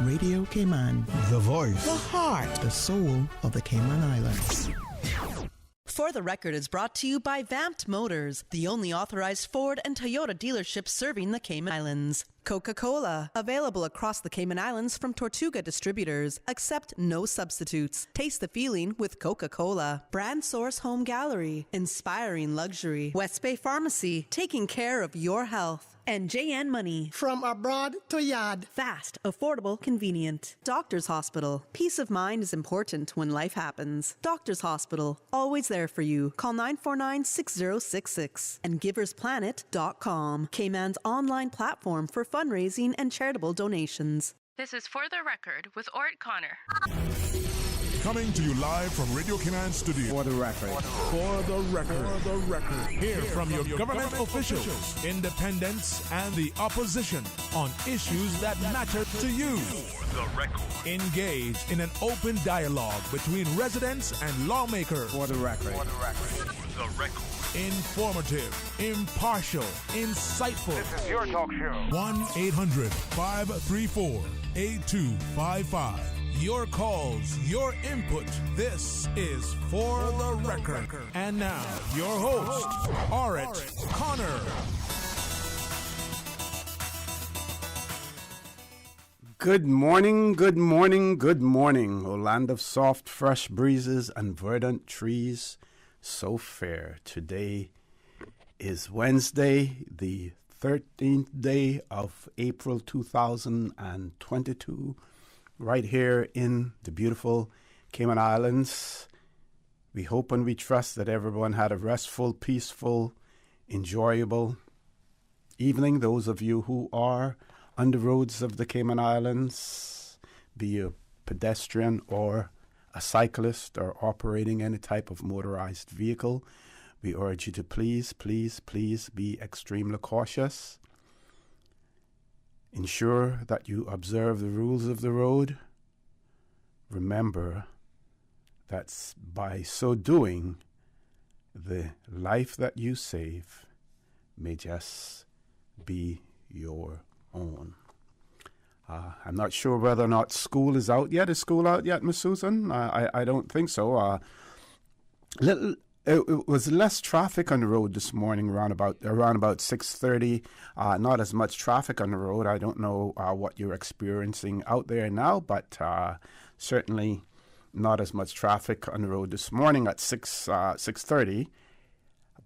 Radio Cayman, the voice, the heart, the soul of the Cayman Islands. For the Record is brought to you by Vamped Motors, the only authorized Ford and Toyota dealership serving the Cayman Islands. Coca-Cola, available across the Cayman Islands from Tortuga Distributors. Accept no substitutes. Taste the feeling with Coca-Cola. Brand Source Home Gallery, inspiring luxury. West Bay Pharmacy, taking care of your health. And JN Money. From abroad to yard. Fast, affordable, convenient. Doctor's Hospital. Peace of mind is important when life happens. Doctor's Hospital. Always there for you. Call 949-6066. And giversplanet.com. Cayman's online platform for fundraising and charitable donations. This is For the Record with Ort Connor. Coming to you live from Radio Cayman Studio. For the record. For the record. For the record. Hear from your government officials, independents, and the opposition on issues that matter to you. For the record. Engage in an open dialogue between residents and lawmakers. For the record. For the record. For the record. Informative, impartial, insightful. This is your talk show. 1-800-534-8255. Your calls, your input. This is For the Record. And now, your host, Ort Connor. Good morning, good morning, good morning. O land of soft, fresh breezes and verdant trees, so fair. Today is Wednesday, the 13th day of April 2022. Right here in the beautiful Cayman Islands. We hope and we trust that everyone had a restful, peaceful, enjoyable evening. Those of you who are on the roads of the Cayman Islands, be a pedestrian or a cyclist or operating any type of motorized vehicle, we urge you to please, please, please be extremely cautious. Ensure that you observe the rules of the road. Remember that by so doing, the life that you save may just be your own. I'm not sure whether or not school is out yet. Is school out yet, Miss Susan? I don't think so. It was less traffic on the road this morning around about 6:30. Not as much traffic on the road. I don't know what you're experiencing out there now, but certainly not as much traffic on the road this morning at 6:30.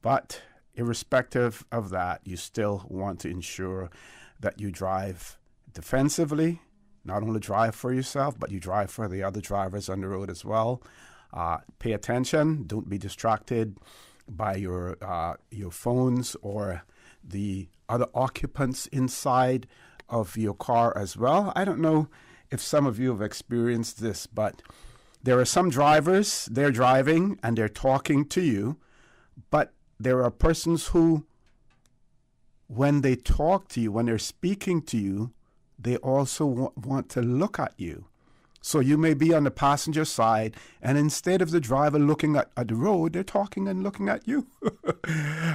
But irrespective of that, you still want to ensure that you drive defensively. Not only drive for yourself, but you drive for the other drivers on the road as well. Pay attention. Don't be distracted by your phones or the other occupants inside of your car as well. I don't know if some of you have experienced this, but there are some drivers, they're driving and they're talking to you, but there are persons who, when they talk to you, when they're speaking to you, they also want to look at you. So you may be on the passenger side, and instead of the driver looking at the road, they're talking and looking at you.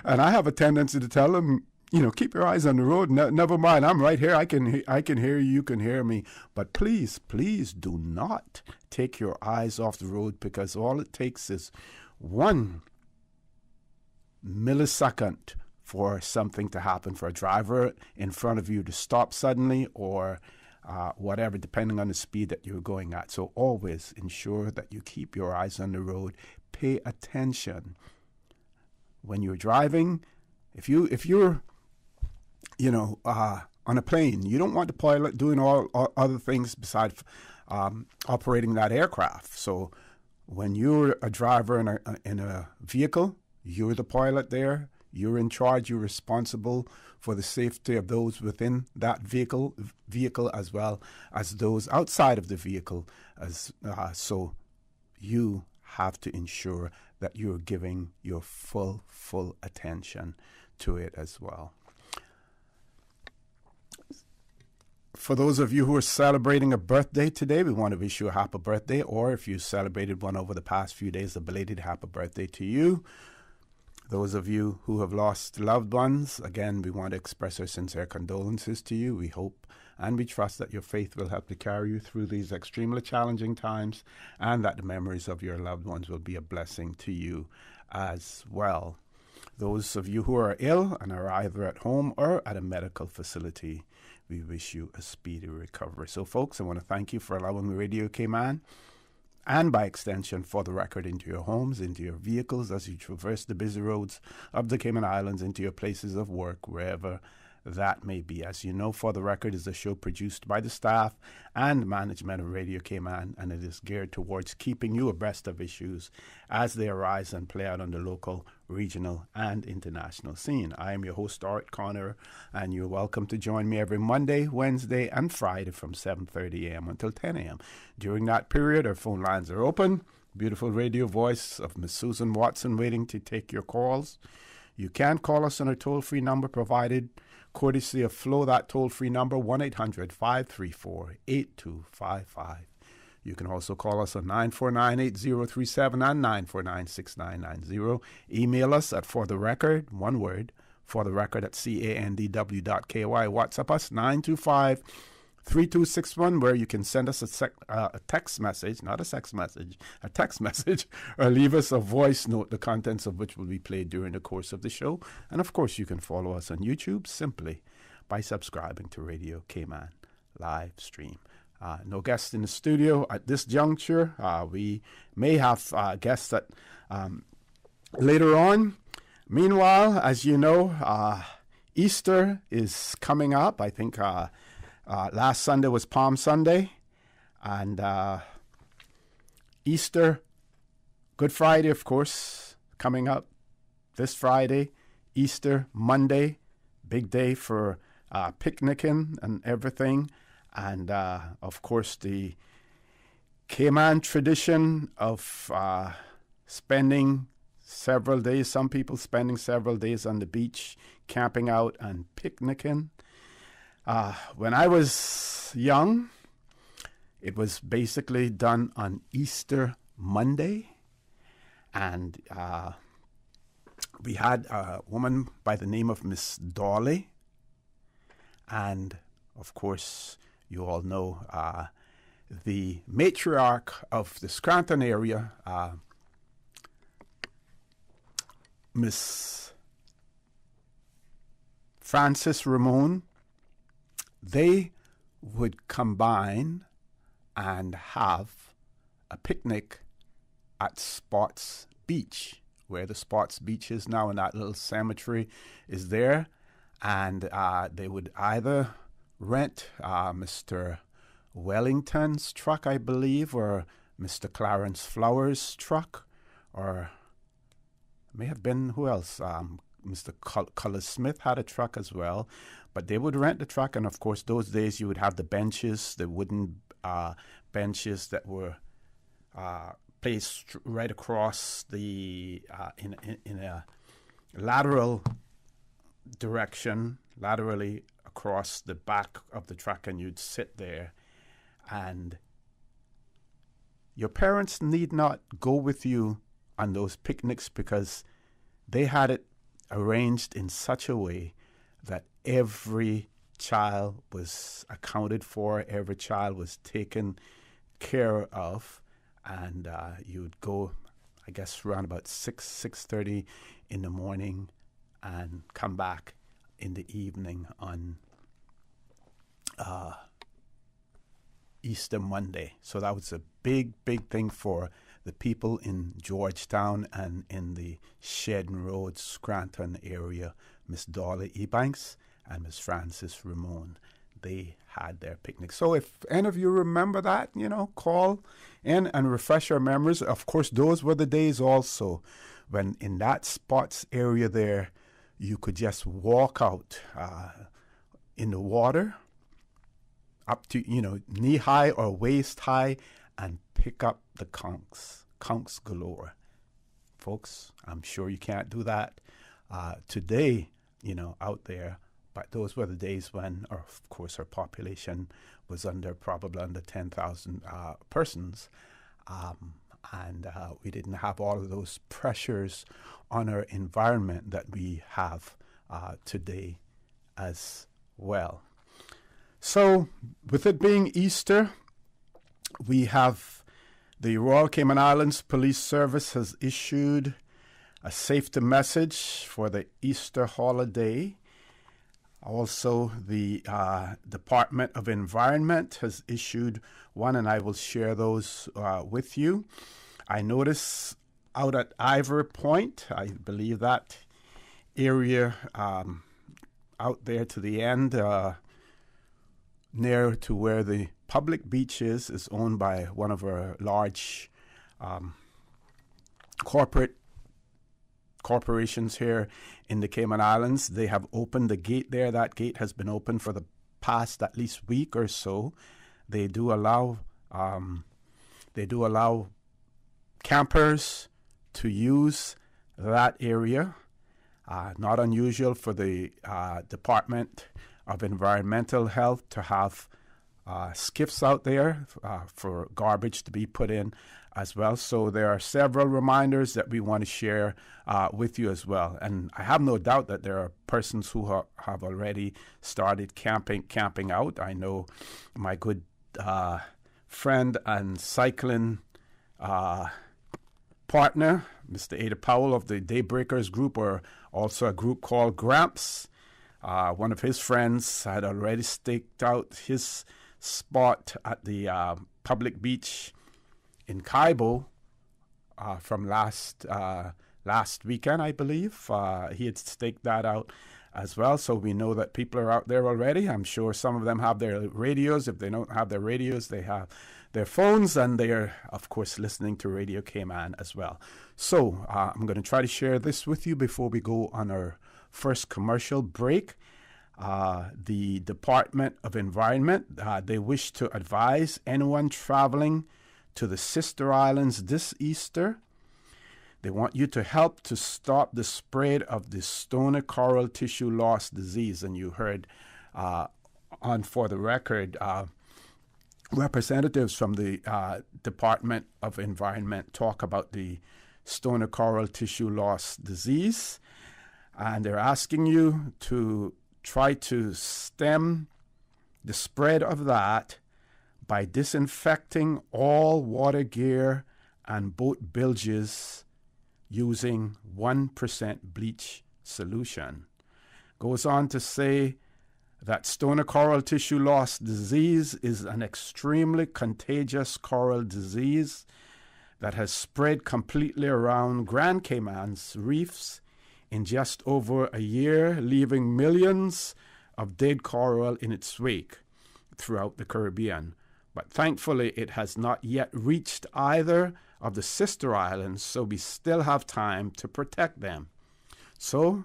And I have a tendency to tell them, keep your eyes on the road. Never mind, I'm right here. I can hear you. You can hear me. But please, please do not take your eyes off the road, because all it takes is 1 millisecond for something to happen, for a driver in front of you to stop suddenly or whatever, depending on the speed that you're going at. So always ensure that you keep your eyes on the road. Pay attention when you're driving. If you're on a plane, you don't want the pilot doing all other things besides operating that aircraft. So when you're a driver in a vehicle, you're the pilot there. You're in charge. You're responsible for the safety of those within that vehicle as well as those outside of the vehicle. So you have to ensure that you're giving your full attention to it as well. For those of you who are celebrating a birthday today, we want to wish you a happy birthday, or if you celebrated one over the past few days, a belated happy birthday to you. Those of you who have lost loved ones, again, we want to express our sincere condolences to you. We hope And we trust that your faith will help to carry you through these extremely challenging times, and that the memories of your loved ones will be a blessing to you as well. Those of you who are ill and are either at home or at a medical facility, we wish you a speedy recovery. So, folks, I want to thank you for allowing Radio Cayman, and by extension, For the Record, into your homes, into your vehicles as you traverse the busy roads of the Cayman Islands, into your places of work, wherever that may be. As you know, For the Record is a show produced by the staff and management of Radio Cayman, and it is geared towards keeping you abreast of issues as they arise and play out on the local, regional, and international scene. I am your host, Art Connor, and you're welcome to join me every Monday, Wednesday, and Friday from 7:30 a.m. until 10 a.m. During that period, our phone lines are open. Beautiful radio voice of Miss Susan Watson waiting to take your calls. You can call us on our toll-free number provided courtesy of Flow. That toll-free number, 1-800-534-8255. You can also call us on 949-8037 and 949-6990. Email us at fortherecord, one word, fortherecord@candw.ky. WhatsApp us, 925-3261, where you can send us a text message, not a sex message, a text message, or leave us a voice note, the contents of which will be played during the course of the show. And, of course, you can follow us on YouTube simply by subscribing to Radio Cayman live stream. No guests in the studio at this juncture. We may have guests that later on. Meanwhile, as you know, Easter is coming up. I think last Sunday was Palm Sunday, and Easter, Good Friday, of course, coming up this Friday. Easter Monday, big day for picnicking and everything. And, of course, the Cayman tradition of spending several days, some people spending several days on the beach, camping out and picnicking. When I was young, it was basically done on Easter Monday. And we had a woman by the name of Miss Dolly. And, of course, you all know the matriarch of the Scranton area, Miss Frances Ramon. They would combine and have a picnic at Spots Beach, where the Spots Beach is now, and that little cemetery is there. And they would either rent Mr. Wellington's truck, I believe, or Mr. Clarence Flowers' truck, or may have been, who else? Mr. Cullis Smith had a truck as well. But they would rent the truck, and of course, those days you would have the benches, the wooden benches that were placed right across the in a lateral direction, laterally across the back of the truck, and you'd sit there, and your parents need not go with you on those picnics because they had it arranged in such a way that every child was accounted for, every child was taken care of, and you would go, I guess, around about 6:30 in the morning and come back in the evening on Easter Monday. So that was a big, big thing for the people in Georgetown and in the Shedden Road, Scranton area. Miss Dolly Ebanks and Miss Frances Ramon, they had their picnic. So if any of you remember that, call in and refresh our memories. Of course, those were the days also when in that Spots area there, you could just walk out in the water up to, knee high or waist high and pick up the conchs galore. Folks, I'm sure you can't do that today, out there. But those were the days when, of course, our population was probably under 10,000 persons. And we didn't have all of those pressures on our environment that we have today as well. So, with it being Easter, we have the Royal Cayman Islands Police Service has issued a safety message for the Easter holiday. Also, the Department of Environment has issued one, and I will share those with you. I notice out at Ivory Point, I believe that area out there to the end, near to where the public beach is owned by one of our large corporations here in the Cayman Islands. They have opened the gate there. That gate has been open for the past at least week or so. They do allow campers to use that area. Not unusual for the Department of Environmental Health to have skiffs out there for garbage to be put in as well. So there are several reminders that we want to share with you as well. And I have no doubt that there are persons who have already started camping out. I know my good friend and cycling partner, Mr. Ada Powell of the Daybreakers group, or also a group called Gramps. One of his friends had already staked out his spot at the public beach in Caibo from last weekend, I believe. He had staked that out as well, so we know that people are out there already. I'm sure some of them have their radios. If they don't have their radios, they have their phones, and they are, of course, listening to Radio Cayman as well. So I'm going to try to share this with you before we go on our first commercial break. The Department of Environment, they wish to advise anyone traveling to the Sister Islands this Easter. They want you to help to stop the spread of the stony coral tissue loss disease. And you heard on For the Record, representatives from the Department of Environment talk about the stony coral tissue loss disease. And they're asking you to try to stem the spread of that by disinfecting all water gear and boat bilges using 1% bleach solution. Goes on to say that stony coral tissue loss disease is an extremely contagious coral disease that has spread completely around Grand Cayman's reefs in just over a year, leaving millions of dead coral in its wake throughout the Caribbean. But thankfully, it has not yet reached either of the sister islands, so we still have time to protect them. So,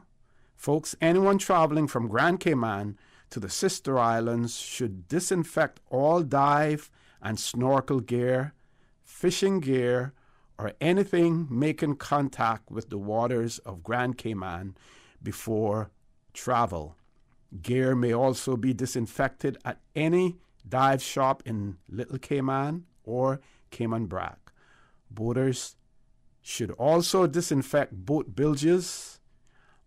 folks, anyone traveling from Grand Cayman to the sister islands should disinfect all dive and snorkel gear, fishing gear, or anything making contact with the waters of Grand Cayman before travel. Gear may also be disinfected at any dive shop in Little Cayman or Cayman Brac. Boaters should also disinfect boat bilges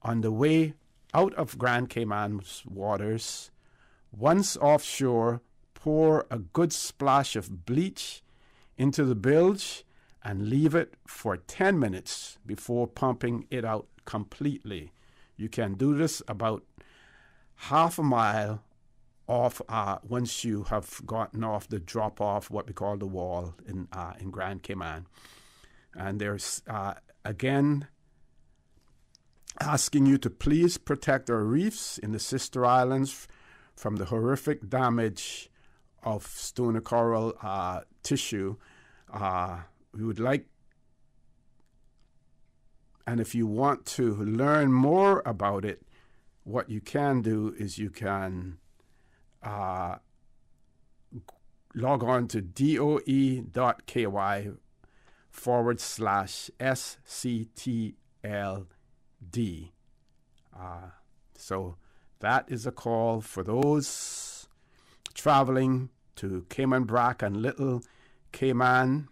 on the way out of Grand Cayman's waters. Once offshore, pour a good splash of bleach into the bilge and leave it for 10 minutes before pumping it out completely. You can do this about half a mile off once you have gotten off the drop-off, what we call the wall in Grand Cayman. And there's, again, asking you to please protect our reefs in the sister islands from the horrific damage of stony coral tissue. We would like, and if you want to learn more about it, what you can do is you can log on to doe.ky/SCTLD. So that is a call for those traveling to Cayman Brac and Little Cayman,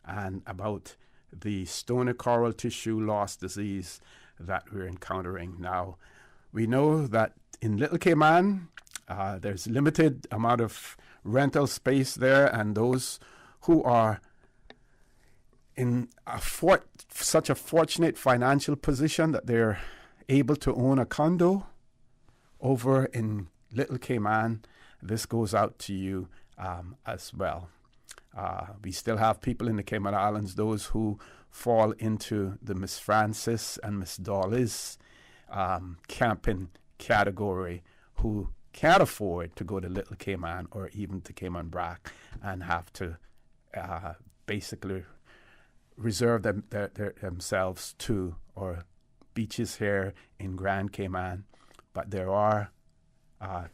and about the stony coral tissue loss disease that we're encountering now. We know that in Little Cayman, There's limited amount of rental space there, and those who are in such a fortunate financial position that they're able to own a condo over in Little Cayman, this goes out to you as well. We still have people in the Cayman Islands, those who fall into the Miss Francis and Miss Dolly's camping category, who can't afford to go to Little Cayman or even to Cayman Brac and have to basically reserve themselves to or beaches here in Grand Cayman. But there are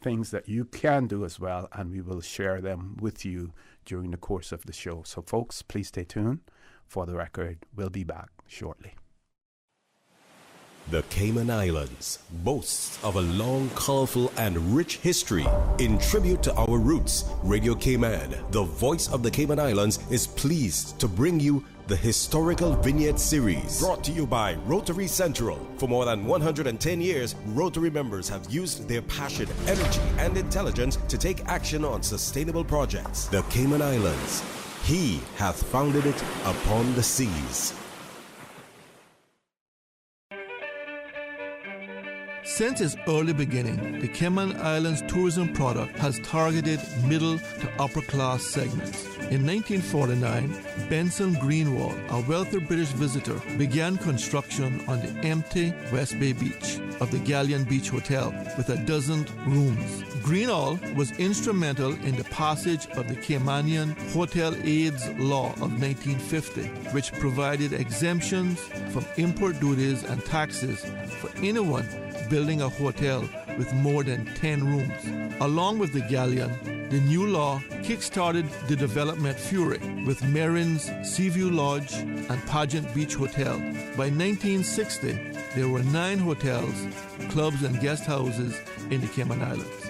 things that you can do as well, and we will share them with you during the course of the show. So folks, please stay tuned. For the record, we'll be back shortly. The Cayman Islands boasts of a long, colorful, and rich history. In tribute to our roots, Radio Cayman, the voice of the Cayman Islands, is pleased to bring you the Historical Vignette Series, brought to you by Rotary Central. For more than 110 years, Rotary members have used their passion, energy, and intelligence to take action on sustainable projects. The Cayman Islands, He hath founded it upon the seas. Since its early beginning, the Cayman Islands tourism product has targeted middle to upper class segments. In 1949, Benson Greenwald, a wealthy British visitor, began construction on the empty West Bay beach of the Galleon Beach Hotel with 12 rooms. Greenwald was instrumental in the passage of the Caymanian Hotel Aids Law of 1950, which provided exemptions from import duties and taxes for anyone building a hotel with more than 10 rooms. Along with the Galleon, the new law kick-started the development fury with Marin's Seaview Lodge and Pageant Beach Hotel. By 1960, there were 9 hotels, clubs, and guest houses in the Cayman Islands.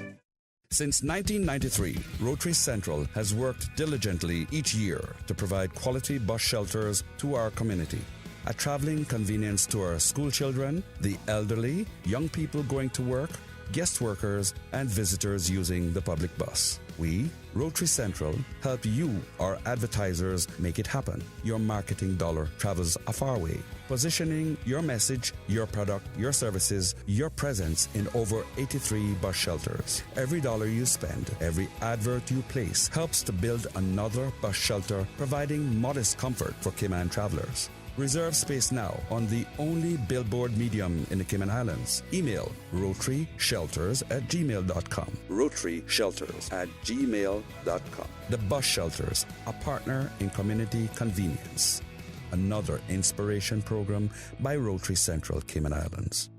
Since 1993, Rotary Central has worked diligently each year to provide quality bus shelters to our community. A traveling convenience to our school children, the elderly, young people going to work, guest workers, and visitors using the public bus. We, Rotary Central, help you, our advertisers, make it happen. Your marketing dollar travels a far way, positioning your message, your product, your services, your presence in over 83 bus shelters. Every dollar you spend, every advert you place helps to build another bus shelter, providing modest comfort for Cayman travelers. Reserve space now on the only billboard medium in the Cayman Islands. Email rotaryshelters@gmail.com. rotaryshelters@gmail.com. The Bus Shelters, a partner in community convenience. Another inspiration program by Rotary Central Cayman Islands.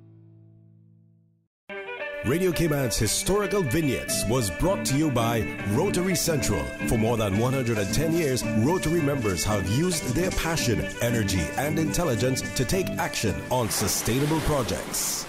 Radio Cayman's Historical Vignettes was brought to you by Rotary Central. For more than 110 years, Rotary members have used their passion, energy, and intelligence to take action on sustainable projects.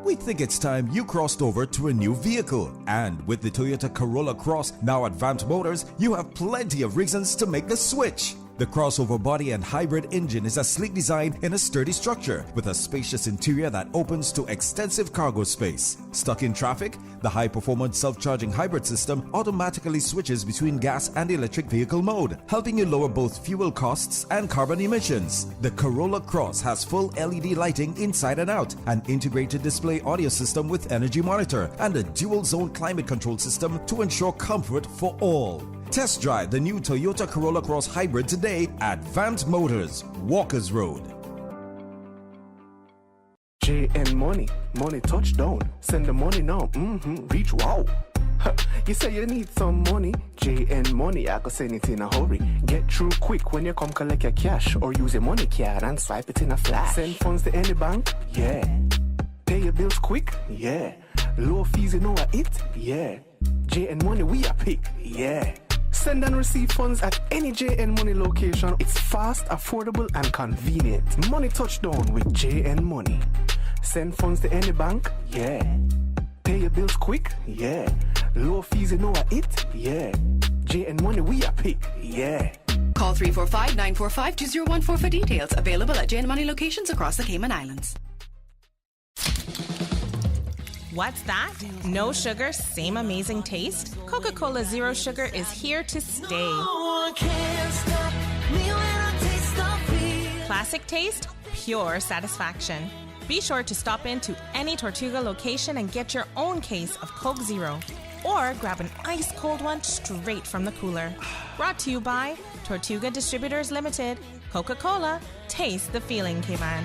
We think it's time you crossed over to a new vehicle. And with the Toyota Corolla Cross now at Vamt Motors, you have plenty of reasons to make the switch. The crossover body and hybrid engine is a sleek design in a sturdy structure with a spacious interior that opens to extensive cargo space. Stuck in traffic? The high-performance self-charging hybrid system automatically switches between gas and electric vehicle mode, helping you lower both fuel costs and carbon emissions. The Corolla Cross has full LED lighting inside and out, an integrated display audio system with energy monitor, and a dual-zone climate control system to ensure comfort for all. Test drive the new Toyota Corolla Cross Hybrid today at Vamt Motors, Walkers Road. JN Money, money touchdown. Send the money now, reach wow. You say you need some money, JN Money, I can send it in a hurry. Get through quick when you come collect your cash, or use your money card and swipe it in a flash. Send funds to any bank, yeah. Pay your bills quick, yeah. Low fees, you know it, yeah. JN Money, we are pick, yeah. Send and receive funds at any JN Money location. It's fast, affordable, and convenient. Money touchdown with JN Money. Send funds to any bank, yeah. Pay your bills quick, yeah. Low fees, you know it, yeah. JN Money, we are pick, yeah. Call 345-945-2014 for details. Available at JN Money locations across the Cayman Islands. What's that? No sugar, same amazing taste? Coca-Cola Zero Sugar is here to stay. Classic taste, pure satisfaction. Be sure to stop into any Tortuga location and get your own case of Coke Zero. Or grab an ice-cold one straight from the cooler. Brought to you by Tortuga Distributors Limited. Coca-Cola, taste the feeling, Cayman.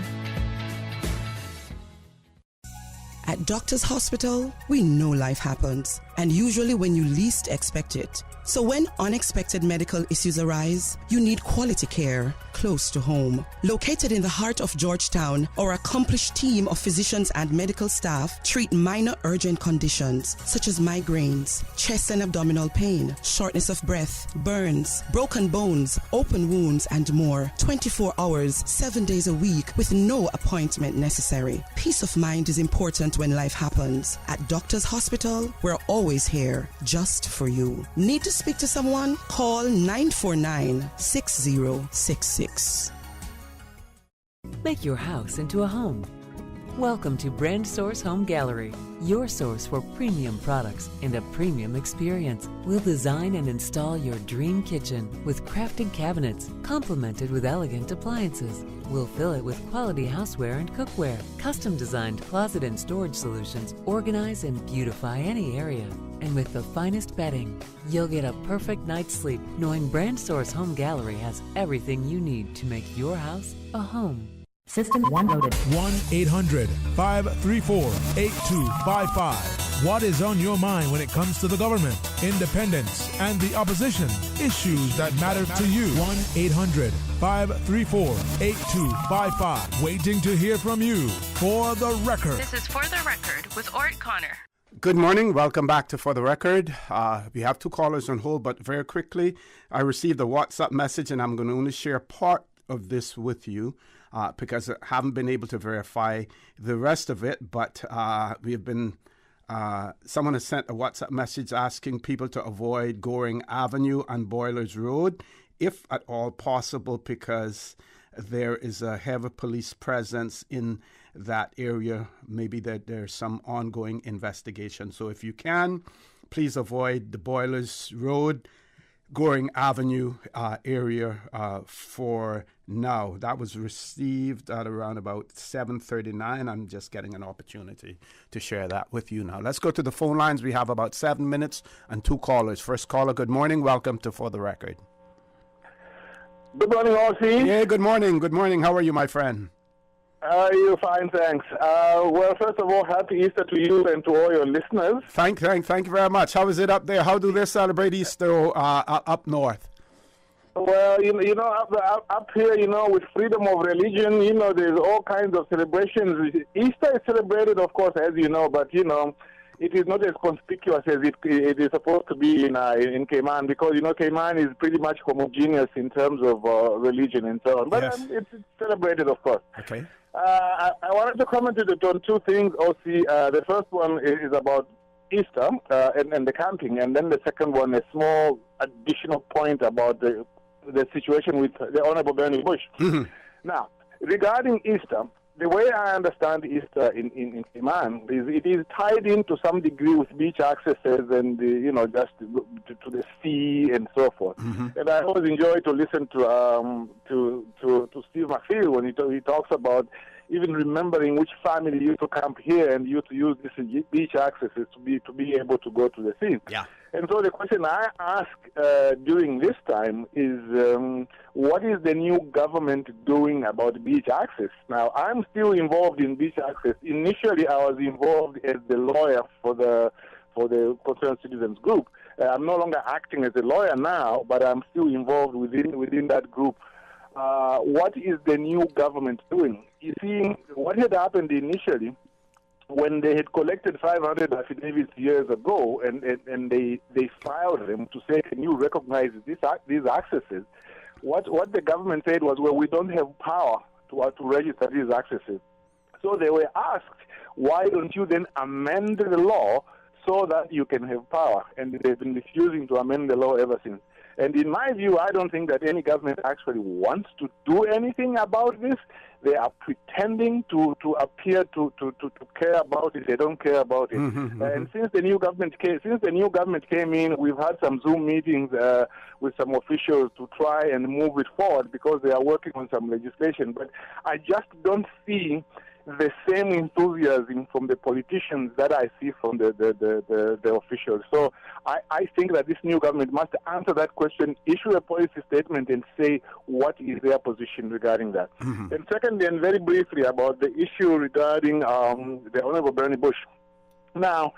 At Doctors Hospital, we know life happens, and usually when you least expect it. So when unexpected medical issues arise, you need quality care close to home. Located in the heart of Georgetown, our accomplished team of physicians and medical staff treat minor urgent conditions such as migraines, chest and abdominal pain, shortness of breath, burns, broken bones, open wounds, and more. 24 hours, 7 days a week with no appointment necessary. Peace of mind is important when life happens. At Doctors Hospital, we're always here just for you. Need to speak to someone? Call 949-6066. Make your house into a home. Welcome to Brand Source Home Gallery, your source for premium products and a premium experience. We'll design and install your dream kitchen with crafted cabinets, complemented with elegant appliances. We'll fill it with quality houseware and cookware. Custom-designed closet and storage solutions organize and beautify any area. And with the finest bedding, you'll get a perfect night's sleep knowing Brand Source Home Gallery has everything you need to make your house a home. System 1 loaded. 1-800-534-8255. What is on your mind when it comes to the government, independence, and the opposition? Issues that matter to you. 1-800-534-8255. Waiting to hear from you. For the Record. This is For the Record with Ort Connor. Good morning. Welcome back to For the Record. We have two callers on hold, but very quickly, I received a WhatsApp message, and I'm going to only share part of this with you. Because I haven't been able to verify the rest of it, but we have been, someone has sent a WhatsApp message asking people to avoid Goring Avenue and Boilers Road, if at all possible, because there is a heavy police presence in that area. Maybe that there's some ongoing investigation. So if you can, please avoid the Boilers Road, Goring Avenue area for now. That was received at around about 7:39. I'm just getting an opportunity to share that with you now. Let's go to the phone lines. We have about 7 minutes and two callers. First caller, good morning. Welcome to For the Record. Good morning, R.C. Yeah, good morning. Good morning. How are you, my friend? You fine, thanks. Well, first of all, happy Easter to you and to all your listeners. Thank you very much. How is it up there? How do they celebrate Easter up north? Well, you know, up here, you know, with freedom of religion, you know, there's all kinds of celebrations. Easter is celebrated, of course, as you know, but, you know, it is not as conspicuous as it is supposed to be in Cayman, because, you know, Cayman is pretty much homogeneous in terms of religion and so on. But yes, it's celebrated, of course. Okay. I wanted to comment on two things, OC. The first one is about Easter and the camping, and then the second one, a small additional point about the situation with the Honorable Bernie Bush. Mm-hmm. Now, regarding Easter, the way I understand Easter in Cayman is it is tied in to some degree with beach accesses and just to the sea and so forth. Mm-hmm. And I always enjoy to listen to Steve McPhail when he talks about even remembering which family used to camp here and used to use these beach accesses to be able to go to the sea. Yeah. And so the question I ask during this time is, what is the new government doing about beach access? Now, I'm still involved in beach access. Initially, I was involved as the lawyer for the Concerned Citizens Group. I'm no longer acting as a lawyer now, but I'm still involved within that group. What is the new government doing? You see, what had happened initially, when they had collected 500 affidavits years ago, and they filed them to say, can you recognize these accesses? What the government said was, well, we don't have power to register these accesses. So they were asked, why don't you then amend the law so that you can have power? And they've been refusing to amend the law ever since. And in my view, I don't think that any government actually wants to do anything about this. They are pretending to appear to care about it. They don't care about it. And since the new government came in, we've had some Zoom meetings with some officials to try and move it forward because they are working on some legislation. But I just don't see the same enthusiasm from the politicians that I see from the officials. So I think that this new government must answer that question, issue a policy statement, and say what is their position regarding that. And secondly, and very briefly, about the issue regarding the Honorable Bernie Bush. Now,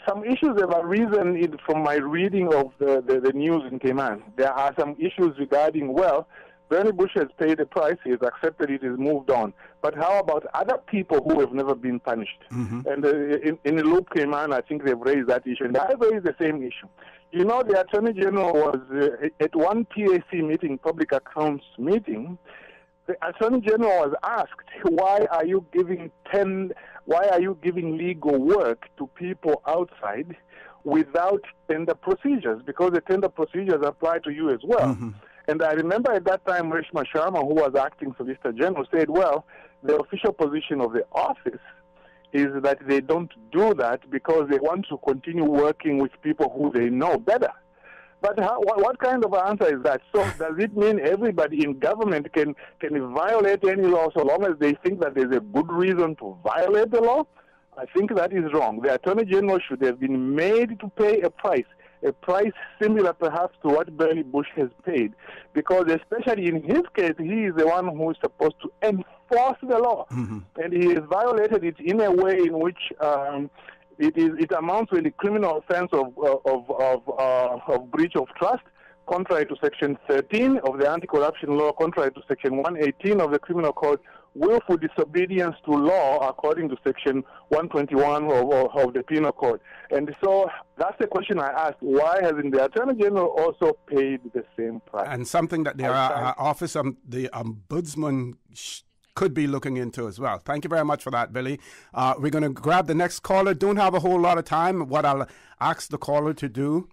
some issues have arisen from my reading of the news in Cayman. There are some issues regarding, well, Bernie Bush has paid a price, he has accepted it, he's moved on. But how about other people who have never been punished? And in the Loop Cayman, I think they've raised that issue. And I've raised the same issue. You know, the Attorney General was at one PAC meeting, Public Accounts meeting. The Attorney General was asked, why are you giving legal work to people outside without tender procedures? Because the tender procedures apply to you as well. And I remember at that time, Reshma Sharma, who was acting Solicitor General, said, well, the official position of the office is that they don't do that because they want to continue working with people who they know better. But what kind of answer is that? So does it mean everybody in government can violate any law so long as they think that there's a good reason to violate the law? I think that is wrong. The Attorney General should have been made to pay a price similar perhaps to what Bernie Bush has paid, because especially in his case, he is the one who is supposed to enforce the law, and he has violated it in a way in which it amounts to the criminal offense of breach of trust, contrary to Section 13 of the Anti-Corruption Law, contrary to Section 118 of the Criminal Code, willful disobedience to law according to Section 121 of the Penal Code. And so that's the question I asked. Why hasn't the Attorney General also paid the same price? And something that the Office of the Ombudsman could be looking into as well. Thank you very much for that, Billy. We're going to grab the next caller. Don't have a whole lot of time. What I'll ask the caller to do,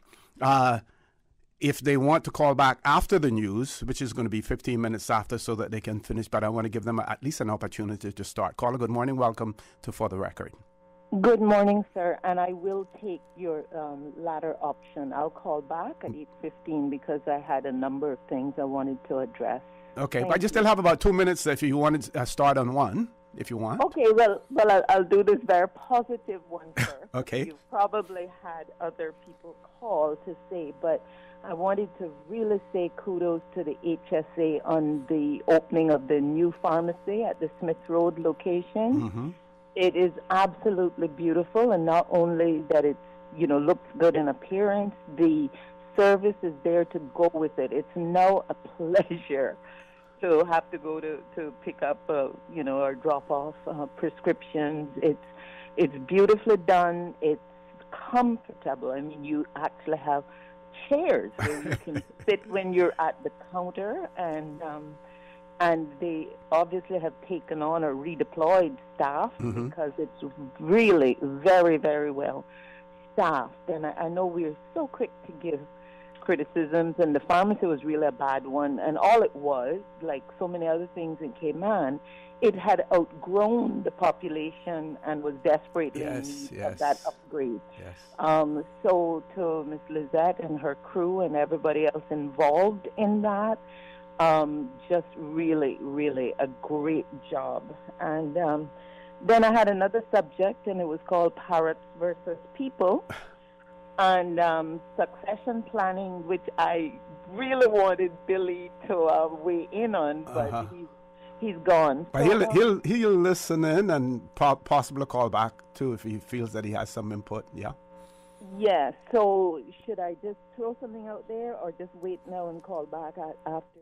if they want to call back after the news, which is going to be 15 minutes after so that they can finish, but I want to give them at least an opportunity to start. Caller, good morning. Welcome to For the Record. Good morning, sir, and I will take your latter option. I'll call back at 8:15 because I had a number of things I wanted to address. Okay, but you still have about 2 minutes if you want to start on one, if you want. Okay, well, I'll do this very positive one, sir. Okay. You've probably had other people call to say, but I wanted to really say kudos to the HSA on the opening of the new pharmacy at the Smith Road location. It is absolutely beautiful, and not only that it's, looks good in appearance, the service is there to go with it. It's now a pleasure to have to go to pick up, or drop off prescriptions. It's beautifully done. It's comfortable. I mean, you actually have chairs where you can sit when you're at the counter, and they obviously have taken on or redeployed staff because it's really very, very well staffed. And I know we're so quick to give criticisms, and the pharmacy was really a bad one. And all it was, like so many other things in Cayman, it had outgrown the population and was desperately in need of that upgrade. So to Ms. Lizette and her crew and everybody else involved in that, just really, really a great job. And then I had another subject, and it was called Parrots versus People, and succession planning, which I really wanted Billy to weigh in on, but he's gone. But he'll listen in and possibly call back too if he feels that he has some input. Yeah. Yeah. So should I just throw something out there, or just wait now and call back after?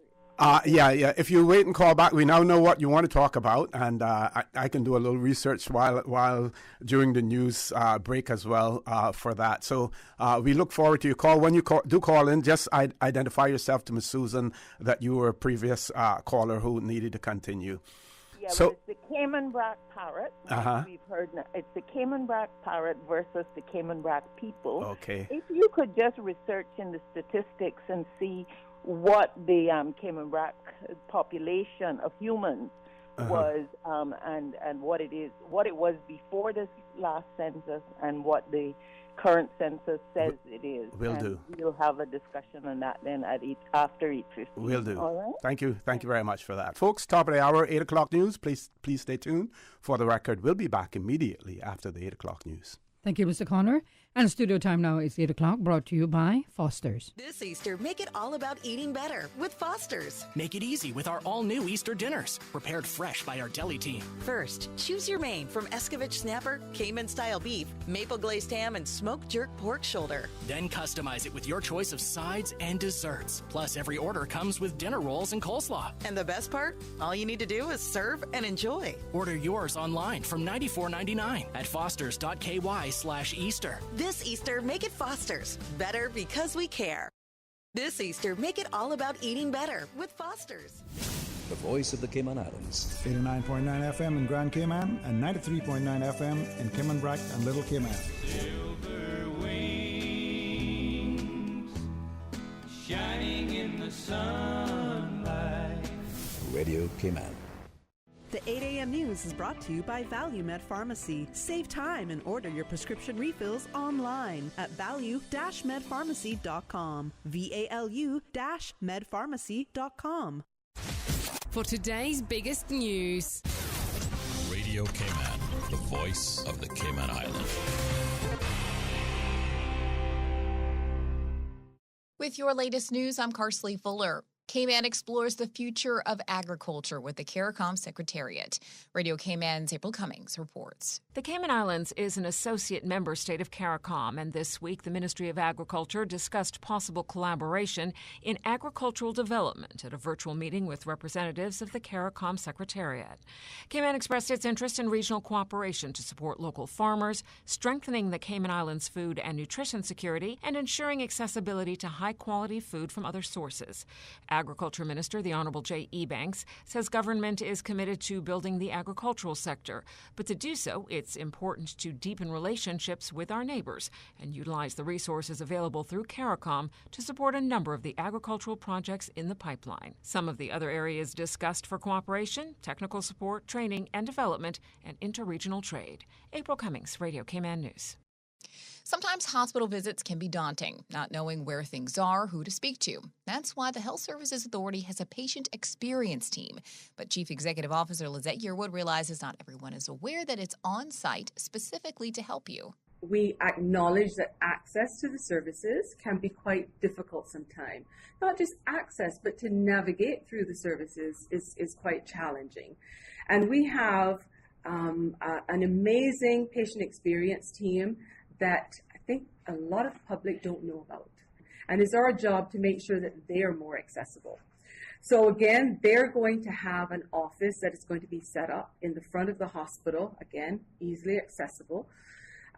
Yeah. If you wait and call back, we now know what you want to talk about, and I can do a little research while during the news break as well for that. So we look forward to your call. When you do call in, just identify yourself to Ms. Susan that you were a previous caller who needed to continue. Yeah, So- well, it's the Cayman Brac parrot. Uh-huh. We've heard it's the Cayman Brac parrot versus the Cayman Brac people. Okay. If you could just research in the statistics and see what the Cayman Brac population of humans was, and what it was before this last census, and what the current census says it is. Will and do. We'll have a discussion on that then after each 15. Will do. All right. Thank you very much for that. Folks, top of the hour, 8 o'clock news. Please stay tuned. For the record, we'll be back immediately after the 8 o'clock news. Thank you, Mr. Connor. And studio time now is 8 o'clock, brought to you by Foster's. This Easter, make it all about eating better with Foster's. Make it easy with our all-new Easter dinners, prepared fresh by our deli team. First, choose your main from Escovitch snapper, Cayman-style beef, maple glazed ham, and smoked jerk pork shoulder. Then customize it with your choice of sides and desserts. Plus, every order comes with dinner rolls and coleslaw. And the best part? All you need to do is serve and enjoy. Order yours online from $94.99 at fosters.ky/Easter. This Easter, make it Foster's. Better because we care. This Easter, make it all about eating better with Foster's. The voice of the Cayman Islands. 89.9 FM in Grand Cayman and 93.9 FM in Cayman Brac and Little Cayman. Silver wings shining in the sunlight. Radio Cayman. The 8 a.m. news is brought to you by ValueMed Pharmacy. Save time and order your prescription refills online at value-medpharmacy.com. VALU-medpharmacy.com. For today's biggest news. Radio Cayman, the voice of the Cayman Islands. With your latest news, I'm Karsley Fuller. Cayman explores the future of agriculture with the CARICOM Secretariat. Radio Cayman's April Cummings reports. The Cayman Islands is an associate member state of CARICOM, and this week the Ministry of Agriculture discussed possible collaboration in agricultural development at a virtual meeting with representatives of the CARICOM Secretariat. Cayman expressed its interest in regional cooperation to support local farmers, strengthening the Cayman Islands' food and nutrition security, and ensuring accessibility to high-quality food from other sources. Agriculture Minister, the Honourable J. Ebanks, says government is committed to building the agricultural sector, but to do so, it's important to deepen relationships with our neighbours and utilize the resources available through CARICOM to support a number of the agricultural projects in the pipeline. Some of the other areas discussed for cooperation, technical support, training and development, and interregional trade. April Cummings, Radio Cayman News. Sometimes hospital visits can be daunting, not knowing where things are, who to speak to. That's why the Health Services Authority has a patient experience team. But Chief Executive Officer Lizette Yearwood realizes not everyone is aware that it's on site specifically to help you. We acknowledge that access to the services can be quite difficult sometimes. Not just access, but to navigate through the services is quite challenging. And we have an amazing patient experience team that I think a lot of the public don't know about. And it's our job to make sure that they are more accessible. So again, they're going to have an office that is going to be set up in the front of the hospital, again, easily accessible.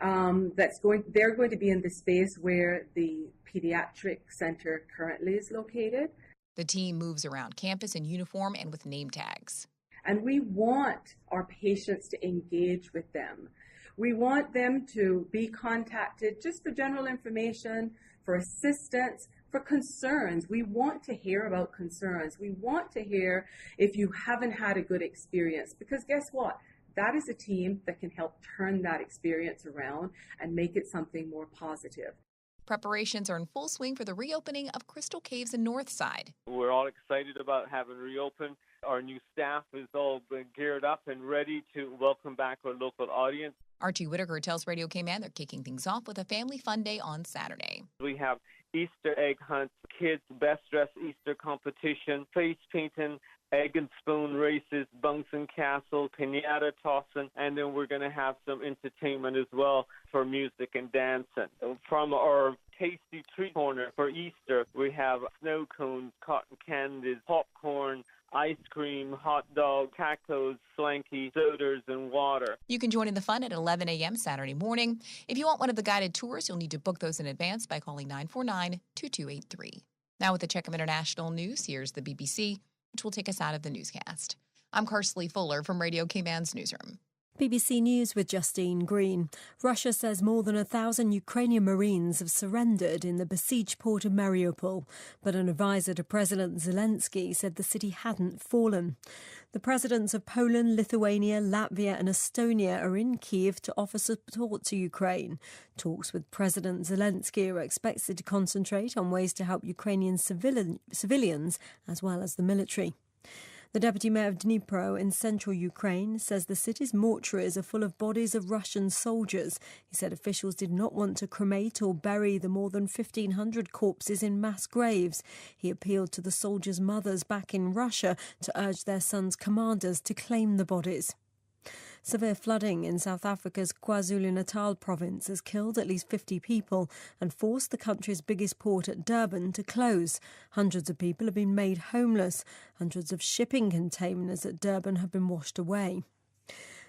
They're going to be in the space where the pediatric center currently is located. The team moves around campus in uniform and with name tags. And we want our patients to engage with them. We want them to be contacted just for general information, for assistance, for concerns. We want to hear about concerns. We want to hear if you haven't had a good experience, because guess what? That is a team that can help turn that experience around and make it something more positive. Preparations are in full swing for the reopening of Crystal Caves in Northside. We're all excited about having reopened. Our new staff is all geared up and ready to welcome back our local audience. Archie Whitaker tells Radio Cayman they're kicking things off with a family fun day on Saturday. We have Easter egg hunts, kids' best dressed Easter competition, face painting, egg and spoon races, bouncing castle, piñata tossing, and then we're going to have some entertainment as well for music and dancing. From our tasty treat corner for Easter, we have snow cones, cotton candies, popcorn, ice cream, hot dog, tacos, swanky, sodas, and water. You can join in the fun at 11 a.m. Saturday morning. If you want one of the guided tours, you'll need to book those in advance by calling 949-2283. Now with the check of international news, here's the BBC, which will take us out of the newscast. I'm Karsley Fuller from Radio Cayman's newsroom. BBC News with Justine Green. Russia says more than 1,000 Ukrainian Marines have surrendered in the besieged port of Mariupol, but an advisor to President Zelensky said the city hadn't fallen. The presidents of Poland, Lithuania, Latvia and Estonia are in Kyiv to offer support to Ukraine. Talks with President Zelensky are expected to concentrate on ways to help Ukrainian civilians as well as the military. The deputy mayor of Dnipro in central Ukraine says the city's mortuaries are full of bodies of Russian soldiers. He said officials did not want to cremate or bury the more than 1,500 corpses in mass graves. He appealed to the soldiers' mothers back in Russia to urge their sons' commanders to claim the bodies. Severe flooding in South Africa's KwaZulu-Natal province has killed at least 50 people and forced the country's biggest port at Durban to close. Hundreds of people have been made homeless. Hundreds of shipping containers at Durban have been washed away.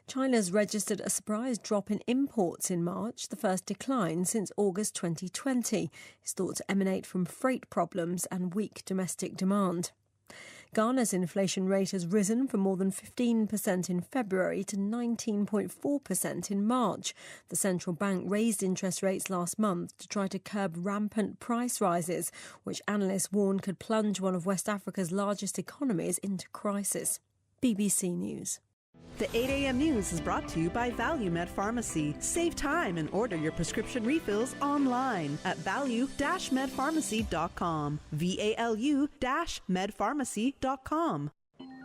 China's registered a surprise drop in imports in March, the first decline since August 2020. It's thought to emanate from freight problems and weak domestic demand. Ghana's inflation rate has risen from more than 15% in February to 19.4% in March. The central bank raised interest rates last month to try to curb rampant price rises, which analysts warn could plunge one of West Africa's largest economies into crisis. BBC News. The 8 a.m. news is brought to you by ValueMed Pharmacy. Save time and order your prescription refills online at value-medpharmacy.com. VALU-medpharmacy.com.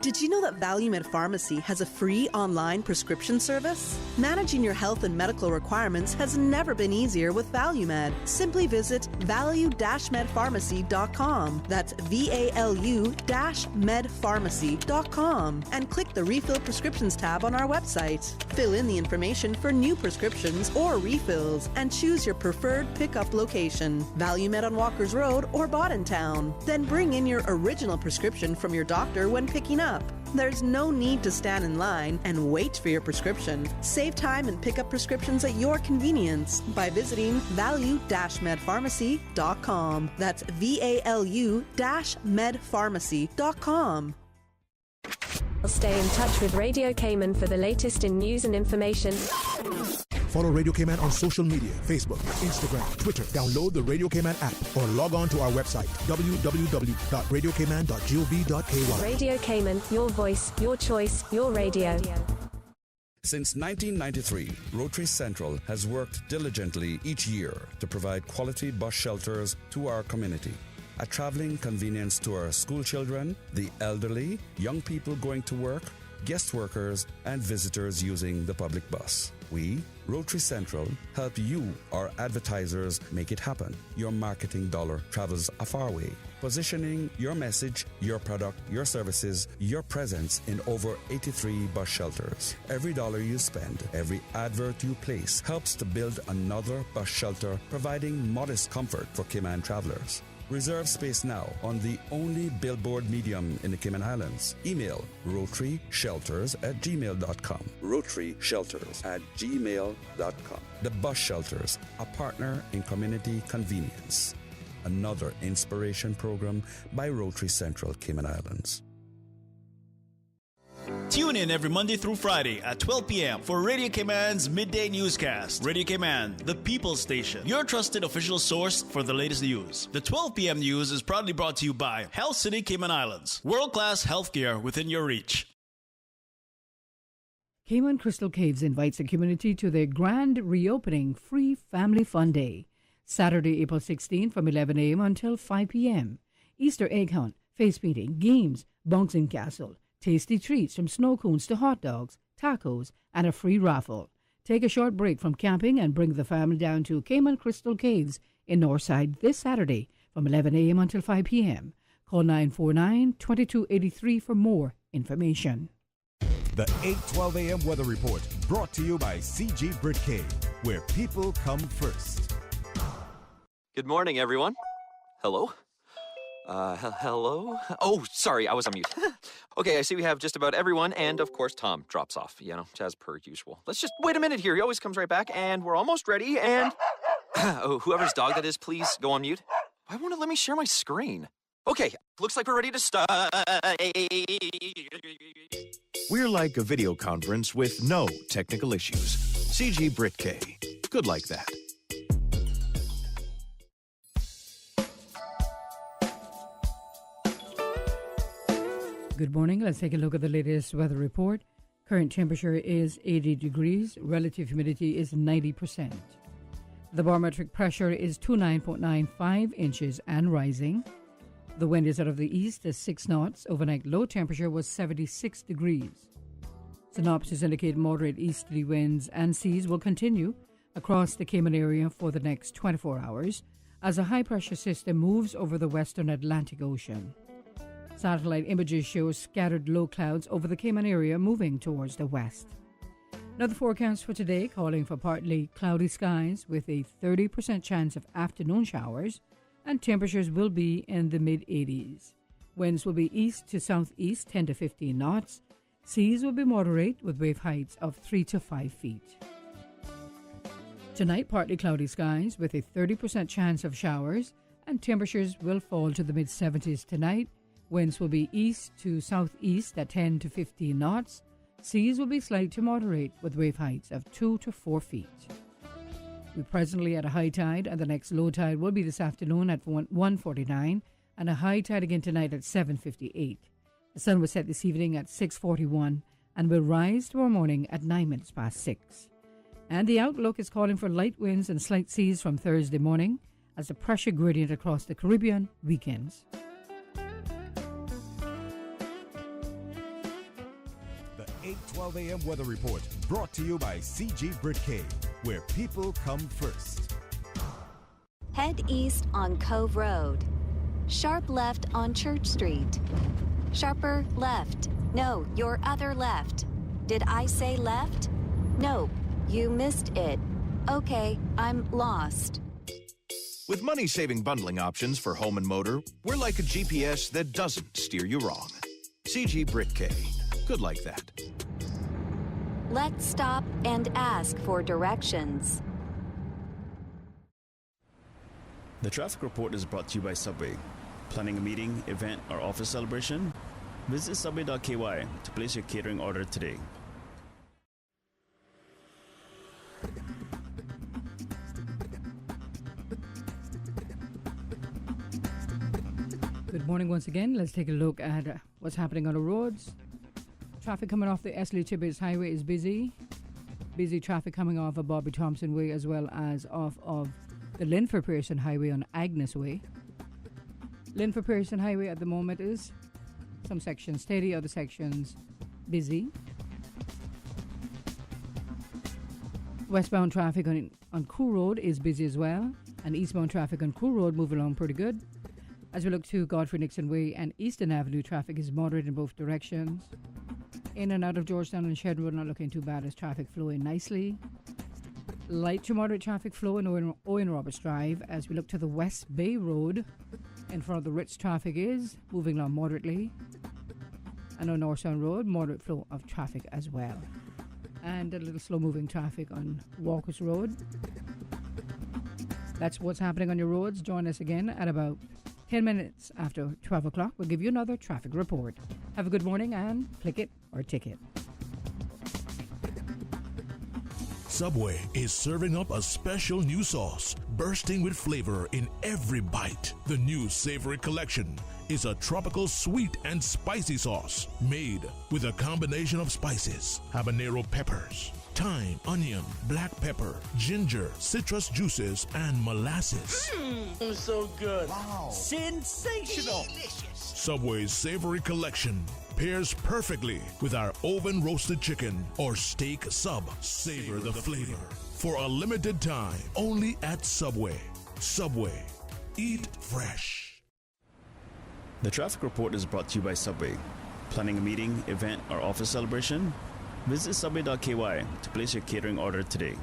Did you know that ValueMed Pharmacy has a free online prescription service? Managing your health and medical requirements has never been easier with ValueMed. Simply visit value-medpharmacy.com. That's VALU-medpharmacy.com and click the Refill Prescriptions tab on our website. Fill in the information for new prescriptions or refills and choose your preferred pickup location. ValueMed on Walkers Road or Boddentown. Then bring in your original prescription from your doctor when picking up. There's no need to stand in line and wait for your prescription. Save time and pick up prescriptions at your convenience by visiting value-medpharmacy.com. That's VALU-medpharmacy.com. Stay in touch with Radio Cayman for the latest in news and information. Follow Radio Cayman on social media, Facebook, Instagram, Twitter. Download the Radio Cayman app or log on to our website, www.radiocayman.gov.ky. Radio Cayman, your voice, your choice, your radio. Since 1993, Rotary Central has worked diligently each year to provide quality bus shelters to our community. A traveling convenience to our school children, the elderly, young people going to work, guest workers, and visitors using the public bus. We, Rotary Central, help you, our advertisers, make it happen. Your marketing dollar travels a far way. Positioning your message, your product, your services, your presence in over 83 bus shelters. Every dollar you spend, every advert you place helps to build another bus shelter, providing modest comfort for Cayman travelers. Reserve space now on the only billboard medium in the Cayman Islands. Email rotaryshelters@gmail.com. rotaryshelters@gmail.com. The Bus Shelters, a partner in community convenience. Another inspiration program by Rotary Central Cayman Islands. Tune in every Monday through Friday at 12 p.m. for Radio Cayman's Midday Newscast. Radio Cayman, the People's Station, your trusted official source for the latest news. The 12 p.m. news is proudly brought to you by Health City Cayman Islands. World-class healthcare within your reach. Cayman Crystal Caves invites the community to their grand reopening free family fun day. Saturday, April 16 from 11 a.m. until 5 p.m. Easter egg hunt, face painting, games, bouncing castle, tasty treats from snow cones to hot dogs, tacos, and a free raffle. Take a short break from camping and bring the family down to Cayman Crystal Caves in Northside this Saturday from 11 a.m. until 5 p.m. Call 949-2283 for more information. The 8:12 a.m. weather report brought to you by CG Britcay, where people come first. Good morning, everyone. Hello? Hello? Oh, sorry, I was on mute. Okay, I see we have just about everyone, and of course Tom drops off, as per usual. Let's just wait a minute here. He always comes right back, and we're almost ready, and... oh, whoever's dog that is, please go on mute. Why won't it let me share my screen? Okay, looks like we're ready to start. We're like a video conference with no technical issues. CG Brit-K. Good like that. Good morning. Let's take a look at the latest weather report. Current temperature is 80 degrees. Relative humidity is 90%. The barometric pressure is 29.95 inches and rising. The wind is out of the east at 6 knots. Overnight low temperature was 76 degrees. Synopsis indicate moderate easterly winds and seas will continue across the Cayman area for the next 24 hours as a high-pressure system moves over the western Atlantic Ocean. Satellite images show scattered low clouds over the Cayman area moving towards the west. Now the forecast for today calling for partly cloudy skies with a 30% chance of afternoon showers, and temperatures will be in the mid-80s. Winds will be east to southeast 10 to 15 knots. Seas will be moderate with wave heights of 3 to 5 feet. Tonight, partly cloudy skies with a 30% chance of showers, and temperatures will fall to the mid-70s tonight. Winds will be east to southeast at 10 to 15 knots. Seas will be slight to moderate with wave heights of 2 to 4 feet. We're presently at a high tide, and the next low tide will be this afternoon at 1:49, and a high tide again tonight at 7:58. The sun will set this evening at 6:41 and will rise tomorrow morning at 9 minutes past 6. And the outlook is calling for light winds and slight seas from Thursday morning as the pressure gradient across the Caribbean weakens. The 8:12 a.m. weather report brought to you by CG Brit-K, where people come first. Head east on Cove Road. Sharp left on Church Street. Sharper left. No, your other left. Did I say left? No, you missed it. Okay, I'm lost. With money-saving bundling options for home and motor, we're like a GPS that doesn't steer you wrong. CG Brit-K. Good like that. Let's stop and ask for directions. The traffic report is brought to you by Subway. Planning a meeting, event, or office celebration? Visit subway.ky to place your catering order today. Good morning once again. Let's take a look at what's happening on the roads. Traffic coming off the Esley Tibbetts Highway is busy. Busy traffic coming off of Bobby Thompson Way as well as off of the Linford Pearson Highway on Agnes Way. Linford Pearson Highway at the moment is some sections steady, other sections busy. Westbound traffic on Cool Road is busy as well, and eastbound traffic on Cool Road moving along pretty good. As we look to Godfrey Nixon Way and Eastern Avenue, traffic is moderate in both directions. In and out of Georgetown and Shedden Road not looking too bad as traffic flowing nicely. Light to moderate traffic flow in Owen Roberts Drive as we look to the West Bay Road. In front of the Ritz, traffic is moving along moderately. And on North Sound Road, moderate flow of traffic as well. And a little slow moving traffic on Walkers Road. That's what's happening on your roads. Join us again at about 10 minutes after 12 o'clock. We'll give you another traffic report. Have a good morning and click it or ticket. Subway is serving up a special new sauce, bursting with flavor in every bite. The new Savory Collection is a tropical sweet and spicy sauce made with a combination of spices, habanero peppers, thyme, onion, black pepper, ginger, citrus juices, and molasses. So good. Wow. Sensational. Delicious. Subway's Savory Collection pairs perfectly with our oven roasted chicken or steak sub. Savor the flavor. For a limited time, only at Subway. Subway. Eat fresh. The traffic report is brought to you by Subway. Planning a meeting, event, or office celebration? Visit subway.ky to place your catering order today.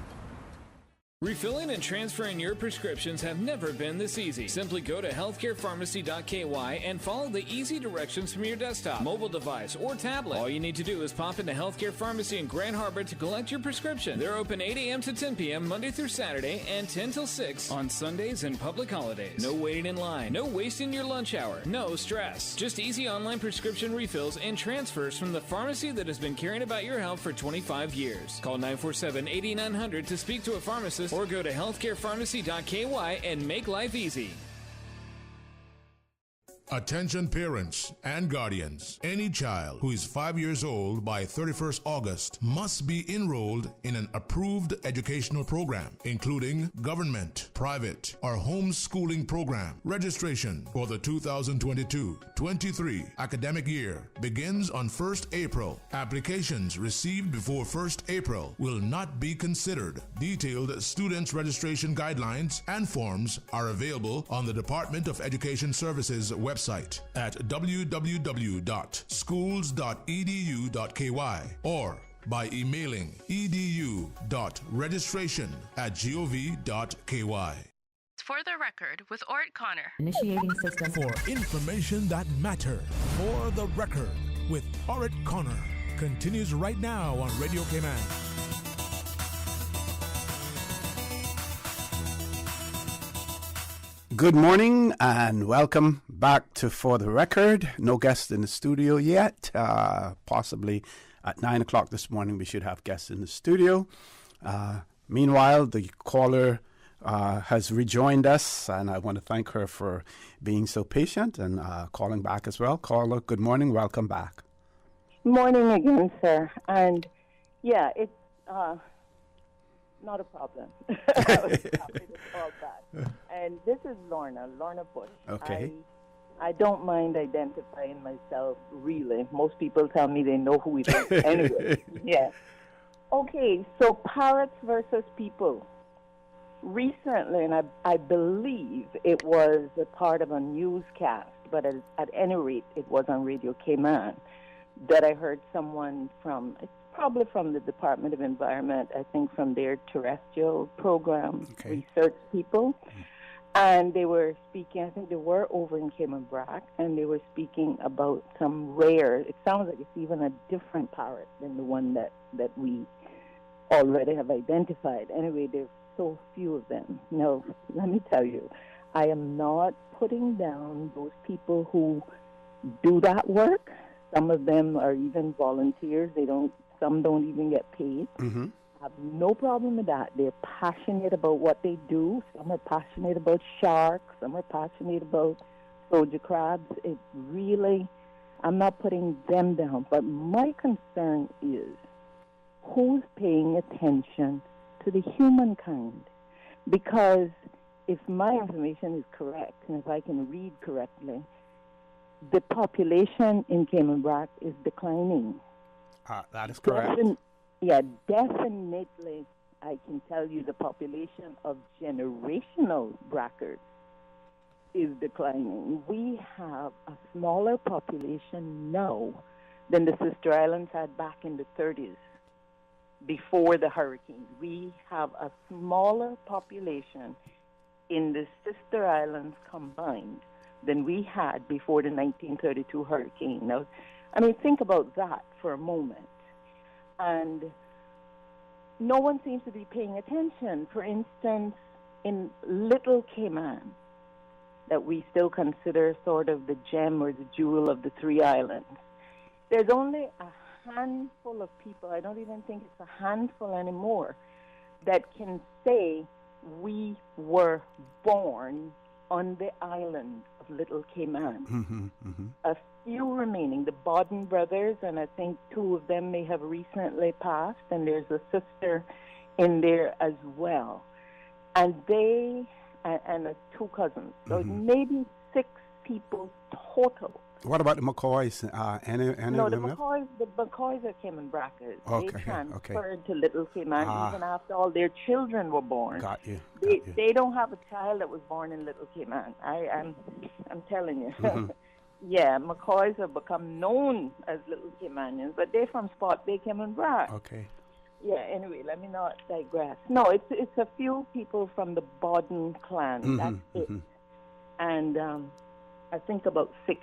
Refilling and transferring your prescriptions have never been this easy. Simply go to healthcarepharmacy.ky and follow the easy directions from your desktop, mobile device, or tablet. All you need to do is pop into Healthcare Pharmacy in Grand Harbor to collect your prescription. They're open 8 a.m. to 10 p.m. Monday through Saturday and 10 till 6 on Sundays and public holidays. No waiting in line, no wasting your lunch hour, no stress. Just easy online prescription refills and transfers from the pharmacy that has been caring about your health for 25 years. Call 947-8900 to speak to a pharmacist or go to healthcarepharmacy.ky and make life easy. Attention parents and guardians. Any child who is 5 years old by 31st August must be enrolled in an approved educational program, including government, private, or homeschooling program. Registration for the 2022-23 academic year begins on 1st April. Applications received before 1st April will not be considered. Detailed students' registration guidelines and forms are available on the Department of Education Services website at www.schools.edu.ky or by emailing edu.registration@gov.ky. For the record, with Ort Connor. Initiating system. For information that matters. For the record, with Ort Connor. Continues right now on Radio Cayman. Good morning and welcome back to For the Record. No guests in the studio yet. Possibly at 9 o'clock this morning we should have guests in the studio. Meanwhile, the caller has rejoined us, and I want to thank her for being so patient and calling back as well. Caller, good morning. Welcome back. Morning again, sir. And yeah, it's not a problem. I was happy to call back. And this is Lorna Bush. Okay. I don't mind identifying myself, really. Most people tell me they know who it is anyway. Yeah. Okay, so parrots versus people. Recently, and I believe it was a part of a newscast, but at any rate, it was on Radio Cayman, that I heard someone from, it's probably from the Department of Environment, I think from their terrestrial program, research people, and they were speaking, I think they were over in Cayman Brac, and they were speaking about some rare, it sounds like it's even a different parrot than the one that we already have identified. Anyway, there's so few of them. No, let me tell you, I am not putting down those people who do that work. Some of them are even volunteers. Some don't even get paid. Mm-hmm. I have no problem with that. They're passionate about what they do. Some are passionate about sharks. Some are passionate about soldier crabs. It really, I'm not putting them down. But my concern is who's paying attention to the humankind? Because if my information is correct, and if I can read correctly, the population in Cayman Brac is declining. That is correct. Definitely, I can tell you the population of generational Brackers is declining. We have a smaller population now than the Sister Islands had back in the 30s, before the hurricane. We have a smaller population in the Sister Islands combined than we had before the 1932 hurricane. Now, I mean, think about that for a moment. And no one seems to be paying attention. For instance, in Little Cayman, that we still consider sort of the gem or the jewel of the three islands, there's only a handful of people, I don't even think it's a handful anymore, that can say we were born on the island of Little Cayman. Mm-hmm, mm-hmm. A few remaining, the Bodden brothers, and I think two of them may have recently passed, and there's a sister in there as well. And they, and two cousins, so maybe 6 people total. What about the McCoys? No, the McCoys are Cayman Brackers. Okay, they transferred to Little Cayman even after all their children were born. Got you. They don't have a child that was born in Little Cayman. I'm telling you. Mm-hmm. Yeah, McCoys have become known as Little Caymanians, but they're from Spot Bay, Cayman Brac. Okay. Yeah, anyway, let me not digress. No, it's a few people from the Bodden clan. That's it. And I think about 6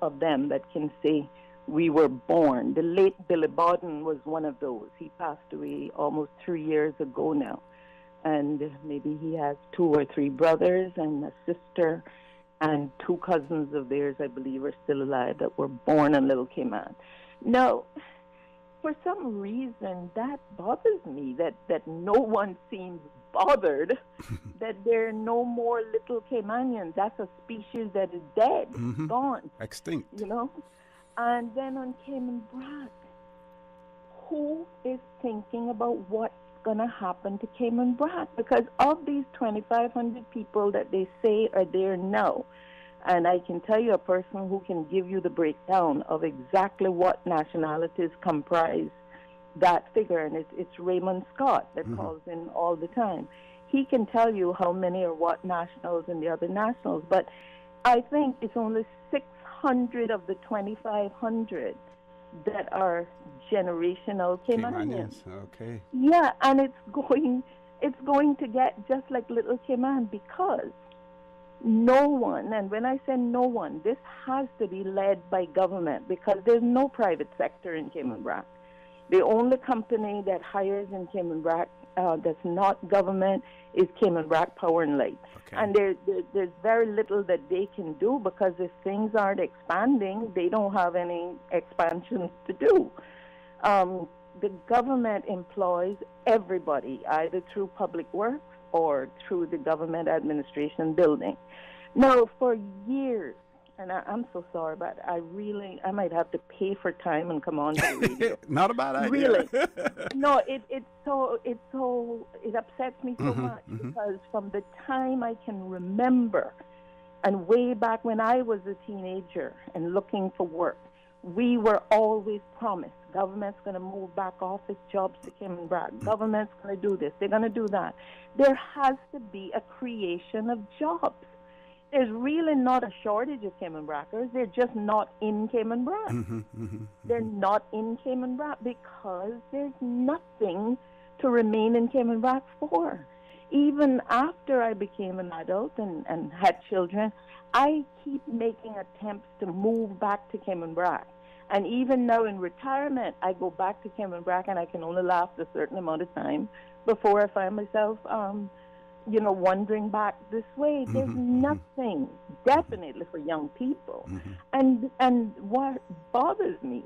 of them that can say we were born. The late Billy Bodden was one of those. He passed away almost 3 years ago now. And maybe he has 2 or 3 brothers and a sister, and 2 cousins of theirs, I believe, are still alive that were born in Little Cayman. No, for some reason that bothers me, that no one seems bothered that there are no more Little Caymanians. That's a species that is dead, gone. Extinct. You know? And then on Cayman Brac, who is thinking about what's going to happen to Cayman Brac? Because of these 2,500 people that they say are there now, and I can tell you a person who can give you the breakdown of exactly what nationalities comprise that figure, and it's Raymond Scott that calls in all the time. He can tell you how many are what nationals and the other nationals, but I think it's only 600 of the 2,500 that are generational Caymanians. Okay. Yeah, and it's going to get just like Little Cayman, because no one, and when I say no one, this has to be led by government, because there's no private sector in Cayman Brac. The only company that hires in Cayman Brac that's not government is Cayman Brac Power and Light. Okay. And there's very little that they can do, because if things aren't expanding, they don't have any expansions to do. The government employs everybody, either through public works or through the government administration building. Now, for years, and I'm so sorry about it, I might have to pay for time and come on to the radio. Not a bad idea. Really. No, it upsets me so much, because from the time I can remember, and way back when I was a teenager and looking for work, we were always promised government's going to move back office jobs to Cayman Brac. Government's going to do this. They're going to do that. There has to be a creation of jobs. There's really not a shortage of Cayman Brackers. They're just not in Cayman Brac. They're not in Cayman Brac because there's nothing to remain in Cayman Brac for. Even after I became an adult and had children, I keep making attempts to move back to Cayman Brac. And even now in retirement, I go back to Cayman Brac, and I can only last a certain amount of time before I find myself, wandering back this way. There's nothing, definitely, for young people. And what bothers me,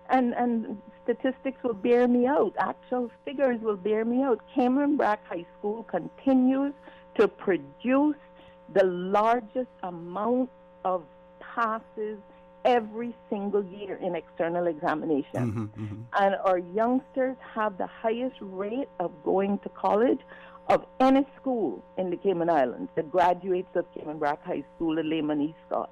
and statistics will bear me out, actual figures will bear me out, Cayman Brac High School continues to produce the largest amount of passes every single year in external examination. And our youngsters have the highest rate of going to college of any school in the Cayman Islands, the graduates of Cayman Brac High School at Lehman Scott.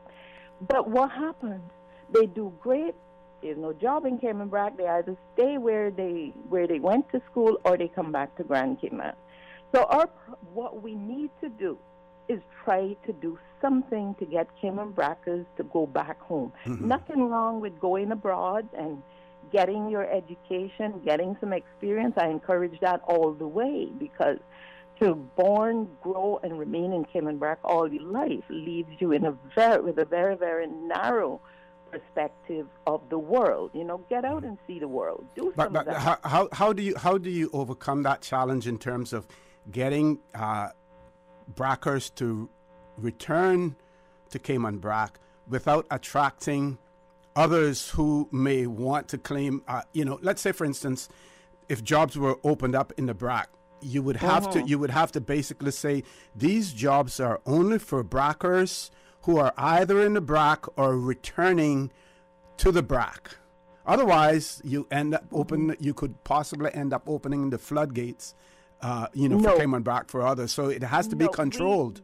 But what happens? They do great. There's no job in Cayman Brac. They either stay where they went to school, or they come back to Grand Cayman. So what we need to do is try to do something to get Cayman Brackers to go back home. Nothing wrong with going abroad and getting your education, getting some experience. I encourage that all the way, because to born, grow, and remain in Cayman Brac all your life leaves you with a very, very narrow perspective of the world. Get out and see the world. Do some of that. How do you overcome that challenge in terms of getting Brackers to return to Cayman Brac without attracting others who may want to claim, let's say, for instance, if jobs were opened up in the Brac, you would have to basically say these jobs are only for Brackers who are either in the Brac or returning to the Brac. Otherwise, you could possibly end up opening the floodgates, for Cayman Brac for others. So it has to be controlled.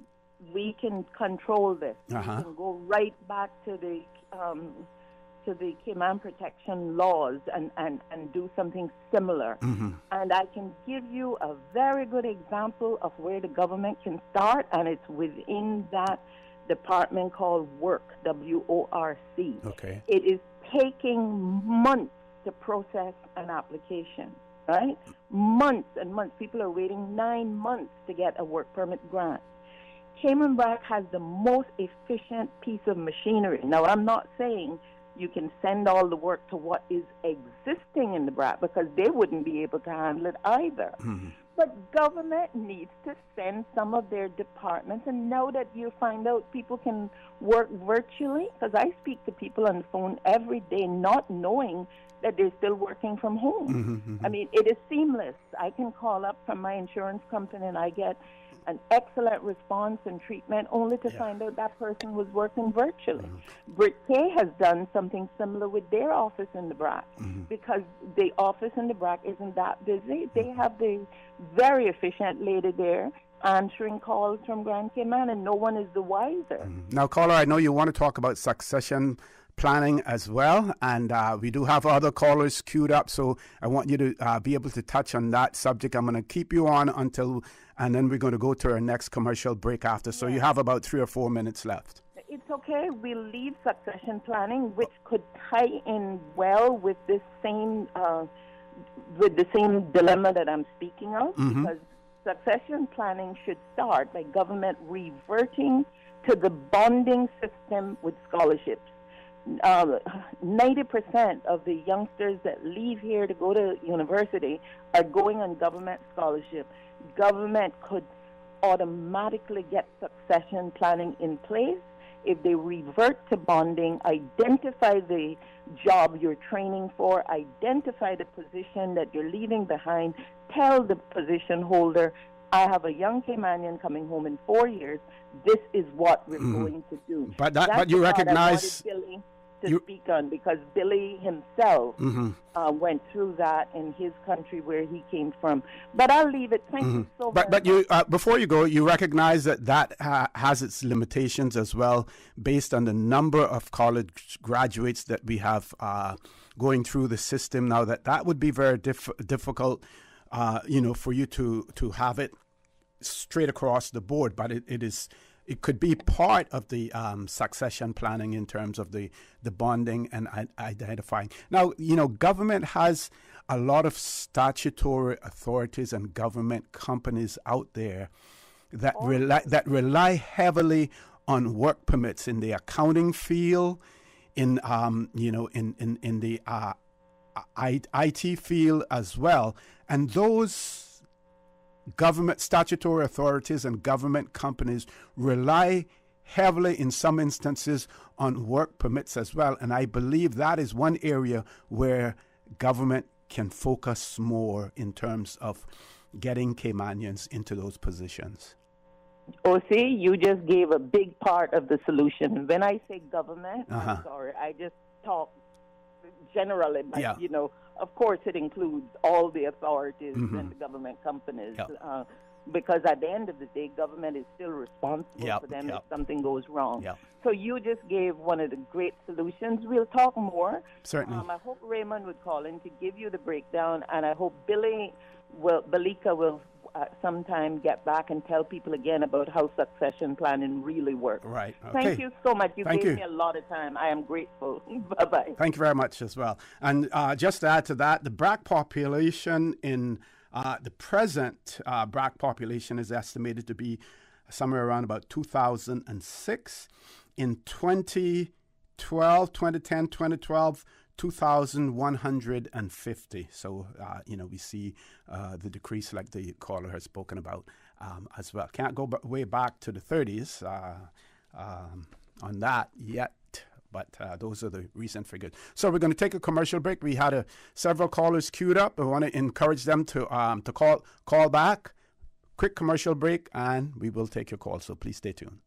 We can control this. We can go right back to the Cayman protection laws and do something similar. And I can give you a very good example of where the government can start, and it's within that department called WORC, W-O-R-C. Okay. It is taking months to process an application. right? Months and months. People are waiting 9 months to get a work permit grant. Cayman BRAC has the most efficient piece of machinery. Now, I'm not saying you can send all the work to what is existing in the BRAC, because they wouldn't be able to handle it either. Mm-hmm. But government needs to send some of their departments, and now that you find out people can work virtually, because I speak to people on the phone every day not knowing that they're still working from home. Mm-hmm. I mean, it is seamless. I can call up from my insurance company and I get an excellent response and treatment, only to find out that person was working virtually. BritK has done something similar with their office in the BRAC, because the office in the BRAC isn't that busy. They have the very efficient lady there answering calls from Grand Cayman, and no one is the wiser. Now, caller, I know you want to talk about succession planning as well, and we do have other callers queued up, so I want you to be able to touch on that subject. I'm going to keep you on and then we're going to go to our next commercial break after, so you have about 3 or 4 minutes left. It's okay. We'll leave succession planning, which could tie in well with this same dilemma that I'm speaking of, because succession planning should start by government reverting to the bonding system with scholarships. 90% of the youngsters that leave here to go to university are going on government scholarship. Government could automatically get succession planning in place if they revert to bonding, identify the job you're training for, identify the position that you're leaving behind, tell the position holder, I have a young Caymanian coming home in 4 years. This is what we're going to do. But you recognize... Billy to speak on, because Billy himself went through that in his country where he came from. But I'll leave it. Thank you so much. But you, before you go, you recognize that has its limitations as well, based on the number of college graduates that we have going through the system now. That would be very difficult, for you to have it straight across the board. But it could be part of the succession planning in terms of the bonding and identifying. Now, government has a lot of statutory authorities and government companies out there that rely heavily on work permits in the accounting field, in the IT field as well, and those government statutory authorities and government companies rely heavily in some instances on work permits as well. And I believe that is one area where government can focus more in terms of getting Caymanians into those positions. Oh, see, you just gave a big part of the solution. When I say government, I'm sorry, I just talk generally, but of course, it includes all the authorities and the government companies, because at the end of the day, government is still responsible for them if something goes wrong. So you just gave one of the great solutions. We'll talk more. Certainly. I hope Raymond would call in to give you the breakdown, and I hope Balika will sometime get back and tell people again about how succession planning really works. Right. Okay. Thank you so much. You Thank gave you. me a lot of time. I am grateful. Bye-bye. Thank you very much as well. And just to add to that, the BRAC population in the present BRAC population is estimated to be somewhere around about 2006. In 2010, 2012, 2,150. So, we see the decrease like the caller has spoken about as well. Can't go way back to the 30s on that yet, but those are the recent figures. So we're going to take a commercial break. We had several callers queued up. I want to encourage them to call back. Quick commercial break, and we will take your call, so please stay tuned.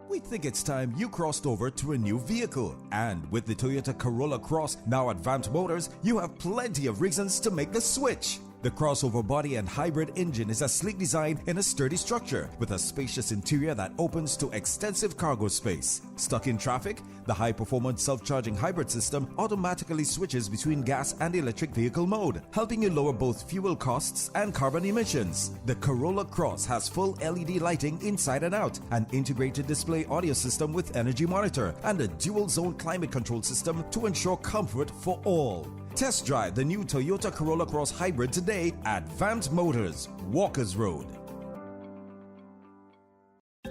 We think it's time you crossed over to a new vehicle. And with the Toyota Corolla Cross now at Vant Motors, you have plenty of reasons to make the switch. The crossover body and hybrid engine is a sleek design in a sturdy structure with a spacious interior that opens to extensive cargo space. Stuck in traffic? The high-performance self-charging hybrid system automatically switches between gas and electric vehicle mode, helping you lower both fuel costs and carbon emissions. The Corolla Cross has full LED lighting inside and out, an integrated display audio system with energy monitor, and a dual-zone climate control system to ensure comfort for all. Test drive the new Toyota Corolla Cross Hybrid today at Vamt Motors, Walkers Road.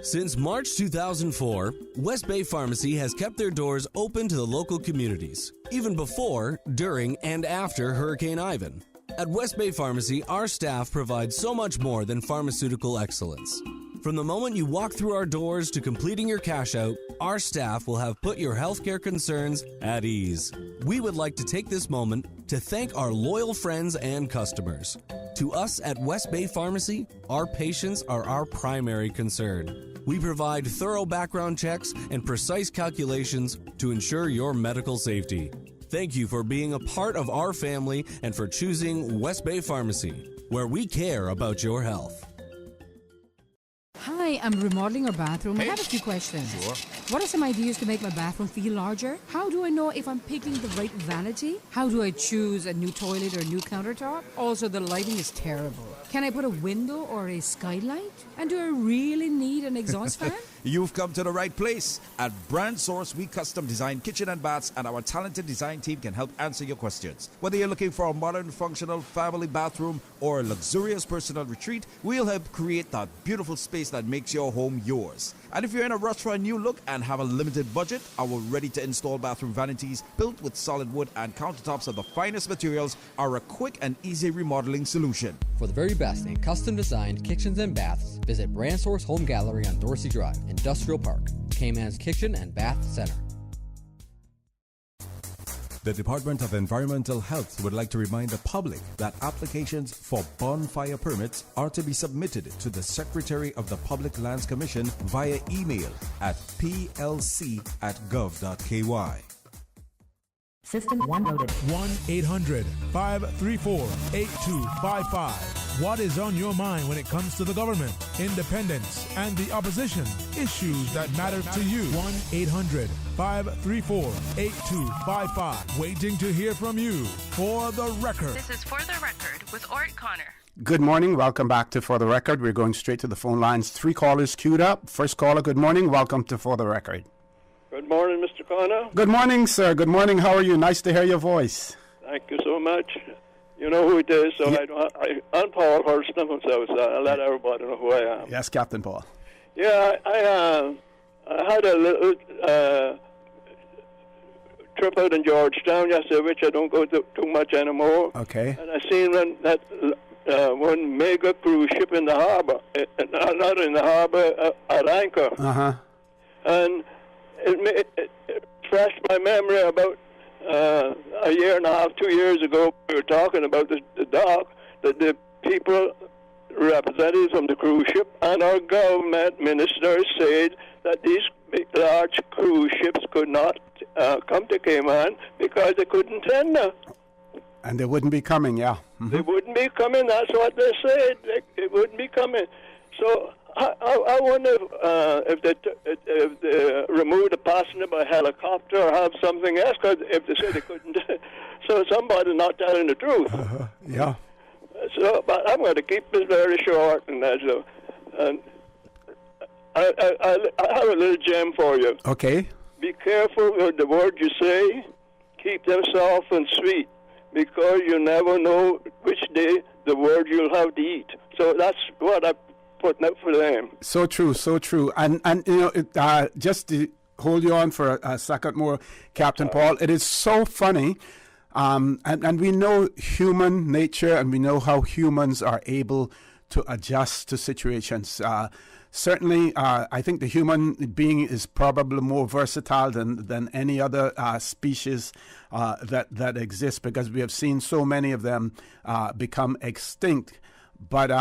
Since March 2004, West Bay Pharmacy has kept their doors open to the local communities, even before, during, and after Hurricane Ivan. At West Bay Pharmacy, our staff provides so much more than pharmaceutical excellence. From the moment you walk through our doors to completing your cash out, our staff will have put your healthcare concerns at ease. We would like to take this moment to thank our loyal friends and customers. To us at West Bay Pharmacy, our patients are our primary concern. We provide thorough background checks and precise calculations to ensure your medical safety. Thank you for being a part of our family and for choosing West Bay Pharmacy, where we care about your health. Hi, I'm remodeling our bathroom. I have a few questions. Sure. What are some ideas to make my bathroom feel larger? How do I know if I'm picking the right vanity? How do I choose a new toilet or a new countertop? Also, the lighting is terrible. Can I put a window or a skylight? And do I really need an exhaust fan? You've come to the right place. At Brand Source, we custom design kitchen and baths, and our talented design team can help answer your questions. Whether you're looking for a modern, functional family bathroom or a luxurious personal retreat, we'll help create that beautiful space that makes your home yours. And if you're in a rush for a new look and have a limited budget, our ready-to-install bathroom vanities, built with solid wood and countertops of the finest materials, are a quick and easy remodeling solution. For the very best in custom-designed kitchens and baths, visit Brand Source Home Gallery on Dorsey Drive, Industrial Park, Cayman's Kitchen and Bath Center. The Department of Environmental Health would like to remind the public that applications for bonfire permits are to be submitted to the Secretary of the Public Lands Commission via email at plc@gov.ky. System 1 loaded. 1-800-534-8255. What is on your mind when it comes to the government, independence, and the opposition? Issues that matter to you. 1-800-534-8255. Waiting to hear from you. For the Record. This is For the Record with Ort Connor. Good morning. Welcome back to For the Record. We're going straight to the phone lines. 3 callers queued up. First caller, good morning. Welcome to For the Record. Good morning, Mr. Connor. Good morning, sir. Good morning. How are you? Nice to hear your voice. Thank you so much. You know who it is, so I'm Paul Hurston, so I'll let everybody know who I am. Yes, Captain Paul. Yeah, I had a little trip out in Georgetown yesterday, which I don't go to too much anymore. Okay. And I seen one mega cruise ship in the harbor, not in the harbor, at anchor. Uh-huh. And it flashed my memory about a year and a half, 2 years ago. We were talking about the dock, that the people, representatives from the cruise ship and our government ministers said that these big, large cruise ships could not come to Cayman because they couldn't tender. And they wouldn't be coming, yeah. Mm-hmm. They wouldn't be coming, that's what they said. They wouldn't be coming. So I wonder if they remove the passenger by helicopter or have something else, because if they say they couldn't, so somebody's not telling the truth. Yeah. So, but I'm going to keep this very short, and so, and I have a little gem for you. Okay. Be careful with the words you say. Keep them soft and sweet, because you never know which day the word you'll have to eat. So that's what I putting up for them. So true, so true. And you know, just to hold you on for a second more, Captain Paul, it is so funny. And we know human nature, and we know how humans are able to adjust to situations. Certainly, I think the human being is probably more versatile than any other species that exists, because we have seen so many of them become extinct. But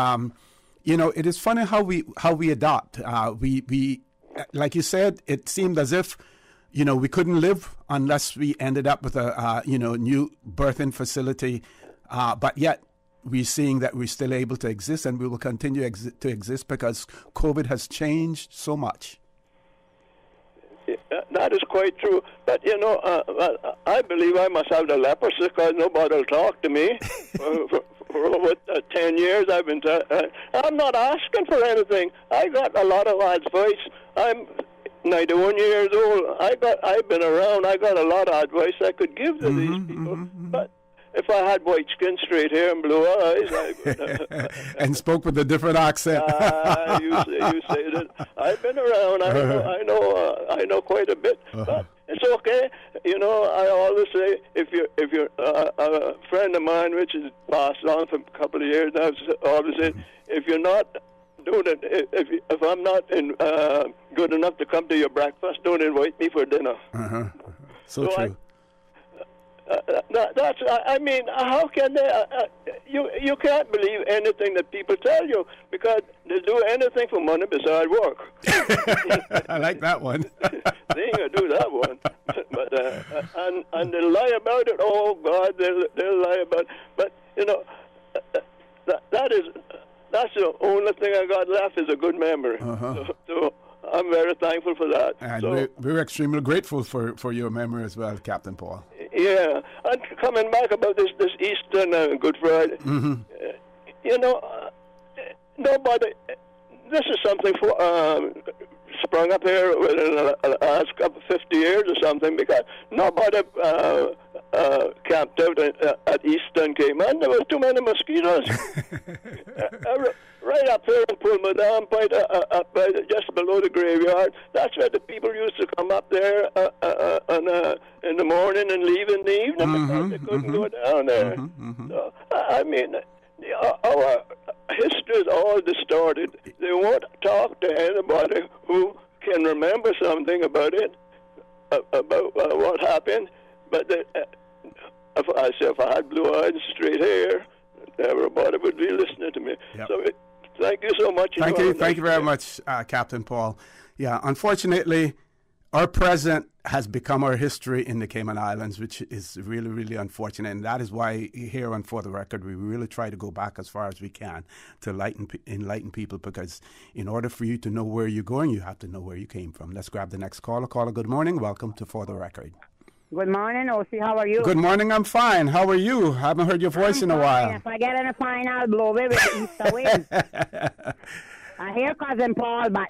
you know, it is funny how we adapt. We like you said, it seemed as if, you know, we couldn't live unless we ended up with a new birthing facility, but yet we're seeing that we're still able to exist, and we will continue to exist because COVID has changed so much. Yeah, that is quite true. But, you know, I believe I must have the leprosy because nobody will talk to me. For over 10 years I've been I'm not asking for anything. I got a lot of advice. I'm 91 years old. I've been around. I got a lot of advice I could give to these people. But if I had white skin, straight hair, and blue eyes, I would, and spoke with a different accent. you say that. I've been around. I know quite a bit. But it's okay. You know, I always say, if you're a friend of mine, which is passed on for a couple of years now, I always say, if you're not doing it, if I'm not good enough to come to your breakfast, don't invite me for dinner. So true. I mean, how can they? You can't believe anything that people tell you, because they'll do anything for money besides work. I like that one. They ain't gonna do that one. But and they'll lie about it. Oh God, they'll lie about it. But you know, that's the only thing I got left is a good memory. So I'm very thankful for that. And so, we're extremely grateful for your memory as well, Captain Paul. Yeah, and coming back about this Easter Good Friday, you know, nobody. This is something sprung up here within the last 50 years or something, because nobody camped out at Easter and came on. There was too many mosquitoes. Right up here in Pulmadam, just below the graveyard. That's where the people used to come up there in the morning and leave in the evening because they couldn't go down there. So, I mean, our history is all distorted. They won't talk to anybody who can remember something about it, about what happened. But if I had blue eyes and straight hair, everybody would be listening to me. Yep. So thank you so much. Thank you very much, Captain Paul. Yeah, unfortunately, our present has become our history in the Cayman Islands, which is really, really unfortunate. And that is why here on For the Record, we really try to go back as far as we can to enlighten people, because in order for you to know where you're going, you have to know where you came from. Let's grab the next caller. Caller, good morning. Welcome to For the Record. Good morning, O.C. How are you? Good morning. I'm fine. How are you? Haven't heard your voice in a while. If I get in a fine, I'll blow it with the Easter wind. I hear Cousin Paul, but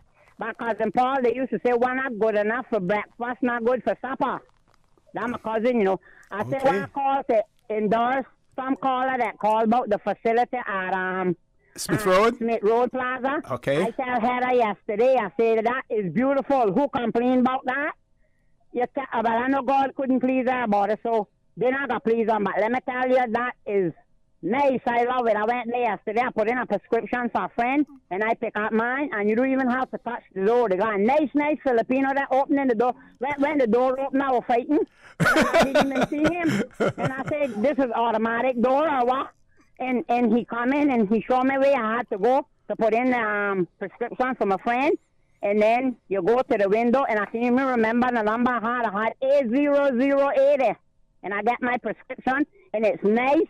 Cousin Paul, they used to say, one not good enough for breakfast, not good for supper. That's my cousin, you know. I said, one call to endorse some caller that called about the facility at Smith Road? Smith Road Plaza. Okay. I tell Heather yesterday, I said, that is beautiful. Who complained about that? But I know God couldn't please her about it, so they're not going to please them. But let me tell you, that is nice. I love it. I went there yesterday. I put in a prescription for a friend, and I pick up mine, and you don't even have to touch the door. They got a nice Filipino that opening the door. When the door opened, I was fighting. I didn't even see him. And I said, this is automatic door or what? And he come in, and he showed me where I had to go to put in the prescription for my friend. And then you go to the window, and I can't even remember the number I had 80080. And I got my prescription, and it's nice,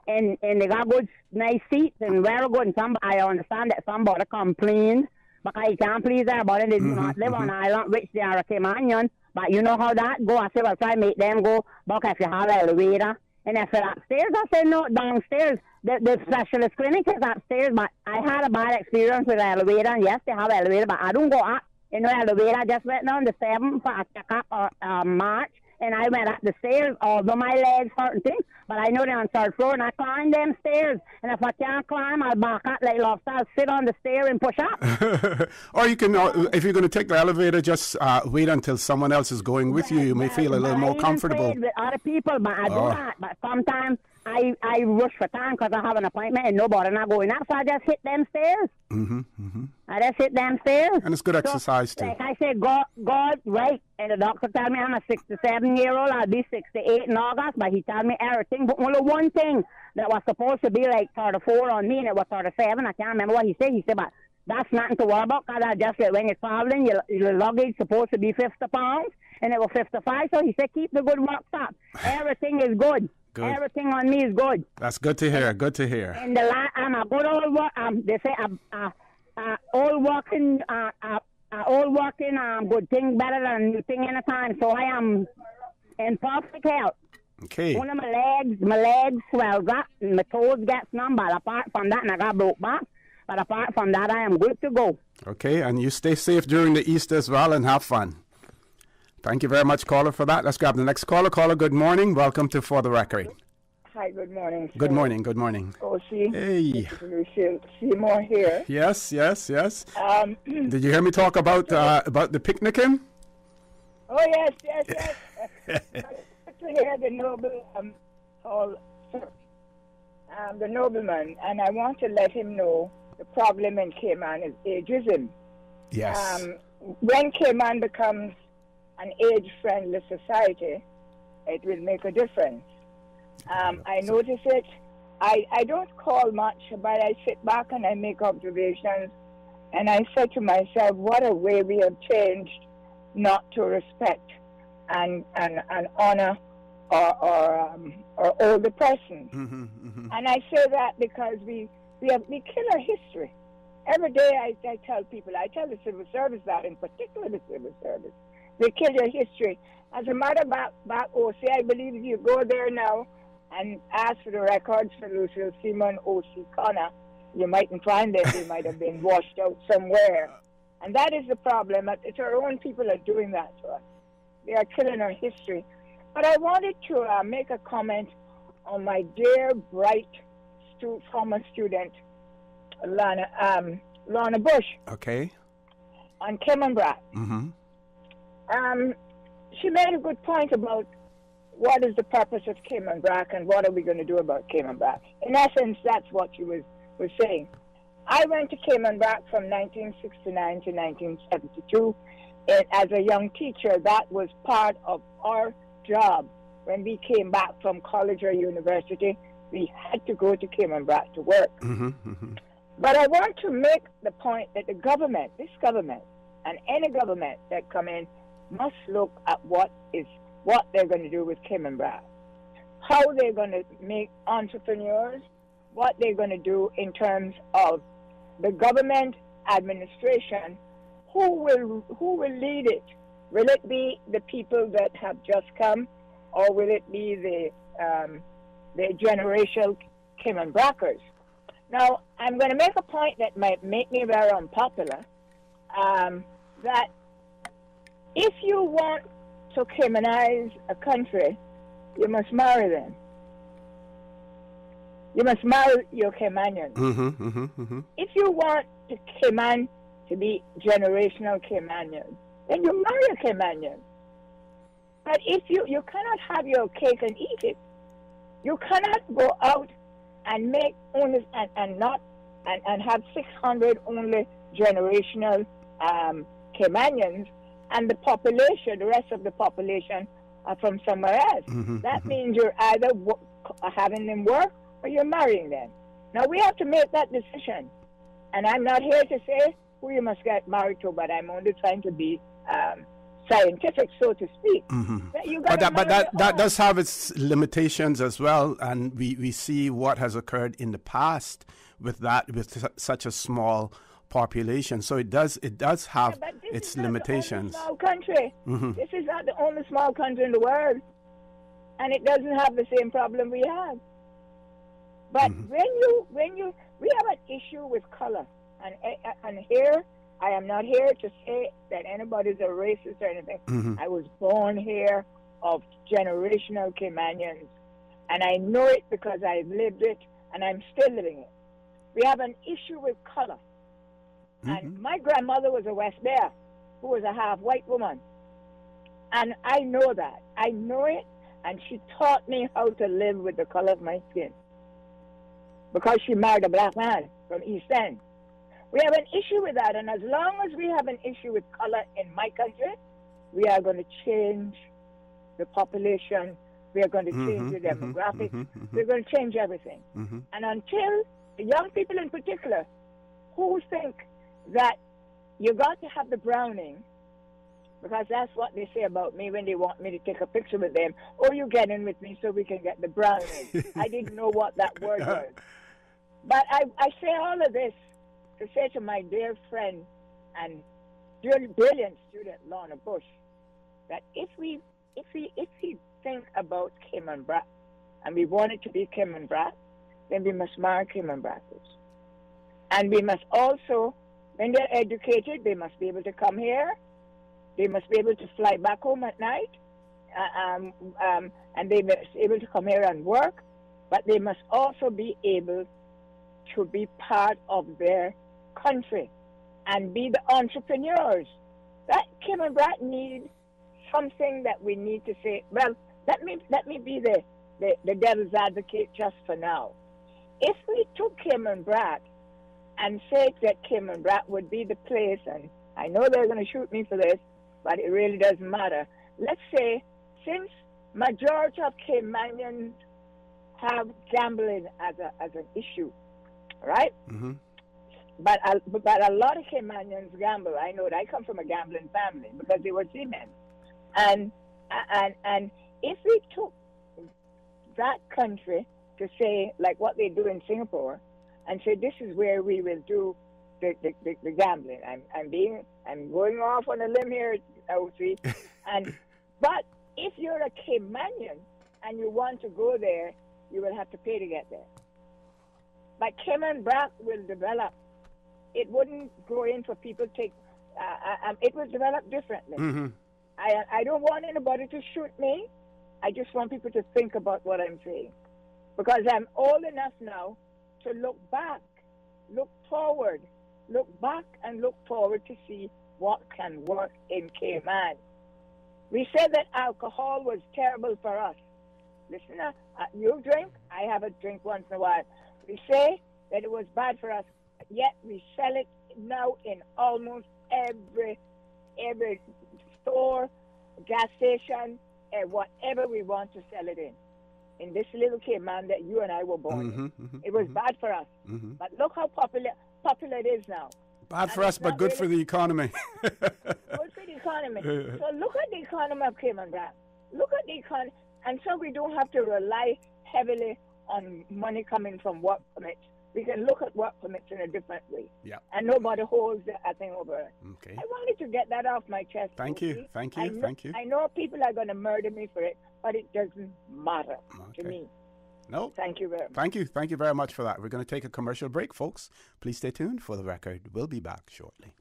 and they got good, nice seats, and very good. And I understand that somebody complained, because you can't please everybody. They do not live on island, which they are a Caymanian. But you know how that go. I said, well, try to make them go, but if you have an elevator. And if it's upstairs, I said, no, downstairs. The specialist clinic is upstairs, but I had a bad experience with the elevator. And yes, they have an elevator, but I don't go up in the elevator. I just went down the 7th for a checkup March, and I went up the stairs, although my legs hurt and things. But I know they're on 3rd floor, and I climb them stairs. And if I can't climb, I'll back up like lobster. I'll sit on the stair and push up. Or you can, if you're going to take the elevator, just wait until someone else is going with you. You may feel a little more comfortable. With other people, but I do that. But sometimes I rush for time because I have an appointment and nobody not going up, so I just hit them stairs. I just hit them stairs. And it's good exercise, too. Like I said, God, right. And the doctor told me I'm a 67-year-old. I'll be 68 in August, but he told me everything. But only one thing that was supposed to be like 34 on me, and it was 37. I can't remember what he said. He said, but that's nothing to worry about, because I just said, when you're traveling, your luggage is supposed to be 50 pounds, and it was 55. So he said, keep the good work up. Everything is good. Good. Everything on me is good. That's good to hear. Good to hear. And I'm a good old work. They say old working, good thing better than new thing any time. So I am in perfect health. Okay. One of my legs swells up, and my toes gets numb. But apart from that, and I got broke back. But apart from that, I am good to go. Okay, and you stay safe during the Easter as well, and have fun. Thank you very much, caller, for that. Let's grab the next caller. Caller, good morning. Welcome to For the Record. Hi, good morning. Sir. Good morning, good morning. O.C. Hey. Lucille Seymour here. Yes. Did you hear me talk about the picnicking? Oh, yes. I hear the noble the nobleman, and I want to let him know the problem in Cayman is ageism. Yes. When Cayman becomes an age-friendly society, it will make a difference. I notice it. I don't call much, but I sit back and I make observations, and I say to myself, what a way we have changed not to respect and honor or older persons. And I say that because we kill our history. Every day I tell people, I tell the civil service that, in particular the civil service, they kill your history. As a matter of back OC, I believe if you go there now and ask for the records for Lucille Seymour and O.C. Connor, you mightn't find them. They might have been washed out somewhere. And that is the problem. It's our own people are doing that to us. They are killing our history. But I wanted to make a comment on my dear, bright former student, Lorna Bush. Okay. On Cayman Brac. She made a good point about what is the purpose of Cayman Brac and what are we going to do about Cayman Brac. In essence, that's what she was saying. I went to Cayman Brac from 1969 to 1972. And as a young teacher, that was part of our job. When we came back from college or university, we had to go to Cayman Brac to work. But I want to make the point that the government, this government, and any government that come in, must look at what they're going to do with Cayman Brac. How they're going to make entrepreneurs, what they're going to do in terms of the government administration, who will lead it? Will it be the people that have just come, or will it be the generational Cayman Bracers? Now, I'm going to make a point that might make me very unpopular, that if you want to Caymanize a country, you must marry them. You must marry your Caymanians. If you want to Cayman to be generational Caymanians, then you marry a Caymanian. But if you cannot have your cake and eat it, you cannot go out and make only and have 600 only generational Caymanians, and the population, the rest of the population, are from somewhere else. That means you're either having them work or you're marrying them. Now we have to make that decision, and I'm not here to say who you must get married to, but I'm only trying to be scientific, so to speak. But that does have its limitations as well, and we see what has occurred in the past with such a small population. So it does have its limitations. Small country. This is not the only small country in the world, and it doesn't have the same problem we have. But when you we have an issue with color, and here I am not here to say that anybody's a racist or anything. I was born here of generational Caymanians, and I know it because I've lived it, and I'm still living it. We have an issue with color. And my grandmother was a West Bear, who was a half-white woman. And I know that. I know it, and she taught me how to live with the color of my skin, because she married a black man from East End. We have an issue with that, and as long as we have an issue with color in my country, we are going to change the population. We are going to change the demographics. We're going to change everything. And until the young people in particular who think that you got to have the browning, because that's what they say about me when they want me to take a picture with them. Oh, you get in with me so we can get the browning. I didn't know what that word was. But I say all of this to say to my dear friend and brilliant student Lorna Bush that if we think about Cayman Brac and we want it to be Cayman Brac, then we must marry Cayman Bracers. And we must also, when they're educated, they must be able to come here. They must be able to fly back home at night. And they must be able to come here and work. but they must also be able to be part of their country and be the entrepreneurs. That Cayman Brac need something that we need to say. Well, let me be the devil's advocate just for now. If we took Cayman Brac and said that Cayman Brac would be the place, and I know they're going to shoot me for this, but it really doesn't matter. Let's say, since majority of Caymanians have gambling as an issue, right? Mm-hmm. But a lot of Caymanians gamble. I know that. I come from a gambling family because they were seamen. And if we took that country to say, like what they do in Singapore, and say this is where we will do the gambling. I'm going off on a limb here, OC. But if you're a Caymanian and you want to go there, you will have to pay to get there. But Cayman Brac will develop. It wouldn't go in for people to take. It will develop differently. Mm-hmm. I don't want anybody to shoot me. I just want people to think about what I'm saying. Because I'm old enough now to look back, look forward, look back and look forward to see what can work in Cayman. We said that alcohol was terrible for us. Listen, you drink, I have a drink once in a while. We say that it was bad for us, yet we sell it now in almost every store, gas station, whatever we want to sell it in this little Cayman that you and I were born in. It was bad for us. Mm-hmm. But look how popular it is now. Bad for us, but good for the economy. Good for the economy. So look at the economy of Cayman Brac. Look at the economy. And so we don't have to rely heavily on money coming from work permits. We can look at work permits in a different way. Yeah. And nobody holds that thing over it. Okay. I wanted to get that off my chest. Thank you. I know people are going to murder me for it, but it doesn't matter to me. No. Thank you very much. Thank you. Thank you very much for that. We're going to take a commercial break, folks. Please stay tuned for the record. We'll be back shortly.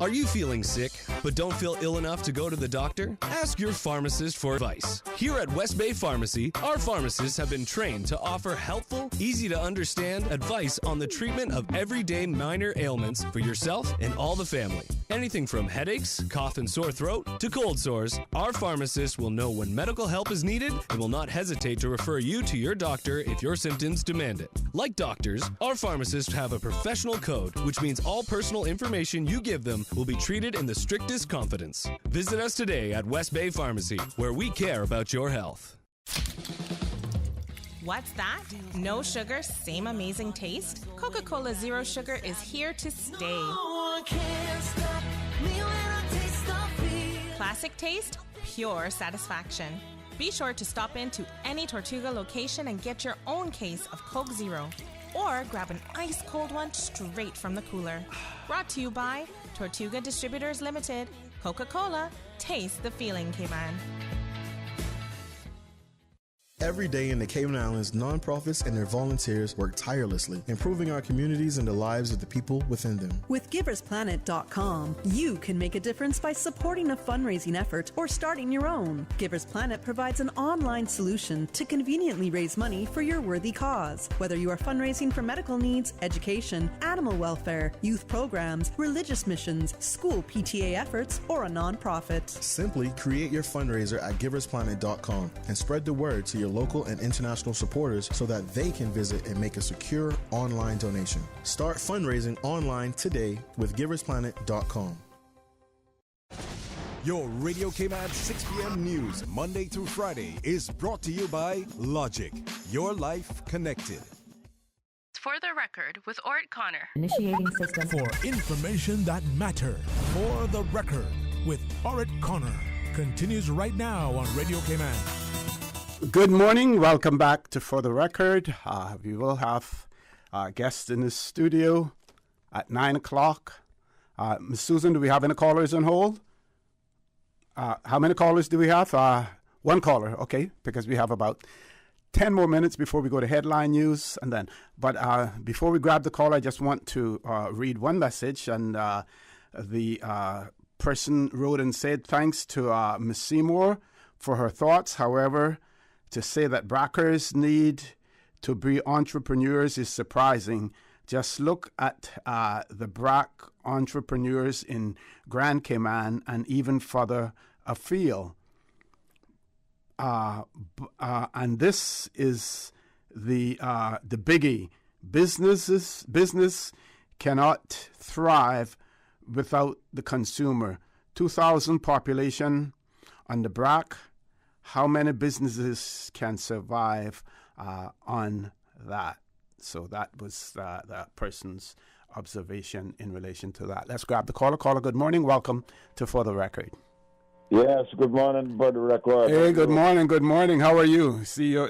Are you feeling sick, but don't feel ill enough to go to the doctor? Ask your pharmacist for advice. Here at West Bay Pharmacy, our pharmacists have been trained to offer helpful, easy-to-understand advice on the treatment of everyday minor ailments for yourself and all the family. Anything from headaches, cough and sore throat, to cold sores, our pharmacists will know when medical help is needed and will not hesitate to refer you to your doctor if your symptoms demand it. Like doctors, our pharmacists have a professional code, which means all personal information you give them will be treated in the strictest confidence. Visit us today at West Bay Pharmacy, where we care about your health. What's that? No sugar, same amazing taste? Coca-Cola Zero Sugar is here to stay. Classic taste, pure satisfaction. Be sure to stop into any Tortuga location and get your own case of Coke Zero. Or grab an ice-cold one straight from the cooler. Brought to you by Tortuga Distributors Limited. Coca-Cola, taste the feeling, Cayman. Every day in the Cayman Islands, nonprofits and their volunteers work tirelessly, improving our communities and the lives of the people within them. With GiversPlanet.com, you can make a difference by supporting a fundraising effort or starting your own. Givers Planet provides an online solution to conveniently raise money for your worthy cause. Whether you are fundraising for medical needs, education, animal welfare, youth programs, religious missions, school PTA efforts, or a nonprofit. Simply create your fundraiser at GiversPlanet.com and spread the word to your local and international supporters so that they can visit and make a secure online donation. Start fundraising online today with GiversPlanet.com. Your Radio Cayman 6 p.m. news, Monday through Friday, is brought to you by Logic. Your life connected. For the record, with Ort Connor. Initiating system. For information that matters. For the record, with Ort Connor. Continues right now on Radio Cayman. Good morning. Welcome back to For the Record. We will have guests in the studio at 9 o'clock. Ms. Susan, do we have any callers on hold? How many callers do we have? One caller, okay, because we have about 10 more minutes before we go to headline news. But before we grab the call, I just want to read one message. And the person wrote and said, thanks to Ms. Seymour for her thoughts. However, to say that Brackers need to be entrepreneurs is surprising. Just look at the black entrepreneurs in Grand Cayman and even further afield. And this is the biggie. Business cannot thrive without the consumer. 2,000 population on the BRAC. How many businesses can survive on that? So that was that person's observation in relation to that. Let's grab the caller. Caller, good morning. Welcome to For the Record. Yes, good morning, For the Record. Hey, good morning. Good morning. How are you? See, your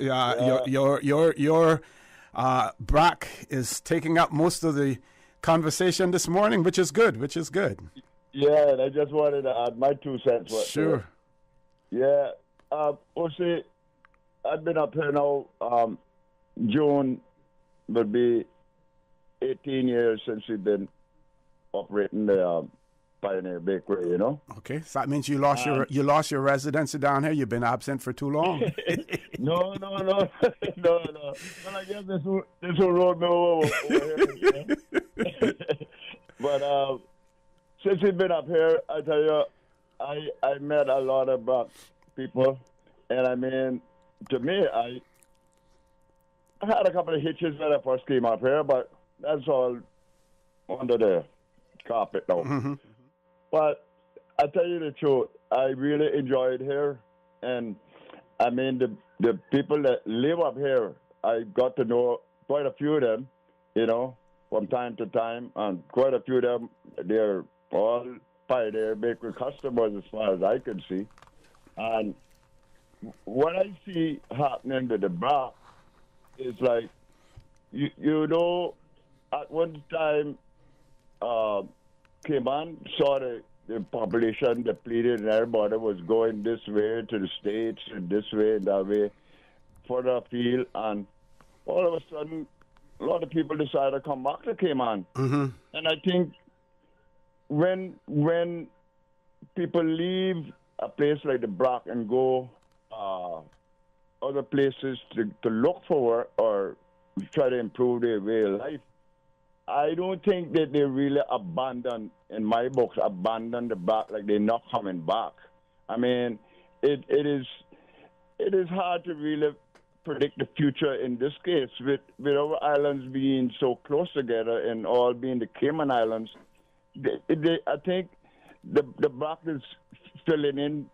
BRAC is taking up most of the conversation this morning, which is good. Yeah, and I just wanted to add my 2 cents. Sure. Yeah. See, I've been up here now. June would be 18 years since we've been operating the Pioneer Bakery, you know. Okay, so that means you lost your residency down here. You've been absent for too long. No. Well, I guess this will roll me over here. But since we've been up here, I tell you, I met a lot of black people, and I mean, to me, I had a couple of hitches when I first came up here, but that's all under the carpet now. Mm-hmm. But I tell you the truth, I really enjoyed here, and I mean the people that live up here, I got to know quite a few of them, you know, from time to time, and quite a few of them, they're all Pioneer Bakery customers as far as I can see. And what I see happening with the BRAC is like, you know, at one time, Cayman saw the population depleted and everybody was going this way to the States and this way and that way, further afield, and all of a sudden, a lot of people decided to come back to Cayman. Mm-hmm. And I think when people leave a place like the BRAC and go other places to look for work or try to improve their way of life, I don't think that they really abandon the BRAC, like they're not coming back. I mean, it is hard to really predict the future in this case with our islands being so close together and all being the Cayman Islands. I think the BRAC is filling in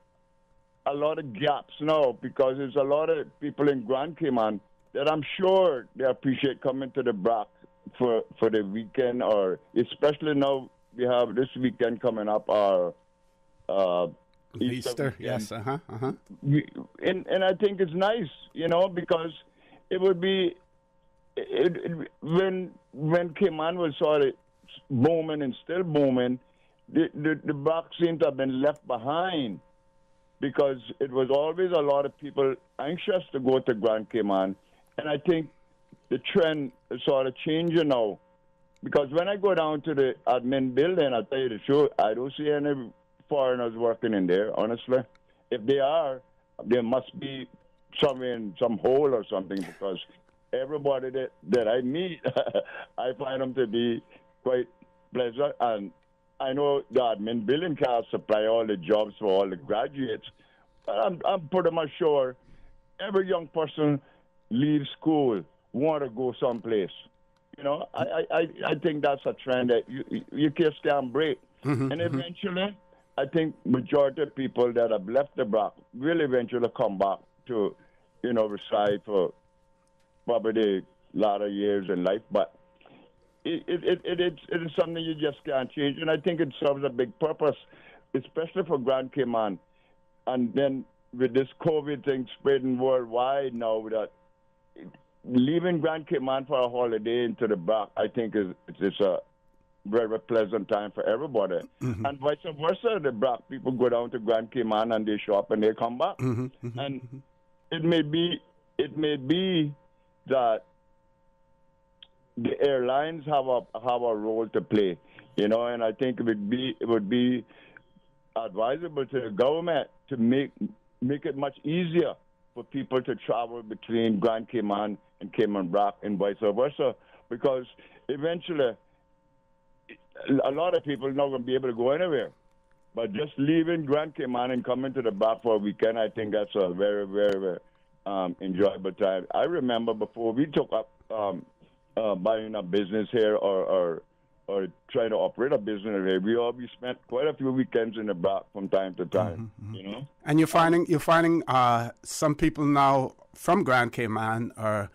a lot of gaps now because there's a lot of people in Grand Cayman that I'm sure they appreciate coming to the BRAC for the weekend, or especially now we have this weekend coming up, our Easter, yes, And I think it's nice, you know, because it would be when Cayman was sort of booming and still booming, the BRAC seemed to have been left behind because it was always a lot of people anxious to go to Grand Cayman, and I think the trend is sort of changing now. Because when I go down to the admin building, I'll tell you the truth, I don't see any foreigners working in there, honestly. If they are, there must be somewhere in some hole or something, because everybody that I meet, I find them to be quite pleasant. And I know the admin building can't supply all the jobs for all the graduates, but I'm pretty much sure every young person leaves school, want to go someplace. You know, I think that's a trend that you can't stand break. Mm-hmm, and eventually, I think majority of people that have left the BRAC will eventually come back to, you know, reside for probably a lot of years in life. But it is something you just can't change. And I think it serves a big purpose, especially for Grand Cayman. And then with this COVID thing spreading worldwide now, that leaving Grand Cayman for a holiday into the BRAC, I think it's a very pleasant time for everybody. Mm-hmm. And vice versa, the BRAC people go down to Grand Cayman and they shop and they come back. Mm-hmm. Mm-hmm. And it may be that the airlines have a role to play, you know, and I think it would be advisable to the government to make it much easier for people to travel between Grand Cayman and Cayman Brac and vice versa, because eventually a lot of people are not going to be able to go anywhere. But just leaving Grand Cayman and coming to the Brac for a weekend, I think that's a very, very, very enjoyable time. I remember before we took up buying a business here or trying to operate a business here, we always spent quite a few weekends in the Brac from time to time, you know. And you're finding some people now from Grand Cayman are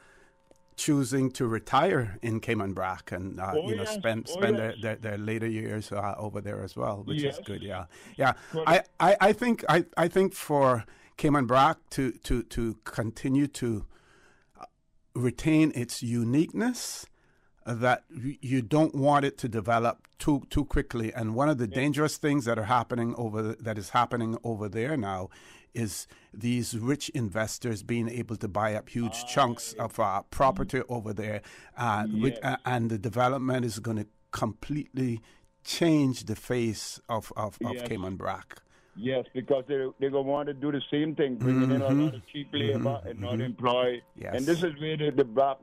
choosing to retire in Cayman Brac and spend their later years over there as well, which is good. Yeah. I think for Cayman Brac to continue to retain its uniqueness, that you don't want it to develop too quickly. And one of the dangerous things that is happening over there now is these rich investors being able to buy up huge chunks of property over there, and the development is going to completely change the face of Cayman Brac. Yes, because they're going to want to do the same thing, bringing in a lot of cheap labor and not employ. Yes. And this is where the Brac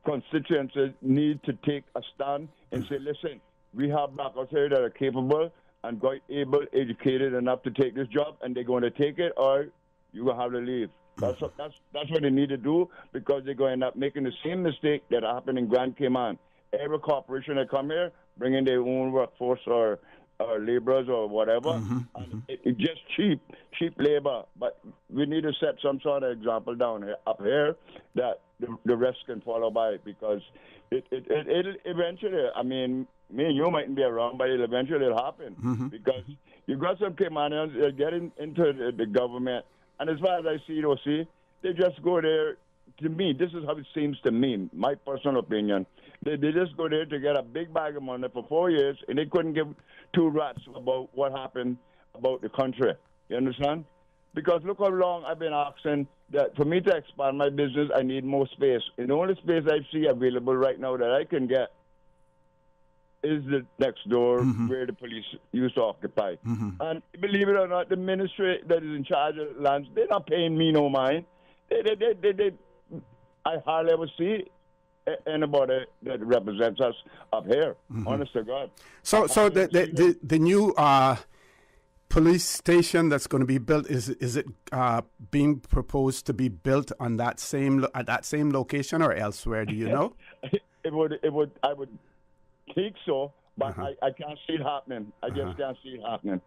constituencies need to take a stand and say, listen, we have Brackers here that are capable and quite able, educated enough to take this job, and they're going to take it, or you're going to have to leave. That's what they need to do, because they're going to end up making the same mistake that happened in Grand Cayman. Every corporation that come here, bring in their own workforce or laborers or whatever, and it's just cheap labor. But we need to set some sort of example up here that the rest can follow by, because it'll eventually, I mean, me and you mightn't be around, but it'll eventually happen, because you got some Caymanians getting into the government, and as far as I see it, they just go there. To me, this is how it seems to me, my personal opinion. They just go there to get a big bag of money for 4 years, and they couldn't give two rats about what happened about the country. You understand? Because look how long I've been asking that for me to expand my business, I need more space. And the only space I see available right now that I can get is the next door where the police used to occupy. And believe it or not, the ministry that is in charge of lands, they're not paying me no mind. I hardly ever see anybody that represents us up here. Honest to God. So the new police station that's going to be built, is it being proposed to be built on at that same location or elsewhere? Do you know? I would think so, but I can't see it happening. I just can't see it happening.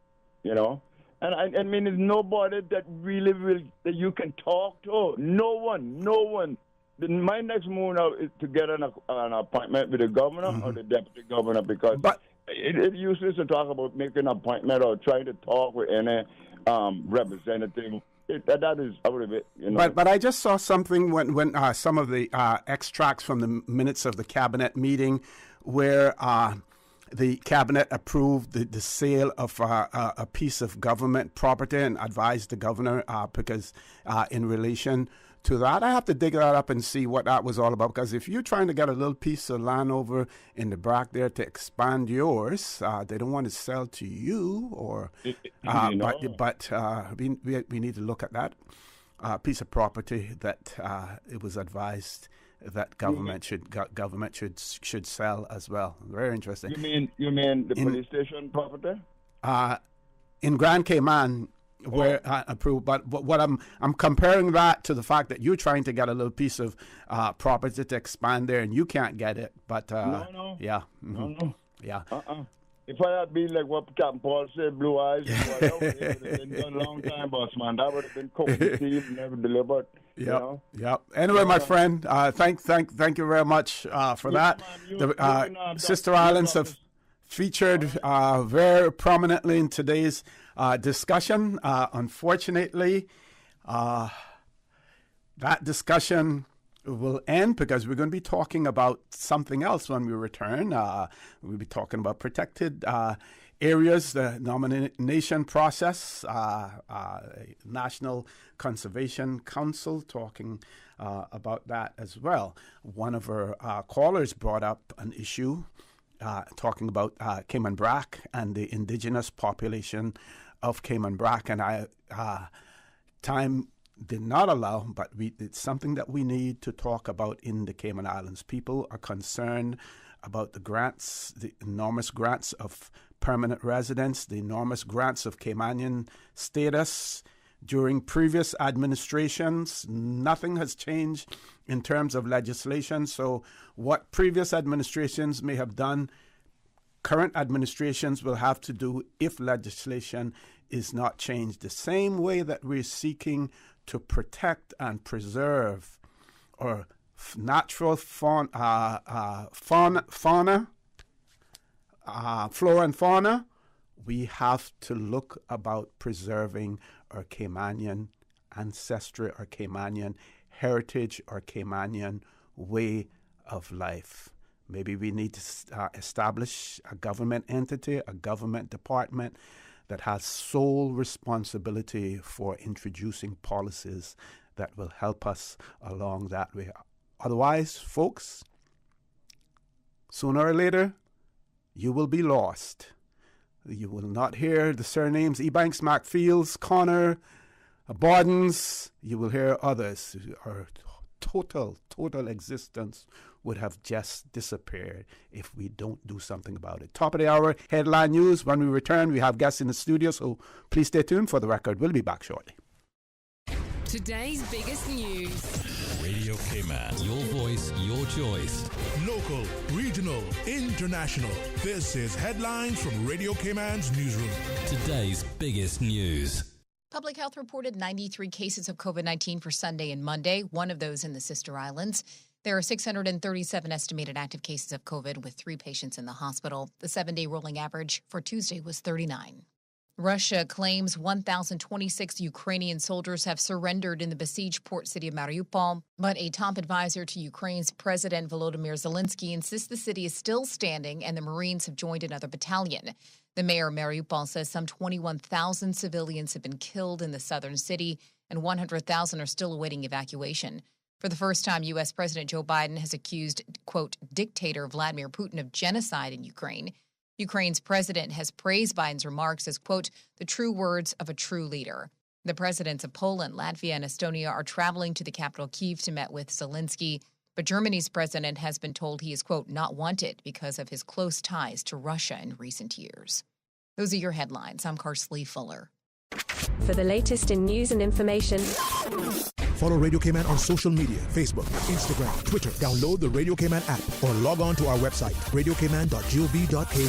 You know. And I mean, there's nobody that really that you can talk to. No one. My next move now is to get an appointment with the governor or the deputy governor, because it's useless to talk about making an appointment or trying to talk with any representative. That is out of it. You know? But I just saw something when some of the extracts from the minutes of the cabinet meeting where the cabinet approved the sale of a piece of government property and advised the governor because in relation to that. I have to dig that up and see what that was all about, because if you're trying to get a little piece of land over in the Brac there to expand yours, they don't want to sell to you, or but we need to look at that piece of property that it was advised that government should sell as well. Very interesting. You mean the police station property? In Grand Cayman, where approved, but what I'm comparing that to the fact that you're trying to get a little piece of property to expand there, and you can't get it. But no. Yeah, No. Yeah. If I had been like what Captain Paul said, blue eyes, it would have been done a long time, boss man. That would have been cooked and received, never delivered. Yep. Anyway, my friend, thank you very much for that. Sister Islands have featured very prominently in today's discussion. Unfortunately, that discussion will end because we're going to be talking about something else when we return. We'll be talking about protected areas, the nomination process, National Conservation Council, talking about that as well. One of our callers brought up an issue talking about Cayman Brac and the indigenous population of Cayman Brac, and I time did not allow, but it's something that we need to talk about in the Cayman Islands. People are concerned about the grants, the enormous grants of permanent residence, the enormous grants of Caymanian status. During previous administrations, nothing has changed in terms of legislation. So what previous administrations may have done, current administrations will have to do if legislation is not changed. The same way that we're seeking to protect and preserve our natural flora and fauna, we have to look about preserving our Caymanian ancestry, our Caymanian heritage, our Caymanian way of life. Maybe we need to establish a government entity, a government department that has sole responsibility for introducing policies that will help us along that way. Otherwise, folks, sooner or later, you will be lost. You will not hear the surnames Ebanks, McFields, Connor, Bordens. You will hear others. Our total existence would have just disappeared if we don't do something about it. Top of the hour, headline news. When we return, we have guests in the studio, so please stay tuned. For the record, we'll be back shortly. Today's biggest news. Radio Cayman. Your voice, your choice. Local, regional, international. This is Headlines from Radio Cayman's newsroom. Today's biggest news. Public Health reported 93 cases of COVID-19 for Sunday and Monday, one of those in the Sister Islands. There are 637 estimated active cases of COVID, with 3 patients in the hospital. The 7-day rolling average for Tuesday was 39. Russia claims 1,026 Ukrainian soldiers have surrendered in the besieged port city of Mariupol, but a top advisor to Ukraine's President Volodymyr Zelensky insists the city is still standing and the Marines have joined another battalion. The mayor of Mariupol says some 21,000 civilians have been killed in the southern city and 100,000 are still awaiting evacuation. For the first time, U.S. President Joe Biden has accused, quote, dictator Vladimir Putin of genocide in Ukraine. Ukraine's president has praised Biden's remarks as, quote, the true words of a true leader. The presidents of Poland, Latvia, and Estonia are traveling to the capital Kyiv to meet with Zelensky. But Germany's president has been told he is, quote, not wanted because of his close ties to Russia in recent years. Those are your headlines. I'm Karsley Fuller. For the latest in news and information, follow Radio Cayman on social media, Facebook, Instagram, Twitter. Download the Radio Cayman app or log on to our website, radiocayman.gov.ky.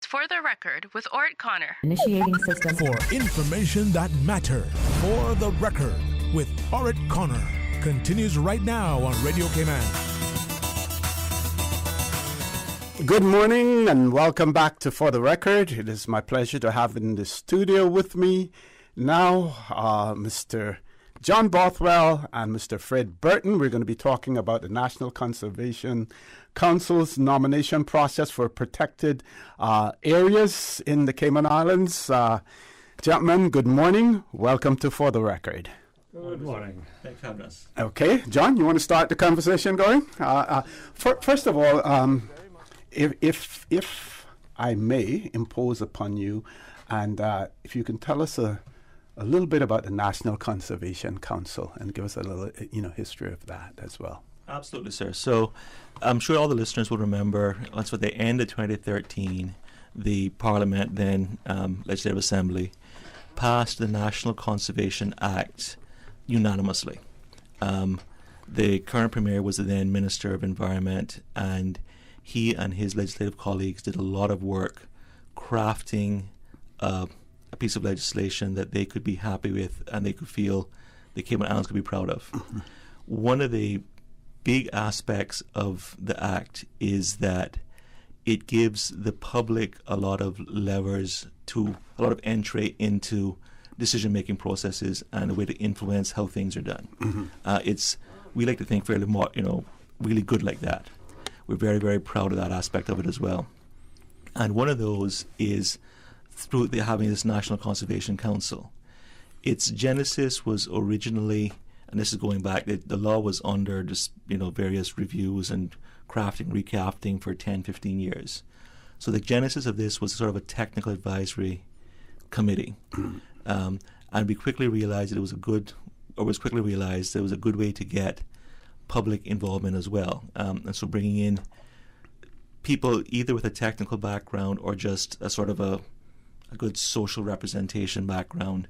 For the record, with Ort Connor. Initiating system. For information that matter. For the record, with Ort Connor. Continues right now on Radio Cayman. Good morning and welcome back to For the Record. It is my pleasure to have in the studio with me now Mr. John Bothwell and Mr. Fred Burton. We're going to be talking about the National Conservation Council's nomination process for protected areas in the Cayman Islands. Gentlemen, good morning. Welcome to For the Record. Good morning. Thanks for having us. Okay, John, you want to start the conversation going? First of all, if I may impose upon you, and if you can tell us a little bit about the National Conservation Council and give us a little, history of that as well. Absolutely, sir. So I'm sure all the listeners will remember, that's at the end of 2013, the Parliament, then Legislative Assembly, passed the National Conservation Act unanimously. The current Premier was the then Minister of Environment, and he and his legislative colleagues did a lot of work crafting a piece of legislation that they could be happy with and they could feel the Cayman Islands could be proud of. Mm-hmm. One of the big aspects of the Act is that it gives the public a lot of levers to, a lot of entry into decision-making processes and a way to influence how things are done. Mm-hmm. We like to think fairly more, really good like that. We're very, very proud of that aspect of it as well. And one of those is through having this National Conservation Council. Its genesis was originally, and this is going back, the law was under just, various reviews and recrafting for 10, 15 years. So the genesis of this was sort of a technical advisory committee. And we quickly realized it was a good way to get public involvement as well. And so bringing in people either with a technical background or just a sort of a good social representation background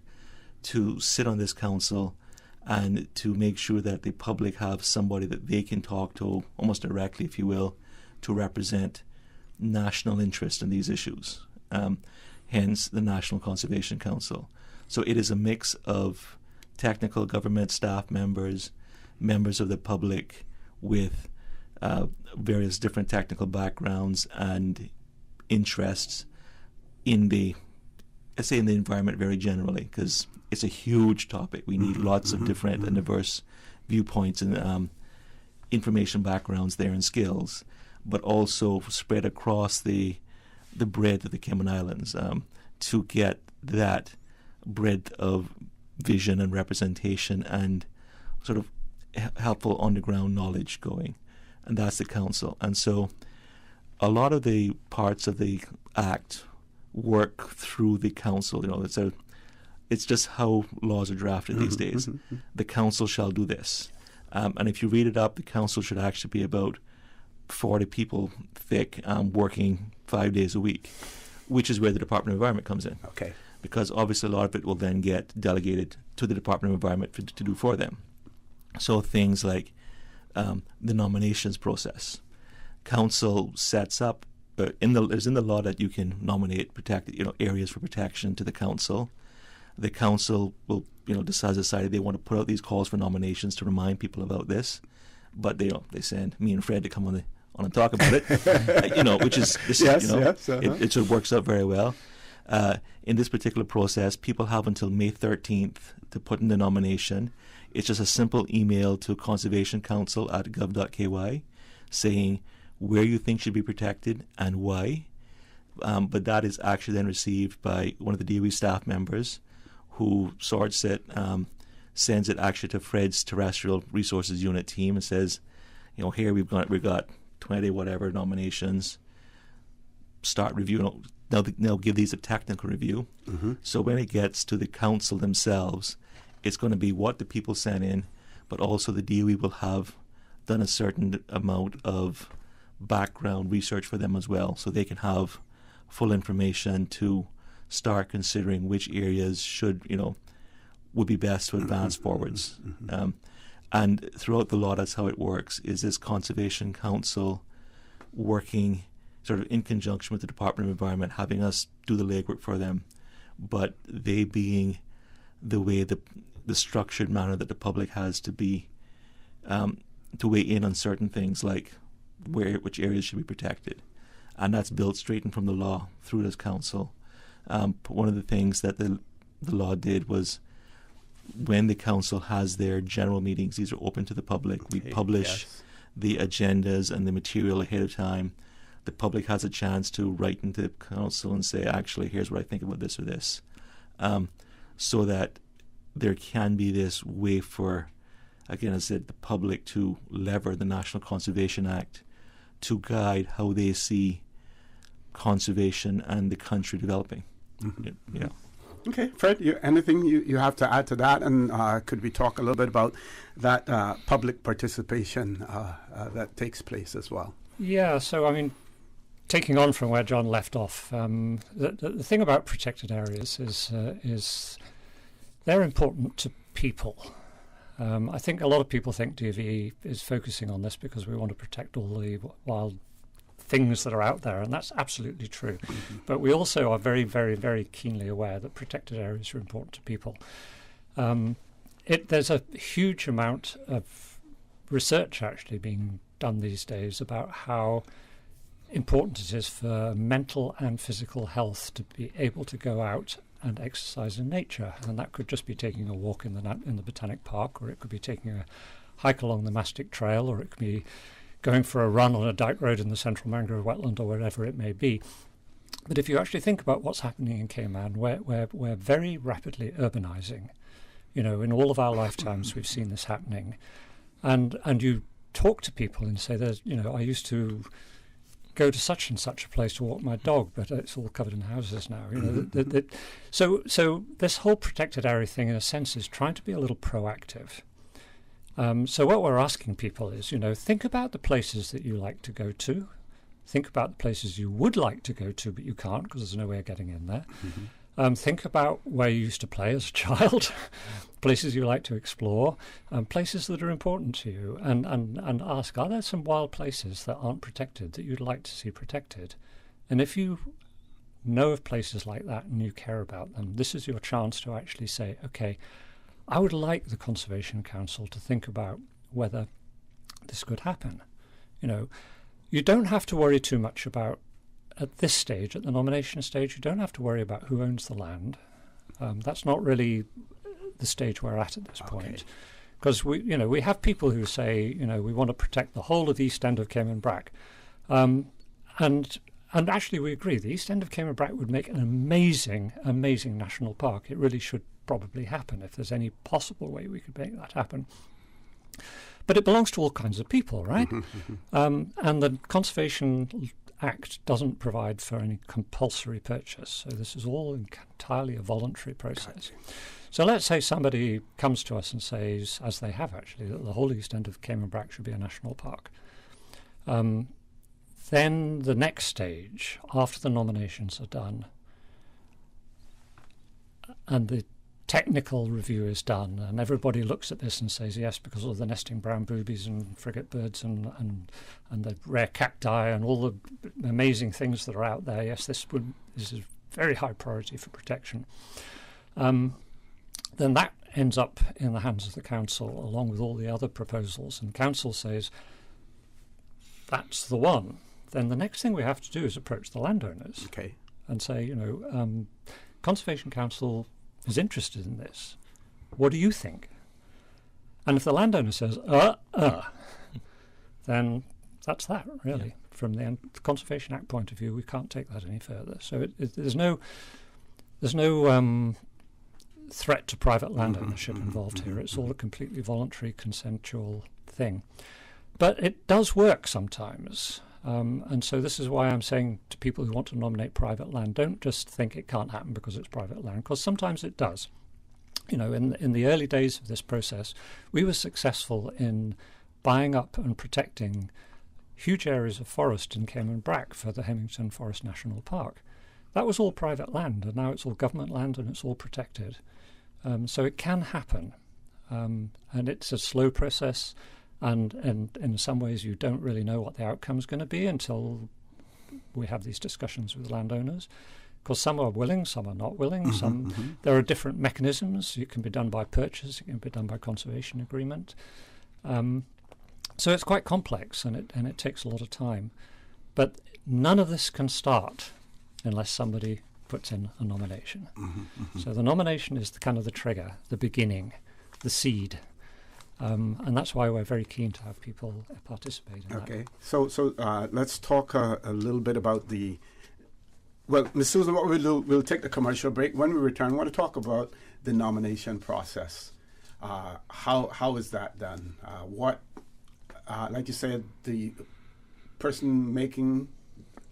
to sit on this council and to make sure that the public have somebody that they can talk to almost directly, if you will, to represent national interest in these issues. Hence the National Conservation Council. So it is a mix of technical government staff members, members of the public with various different technical backgrounds and interests in the environment very generally, because it's a huge topic. We need lots of different and diverse viewpoints and information backgrounds there and skills, but also spread across the breadth of the Cayman Islands to get that breadth of vision and representation and sort of helpful underground knowledge going. And that's the council. And so a lot of the parts of the Act work through the council. It's just how laws are drafted these days. The council shall do this. And if you read it up, the council should actually be about 40 people thick, working 5 days a week, which is where the Department of Environment comes in. Okay. Because obviously a lot of it will then get delegated to the Department of Environment to do for them. So things like the nominations process. Council sets up, there's in the law that you can nominate areas for protection to the council. The council will, decide they want to put out these calls for nominations to remind people about this. But they send me and Fred to come on and talk about it, which is it sort of works out very well. In this particular process, people have until May 13th to put in the nomination. It's just a simple email to conservationcouncil@gov.ky saying where you think should be protected and why. But that is actually then received by one of the DOE staff members who sorts it, sends it actually to Fred's Terrestrial Resources Unit team and says, here we've got 20 whatever nominations. Start review. Now give these a technical review. So when it gets to the council themselves, it's going to be what the people sent in, but also the DOE will have done a certain amount of background research for them as well, so they can have full information to start considering which areas would be best to advance forwards. And throughout the law, that's how it works, is this Conservation Council working sort of in conjunction with the Department of Environment, having us do the legwork for them, but they being the way the structured manner that the public has to be to weigh in on certain things like which areas should be protected. And that's built straight in from the law through this council. One of the things that the law did was when the council has their general meetings, these are open to the public. We publish the agendas and the material ahead of time. The public has a chance to write into the council and say, actually, here's what I think about this or this. So that there can be this way for, again, as I said, the public to lever the National Conservation Act to guide how they see conservation and the country developing. Okay, Fred, anything you have to add to that? And could we talk a little bit about that public participation that takes place as well? Yeah, so taking on from where John left off, the thing about protected areas is they're important to people. I think a lot of people think DVE is focusing on this because we want to protect all the wild things that are out there, and that's absolutely true. But we also are very, very, very keenly aware that protected areas are important to people. There's a huge amount of research actually being done these days about how important it is for mental and physical health to be able to go out and exercise in nature, and that could just be taking a walk in the Botanic Park, or it could be taking a hike along the Mastic Trail, or it could be going for a run on a dyke road in the Central Mangrove Wetland, or wherever it may be. But if you actually think about what's happening in Cayman, we're very rapidly urbanizing. In all of our lifetimes we've seen this happening, and you talk to people and say, I used to go to such and such a place to walk my dog, but it's all covered in houses now. So this whole protected area thing, in a sense, is trying to be a little proactive. So what we're asking people is, think about the places that you like to go to. Think about the places you would like to go to, but you can't because there's no way of getting in there. Think about where you used to play as a child, places you like to explore, places that are important to you, and ask, are there some wild places that aren't protected that you'd like to see protected? And if you know of places like that and you care about them, this is your chance to actually say, okay, I would like the Conservation Council to think about whether this could happen. You don't have to worry too much about, at this stage, at the nomination stage, you don't have to worry about who owns the land. That's not really the stage we're at this point. Because we have people who say, we want to protect the whole of the east end of Cayman Brac. And actually we agree, the east end of Cayman Brac would make an amazing, amazing national park. It really should probably happen if there's any possible way we could make that happen. But it belongs to all kinds of people, right? And the Conservation Act doesn't provide for any compulsory purchase. So this is all entirely a voluntary process. So let's say somebody comes to us and says, as they have actually, that the whole east end of Cayman Brac should be a national park. Then the next stage, after the nominations are done, and the technical review is done, and everybody looks at this and says yes, because of the nesting brown boobies and frigate birds and the rare cacti and all the amazing things that are out there, yes, this is a very high priority for protection. Then that ends up in the hands of the council along with all the other proposals, and council says that's the one. Then the next thing we have to do is approach the landowners and say, Conservation Council is interested in this. What do you think? And if the landowner says, then that's that, really. Yeah. From the Conservation Act point of view, we can't take that any further. So there's no threat to private land ownership involved here. It's all a completely voluntary, consensual thing. But it does work sometimes. And so this is why I'm saying to people who want to nominate private land, don't just think it can't happen because it's private land, because sometimes it does. In the early days of this process, we were successful in buying up and protecting huge areas of forest in Cayman Brac for the Hemington Forest National Park. That was all private land, and now it's all government land and it's all protected. So it can happen. And it's a slow process. And in some ways you don't really know what the outcome is going to be until we have these discussions with landowners, because some are willing, some are not willing. There are different mechanisms. It can be done by purchase, it can be done by conservation agreement. So it's quite complex, and it takes a lot of time. But none of this can start unless somebody puts in a nomination. So the nomination is the trigger, the beginning, the seed. And that's why we're very keen to have people participate in that. Okay, so let's talk a little bit about Ms. Susan, what we'll do, we'll take the commercial break. When we return, I want to talk about the nomination process. How is that done? Like you said, the person making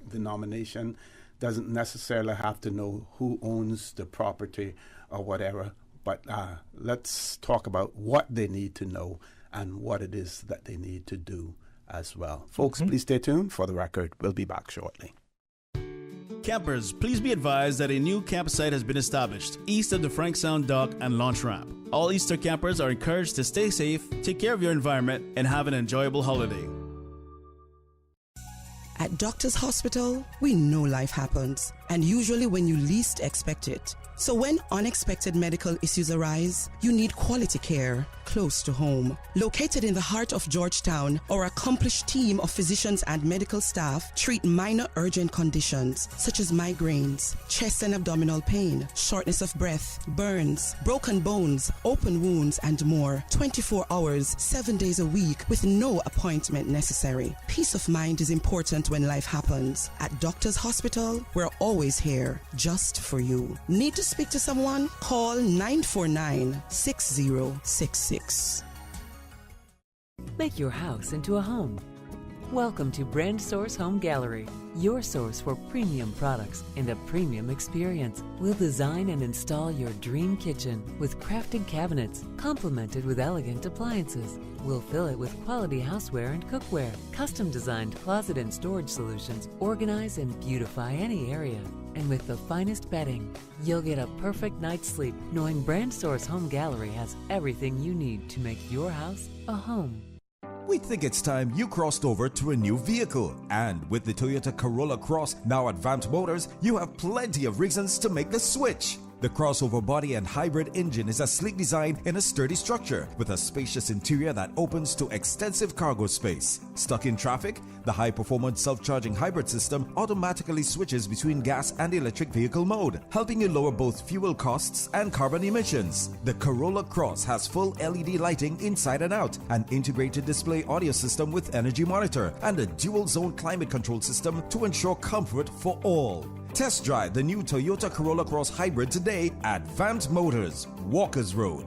the nomination doesn't necessarily have to know who owns the property or whatever. But let's talk about what they need to know and what it is that they need to do as well. Folks, please stay tuned. For the record, we'll be back shortly. Campers, please be advised that a new campsite has been established east of the Frank Sound Dock and launch ramp. All Easter campers are encouraged to stay safe, take care of your environment, and have an enjoyable holiday. At Doctors Hospital, we know life happens, and usually when you least expect it. So when unexpected medical issues arise, you need quality care close to home. Located in the heart of Georgetown, our accomplished team of physicians and medical staff treat minor urgent conditions such as migraines, chest and abdominal pain, shortness of breath, burns, broken bones, open wounds, and more. 24 hours, 7 days a week with no appointment necessary. Peace of mind is important when life happens. At Doctors Hospital, we're always here just for you. Need to speak to someone? Call 949-6066. Make your house into a home Welcome to Brand Source Home Gallery, your source for premium products and a premium experience. We'll design and install your dream kitchen with crafted cabinets, complemented with elegant appliances. We'll fill it with quality houseware and cookware. Custom-designed closet and storage solutions organize and beautify any area. And with the finest bedding, you'll get a perfect night's sleep knowing Brand Source Home Gallery has everything you need to make your house a home. We think it's time you crossed over to a new vehicle. And with the Toyota Corolla Cross now at Vant Motors, you have plenty of reasons to make the switch. The crossover body and hybrid engine is a sleek design in a sturdy structure with a spacious interior that opens to extensive cargo space. Stuck in traffic? The high-performance self-charging hybrid system automatically switches between gas and electric vehicle mode, helping you lower both fuel costs and carbon emissions. The Corolla Cross has full LED lighting inside and out, an integrated display audio system with energy monitor, and a dual-zone climate control system to ensure comfort for all. Test drive the new Toyota Corolla Cross Hybrid today at Vant Motors, Walkers Road.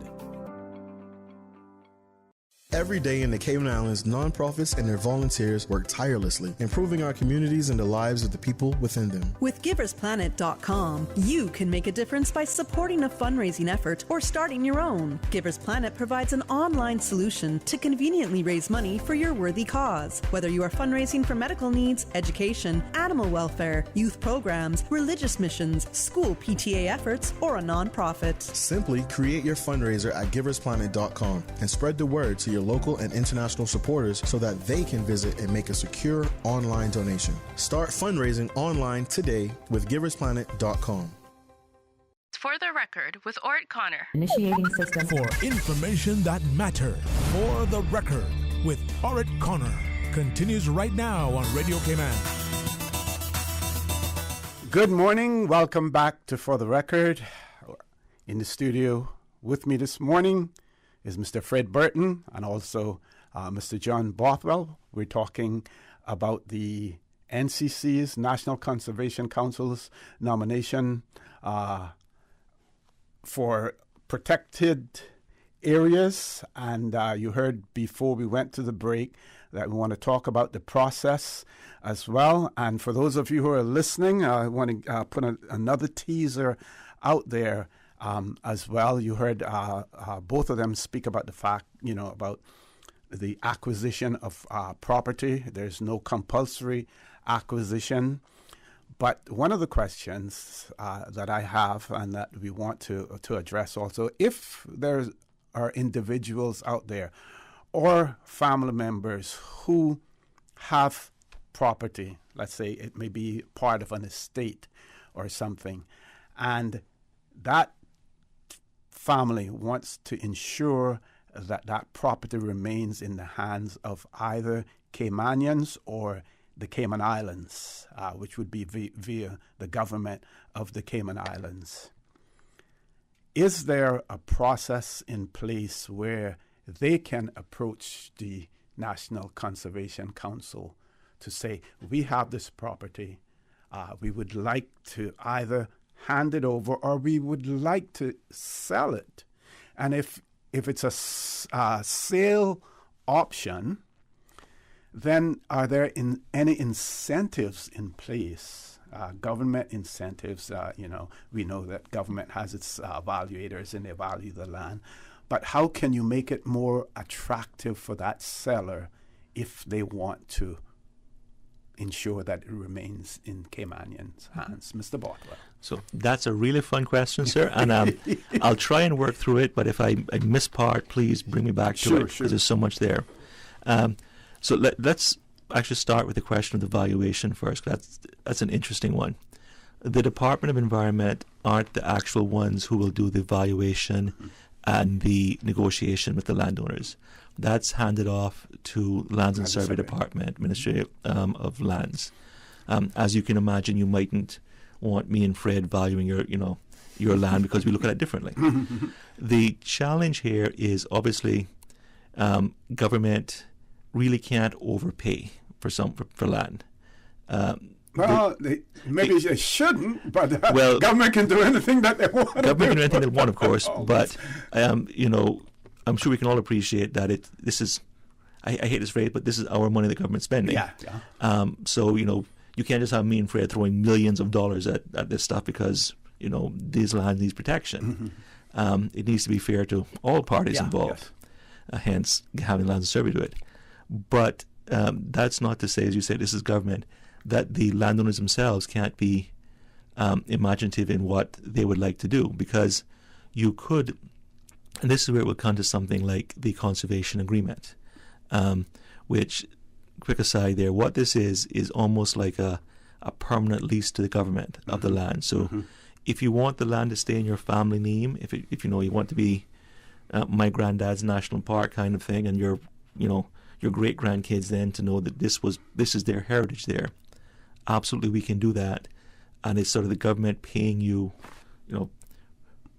Every day in the Cayman Islands, nonprofits and their volunteers work tirelessly, improving our communities and the lives of the people within them. With GiversPlanet.com, you can make a difference by supporting a fundraising effort or starting your own. Givers Planet provides an online solution to conveniently raise money for your worthy cause. Whether you are fundraising for medical needs, education, animal welfare, youth programs, religious missions, school PTA efforts, or a nonprofit. Simply create your fundraiser at GiversPlanet.com and spread the word to your local and international supporters so that they can visit and make a secure online donation. Start fundraising online today with GiversPlanet.com. For the record, with Ort Connor. Initiating system. For information that matters. For the record, with Ort Connor. Continues right now on Radio Cayman. Good morning. Welcome back to For the Record. In the studio with me this morning is Mr. Fred Burton and also Mr. John Bothwell. We're talking about the NCC's, National Conservation Council's nomination for protected areas. And you heard before we went to the break that we want to talk about the process as well. And for those of you who are listening, I want to put another teaser out there. As well, you heard both of them speak about the fact, about the acquisition of property. There's no compulsory acquisition. But one of the questions that I have and that we want to address also, if there are individuals out there or family members who have property, let's say it may be part of an estate or something, and that family wants to ensure that that property remains in the hands of either Caymanians or the Cayman Islands, which would be via the government of the Cayman Islands. Is there a process in place where they can approach the National Conservation Council to say, we have this property, we would like to either hand it over or we would like to sell it? And if it's a sale option, then are there any incentives in place? Government incentives, we know that government has its evaluators and they value the land. But how can you make it more attractive for that seller if they want to ensure that it remains in Caymanians' hands? Mr. Bothwell. So that's a really fun question, sir, and I'll try and work through it, but if I miss part, please bring me back to it, because there's so much there. So let's actually start with the question of the valuation first. That's an interesting one. The Department of Environment aren't the actual ones who will do the valuation and the negotiation with the landowners. That's handed off to Lands and Survey Department, Ministry of Lands. As you can imagine, you mightn't want me and Fred valuing your land because we look at it differently. The challenge here is obviously government really can't overpay for land. Maybe they shouldn't, but government can do anything that they want. Government can do anything they want, of course, but I'm sure we can all appreciate that this is I hate this phrase, but this is our money the government's spending. So, you can't just have me and Fred throwing millions of dollars at this stuff because, these lands needs protection. It needs to be fair to all parties involved, hence having lands of servitude. But that's not to say, as you say, this is government, that the landowners themselves can't be imaginative in what they would like to do, because you could, and this is where it would come to something like the conservation agreement, which, quick aside there, what this is almost like a permanent lease to the government of the land. So if you want the land to stay in your family name, if you want to be my granddad's national park kind of thing, and your great grandkids then to know that this is their heritage there, absolutely we can do that. And it's sort of the government paying you,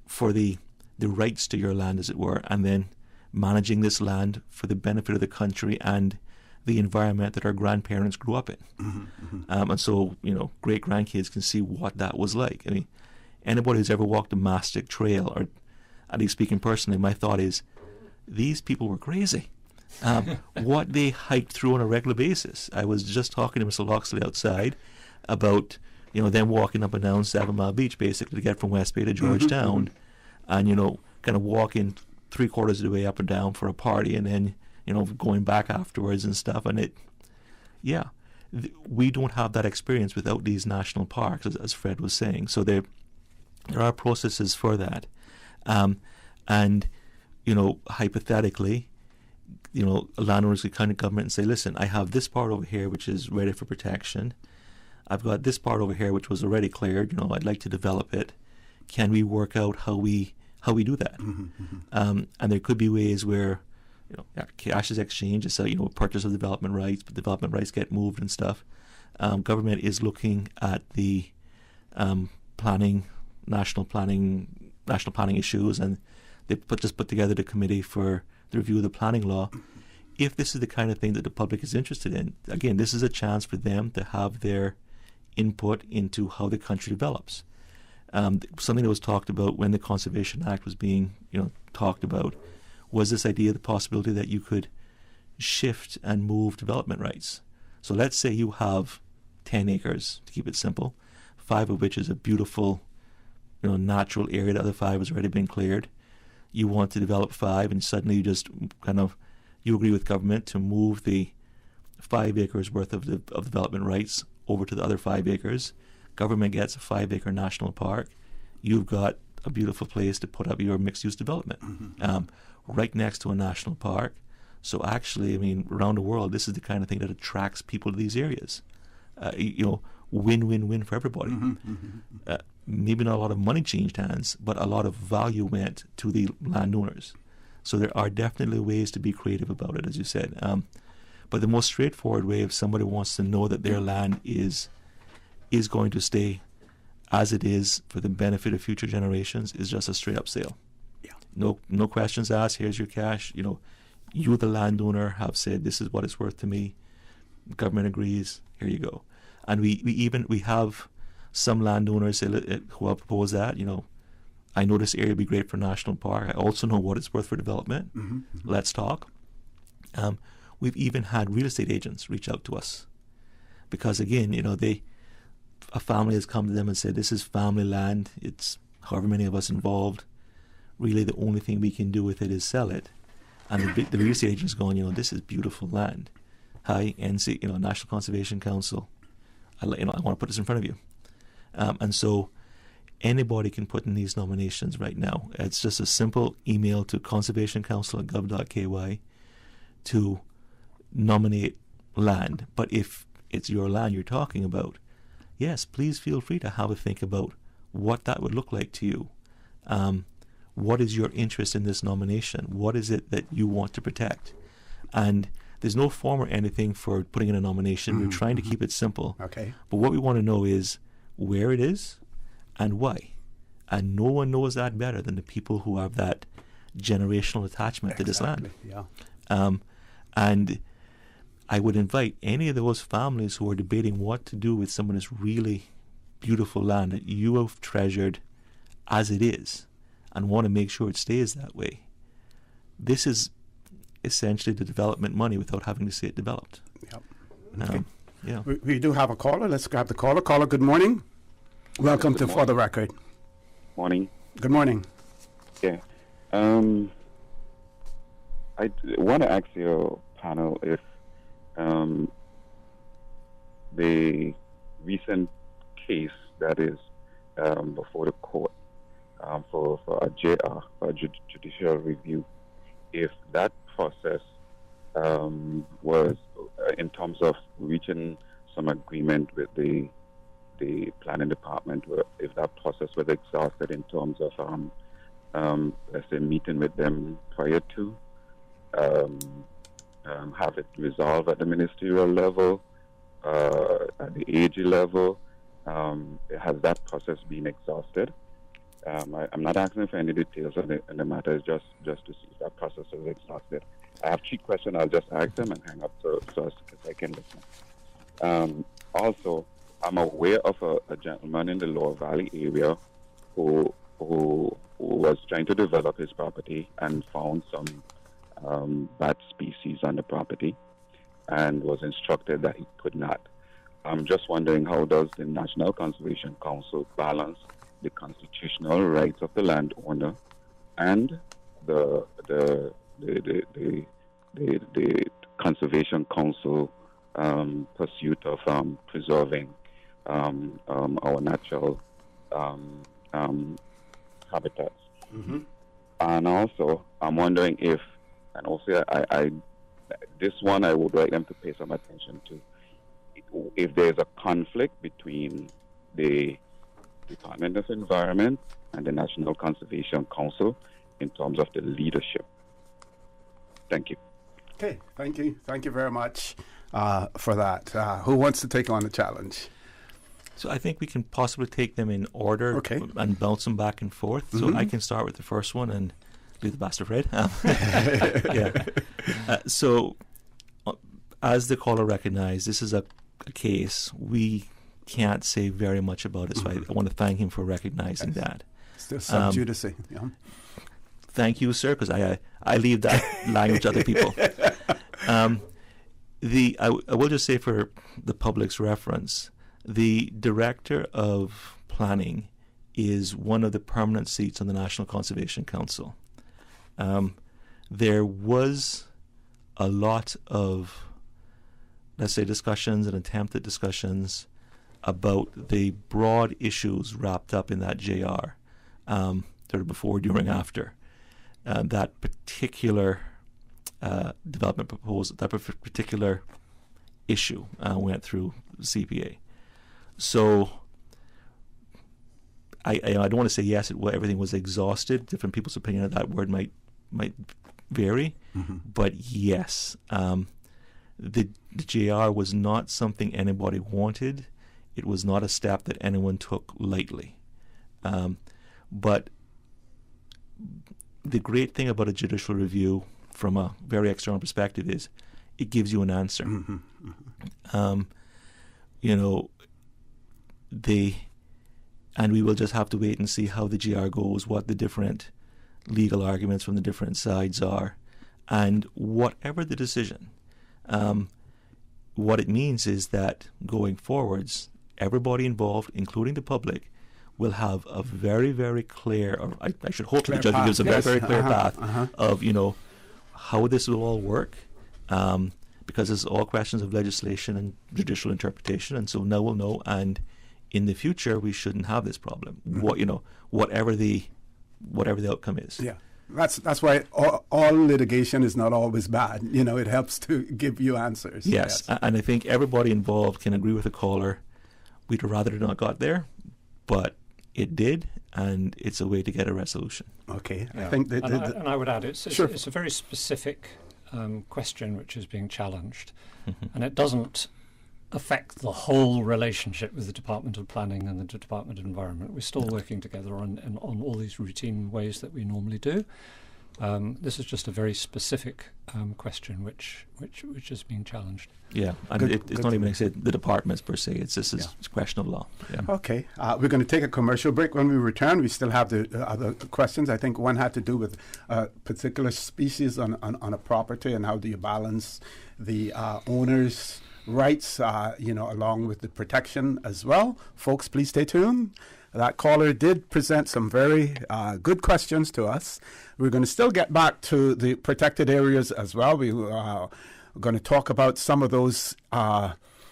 for the rights to your land, as it were, and then managing this land for the benefit of the country and the environment that our grandparents grew up in. And so, great grandkids can see what that was like. I mean, anybody who's ever walked a Mastic Trail, or at least speaking personally, my thought is, these people were crazy. What they hiked through on a regular basis. I was just talking to Mr. Loxley outside about, them walking up and down 7 Mile Beach basically to get from West Bay to Georgetown, and, kind of walking 3/4 of the way up and down for a party, and then, going back afterwards and stuff. And we don't have that experience without these national parks, as Fred was saying. So there are processes for that. And, hypothetically, landowners could come to government and say, listen, I have this part over here which is ready for protection. I've got this part over here which was already cleared. I'd like to develop it. Can we work out how we do that? And there could be ways where, cash is exchanged. It's purchase of development rights, but development rights get moved and stuff. Government is looking at the national planning issues, and they put together the committee for the review of the planning law. If this is the kind of thing that the public is interested in, again, this is a chance for them to have their input into how the country develops. Something that was talked about when the Conservation Act was being talked about was this idea, the possibility that you could shift and move development rights. So let's say you have 10 acres, to keep it simple, 5 of which is a beautiful natural area. The other 5 has already been cleared. You want to develop 5, and suddenly you just you agree with government to move the 5 acres worth of development rights over to the other 5 acres. Government gets a 5-acre national park. You've got a beautiful place to put up your mixed-use development right next to a national park. So actually, around the world, this is the kind of thing that attracts people to these areas. Win-win-win for everybody. Maybe not a lot of money changed hands, but a lot of value went to the landowners. So there are definitely ways to be creative about it, as you said. But the most straightforward way, if somebody wants to know that their land is going to stay as it is for the benefit of future generations, is just a straight-up sale. No questions asked. Here's your cash. You, the landowner, have said this is what it's worth to me. The government agrees. Here you go. And we have some landowners who have proposed that. I know this area would be great for national park. I also know what it's worth for development. Let's talk. We've even had real estate agents reach out to us because, again, a family has come to them and said, this is family land. It's however many of us involved. Really, the only thing we can do with it is sell it. And the real estate agent's going, this is beautiful land. Hi, NC, National Conservation Council. I want to put this in front of you. And so anybody can put in these nominations right now. It's just a simple email to conservationcouncil@gov.ky to nominate land. But if it's your land you're talking about, yes, please feel free to have a think about what that would look like to you. What is your interest in this nomination? What is it that you want to protect? And there's no form or anything for putting in a nomination. We're trying to keep it simple. Okay. But what we want to know is where it is and why. And no one knows that better than the people who have that generational attachment to this land. Yeah. And I would invite any of those families who are debating what to do with some of this really beautiful land that you have treasured as it is and want to make sure it stays that way. This is essentially the development money without having to see it developed. Yep. Okay. Yeah. We do have a caller. Let's grab the caller. Caller, good morning. Welcome to For the Record. Morning. Good morning. Yeah. I want to ask your panel if the recent case that is before the court for a JR, for a judicial review, if that process was in terms of reaching some agreement with the planning department, if that process was exhausted in terms of let's say meeting with them prior to have it resolved at the ministerial level, at the AG level, has that process been exhausted? I'm not asking for any details on the matter, it's just to see if that process is exhausted. I have 3 questions. I'll just ask them and hang up so I can listen. Also, I'm aware of a gentleman in the Lower Valley area who was trying to develop his property and found some bat species on the property and was instructed that he could not. I'm just wondering, how does the National Conservation Council balance the constitutional rights of the landowner and the Conservation Council pursuit of preserving our natural habitats? Mm-hmm. And also, I'm wondering if, and also this one I would like them to pay some attention to, if there's a conflict between the Department of Environment and the National Conservation Council in terms of the leadership. Thank you. Okay, thank you. Thank you very much for that. Who wants to take on the challenge? So I think we can possibly take them in order and bounce them back and forth. Mm-hmm. So I can start with the first one and leave the bastard Fred. So as the caller recognized, this is a case we can't say very much about it. So I want to thank him for recognizing that. Still sub judice. Yeah. Thank you, sir, because I leave that language to other people. I will just say for the public's reference, the Director of Planning is one of the permanent seats on the National Conservation Council. There was a lot of, let's say, discussions and attempted discussions about the broad issues wrapped up in that JR, sort of before, during, after. That particular development proposal, that particular issue went through CPA. So I don't want to say yes, everything was exhausted. Different people's opinion of that word might vary, but yes, the JR was not something anybody wanted. It was not a step that anyone took lightly. But the great thing about a judicial review from a very external perspective is it gives you an answer. And we will just have to wait and see how the GR goes, what the different legal arguments from the different sides are, and whatever the decision, what it means is that going forwards, everybody involved, including the public, will have a very, very clear, or I should hope that the judge gives a very, very clear path of, how this will all work, because it's all questions of legislation and judicial interpretation, and so now we'll know, and in the future we shouldn't have this problem. Whatever the outcome is. Yeah. That's why all litigation is not always bad. It helps to give you answers. Yes. And I think everybody involved can agree with the caller. We'd rather it not got there, but it did, and it's a way to get a resolution. Okay. Yeah. I think and I would add, it's sure. It's a very specific question which is being challenged, and it doesn't affect the whole relationship with the Department of Planning and the Department of Environment. We're still working together on all these routine ways that we normally do. This is just a very specific question which is being challenged. Yeah, and it's not even, like I said, the departments per se. It's just it's a question of law. Yeah. Okay, we're going to take a commercial break. When we return, we still have the other questions. I think one had to do with a particular species on a property, and how do you balance the owner's rights, along with the protection as well. Folks, please stay tuned. That caller did present some very good questions to us. We're going to still get back to the protected areas as well. We're going to talk about some of those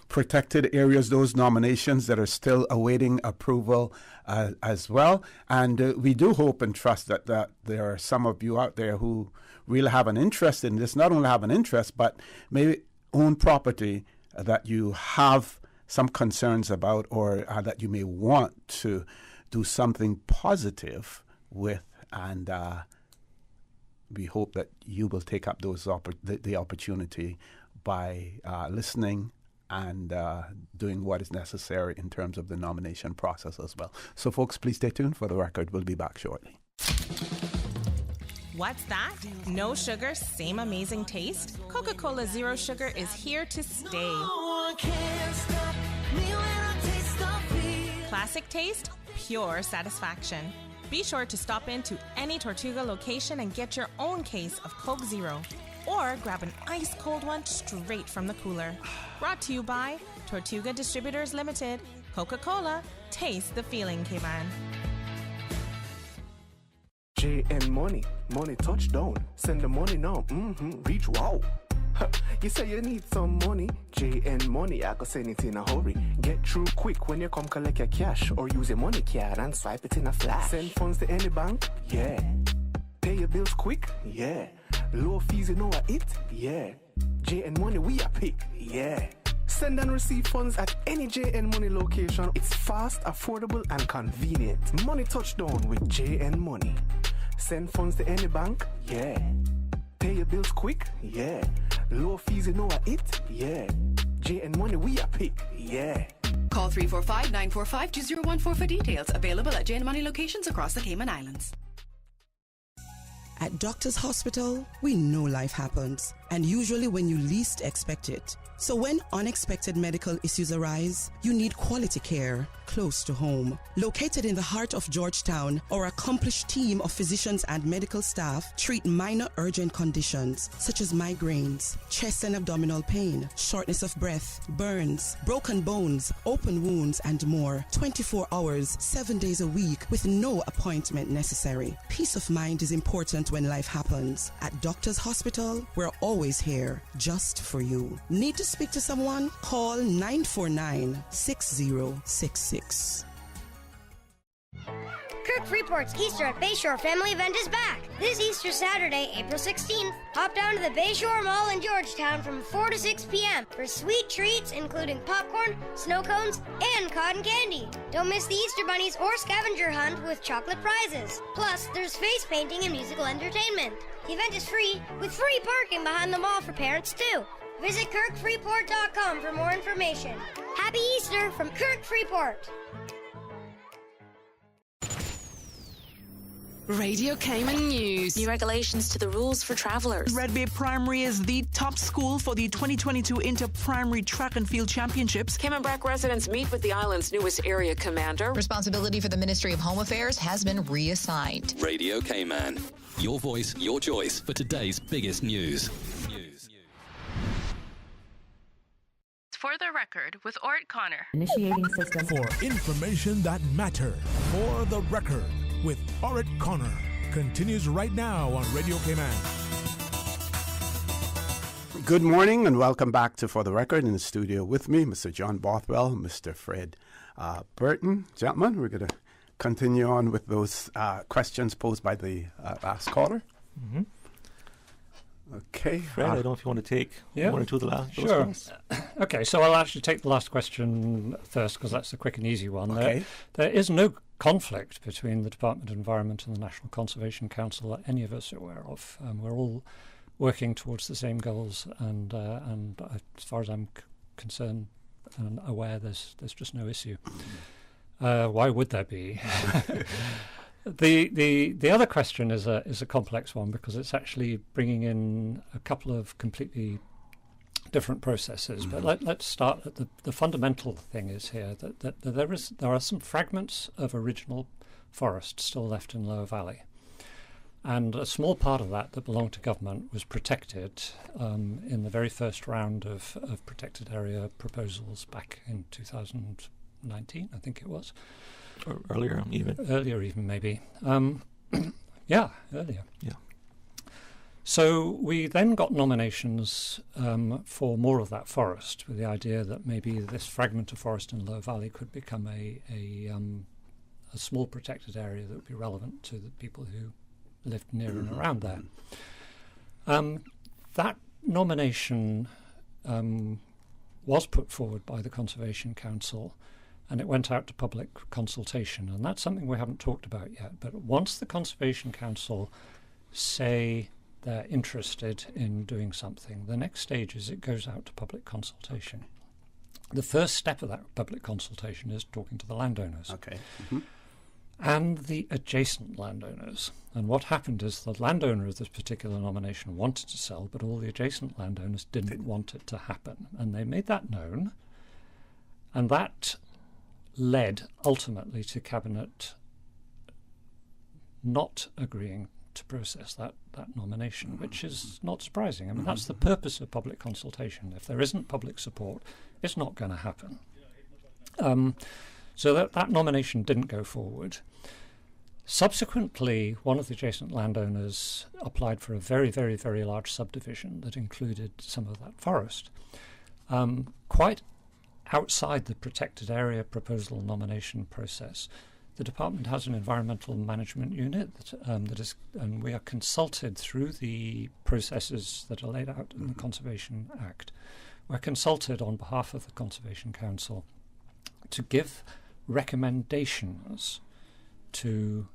protected areas, those nominations that are still awaiting approval as well. And we do hope and trust that there are some of you out there who really have an interest in this, not only have an interest, but maybe own property that you have some concerns about, or that you may want to do something positive with, and we hope that you will take up those the opportunity by listening and doing what is necessary in terms of the nomination process as well. So, folks, please stay tuned. For the record, we'll be back shortly. What's that? No sugar, same amazing taste? Coca-Cola Zero Sugar is here to stay. No one can stop me when I taste the Classic taste, pure satisfaction. Be sure to stop into any Tortuga location and get your own case of Coke Zero. Or grab an ice cold one straight from the cooler. Brought to you by Tortuga Distributors Limited. Coca-Cola, taste the feeling, K-Man. JN Money, money touchdown. Send the money now, reach wow. You say you need some money, JN Money, I can send it in a hurry. Get through quick when you come collect your cash, or use a money card and swipe it in a flash. Send funds to any bank, yeah. Pay your bills quick, yeah. Low fees, you know what it, yeah. JN Money, we are pick, yeah. Send and receive funds at any JN Money location. It's fast, affordable, and convenient. Money touchdown with JN Money. Send funds to any bank, yeah. Pay your bills quick, yeah. Low fees, you know what it, yeah. JN Money, we are pick, yeah. Call 345-945-2014 for details. Available at JN Money locations across the Cayman Islands. At Doctors Hospital, we know life happens, and usually when you least expect it. So when unexpected medical issues arise, you need quality care close to home. Located in the heart of Georgetown, our accomplished team of physicians and medical staff treat minor urgent conditions such as migraines, chest and abdominal pain, shortness of breath, burns, broken bones, open wounds, and more. 24 hours, 7 days a week with no appointment necessary. Peace of mind is important when life happens. At Doctors Hospital, we're always here just for you. Need to speak to someone? Call 949-6066. Kirk Freeport's Easter at Bayshore family event is back. This Easter Saturday, April 16th, hop down to the Bayshore Mall in Georgetown from 4 to 6 p.m. for sweet treats including popcorn, snow cones, and cotton candy. Don't miss the Easter bunnies or scavenger hunt with chocolate prizes. Plus, there's face painting and musical entertainment. The event is free, with free parking behind the mall for parents too. Visit KirkFreeport.com for more information. Happy Easter from Kirk Freeport. Radio Cayman News. New regulations to the rules for travellers. Red Bay Primary is the top school for the 2022 Inter-Primary Track and Field Championships. Cayman Brac residents meet with the island's newest area commander. Responsibility for the Ministry of Home Affairs has been reassigned. Radio Cayman. Your voice, your choice for today's biggest news. For the record, with Ort Connor. Initiating system. For information that matters. For the record, with Ort Connor. Continues right now on Radio Cayman. Good morning and welcome back to For the Record. In the studio with me, Mr. John Bothwell, Mr. Fred Burton. Gentlemen, we're going to continue on with those questions posed by the last caller. Mm-hmm. Okay. Fred, I don't know if you want to take one or two of the last. Sure. Okay, so I'll actually take the last question first because that's the quick and easy one. Okay. There is no conflict between the Department of Environment and the National Conservation Council that any of us are aware of. We're all working towards the same goals, and as far as I'm concerned and aware, there's just no issue. Why would there be? The other question is a complex one, because it's actually bringing in a couple of completely different processes. But let's start at the fundamental thing is here that there are some fragments of original forest still left in Lower Valley, and a small part of that belonged to government was protected in the very first round of protected area proposals back in 2019, I think it was. Or earlier even maybe. Earlier. Yeah. So we then got nominations for more of that forest, with the idea that maybe this fragment of forest in Lower Valley could become a small protected area that would be relevant to the people who lived near and around there. That nomination was put forward by the Conservation Council, and it went out to public consultation, and that's something we haven't talked about yet. But once the Conservation Council say they're interested in doing something, the next stage is it goes out to public consultation. The first step of that public consultation is talking to the landowners. Okay. Mm-hmm. And the adjacent landowners. And what happened is the landowner of this particular nomination wanted to sell, but all the adjacent landowners didn't want it to happen. And they made that known, and that led ultimately to Cabinet not agreeing to process that nomination, which is not surprising. I mean, that's the purpose of public consultation. If there isn't public support, it's not going to happen. So that nomination didn't go forward. Subsequently, one of the adjacent landowners applied for a very, very, very large subdivision that included some of that forest. Quite outside the protected area proposal nomination process, the department has an environmental management unit that is, and we are consulted through the processes that are laid out in the Conservation Act. We're consulted on behalf of the Conservation Council to give recommendations to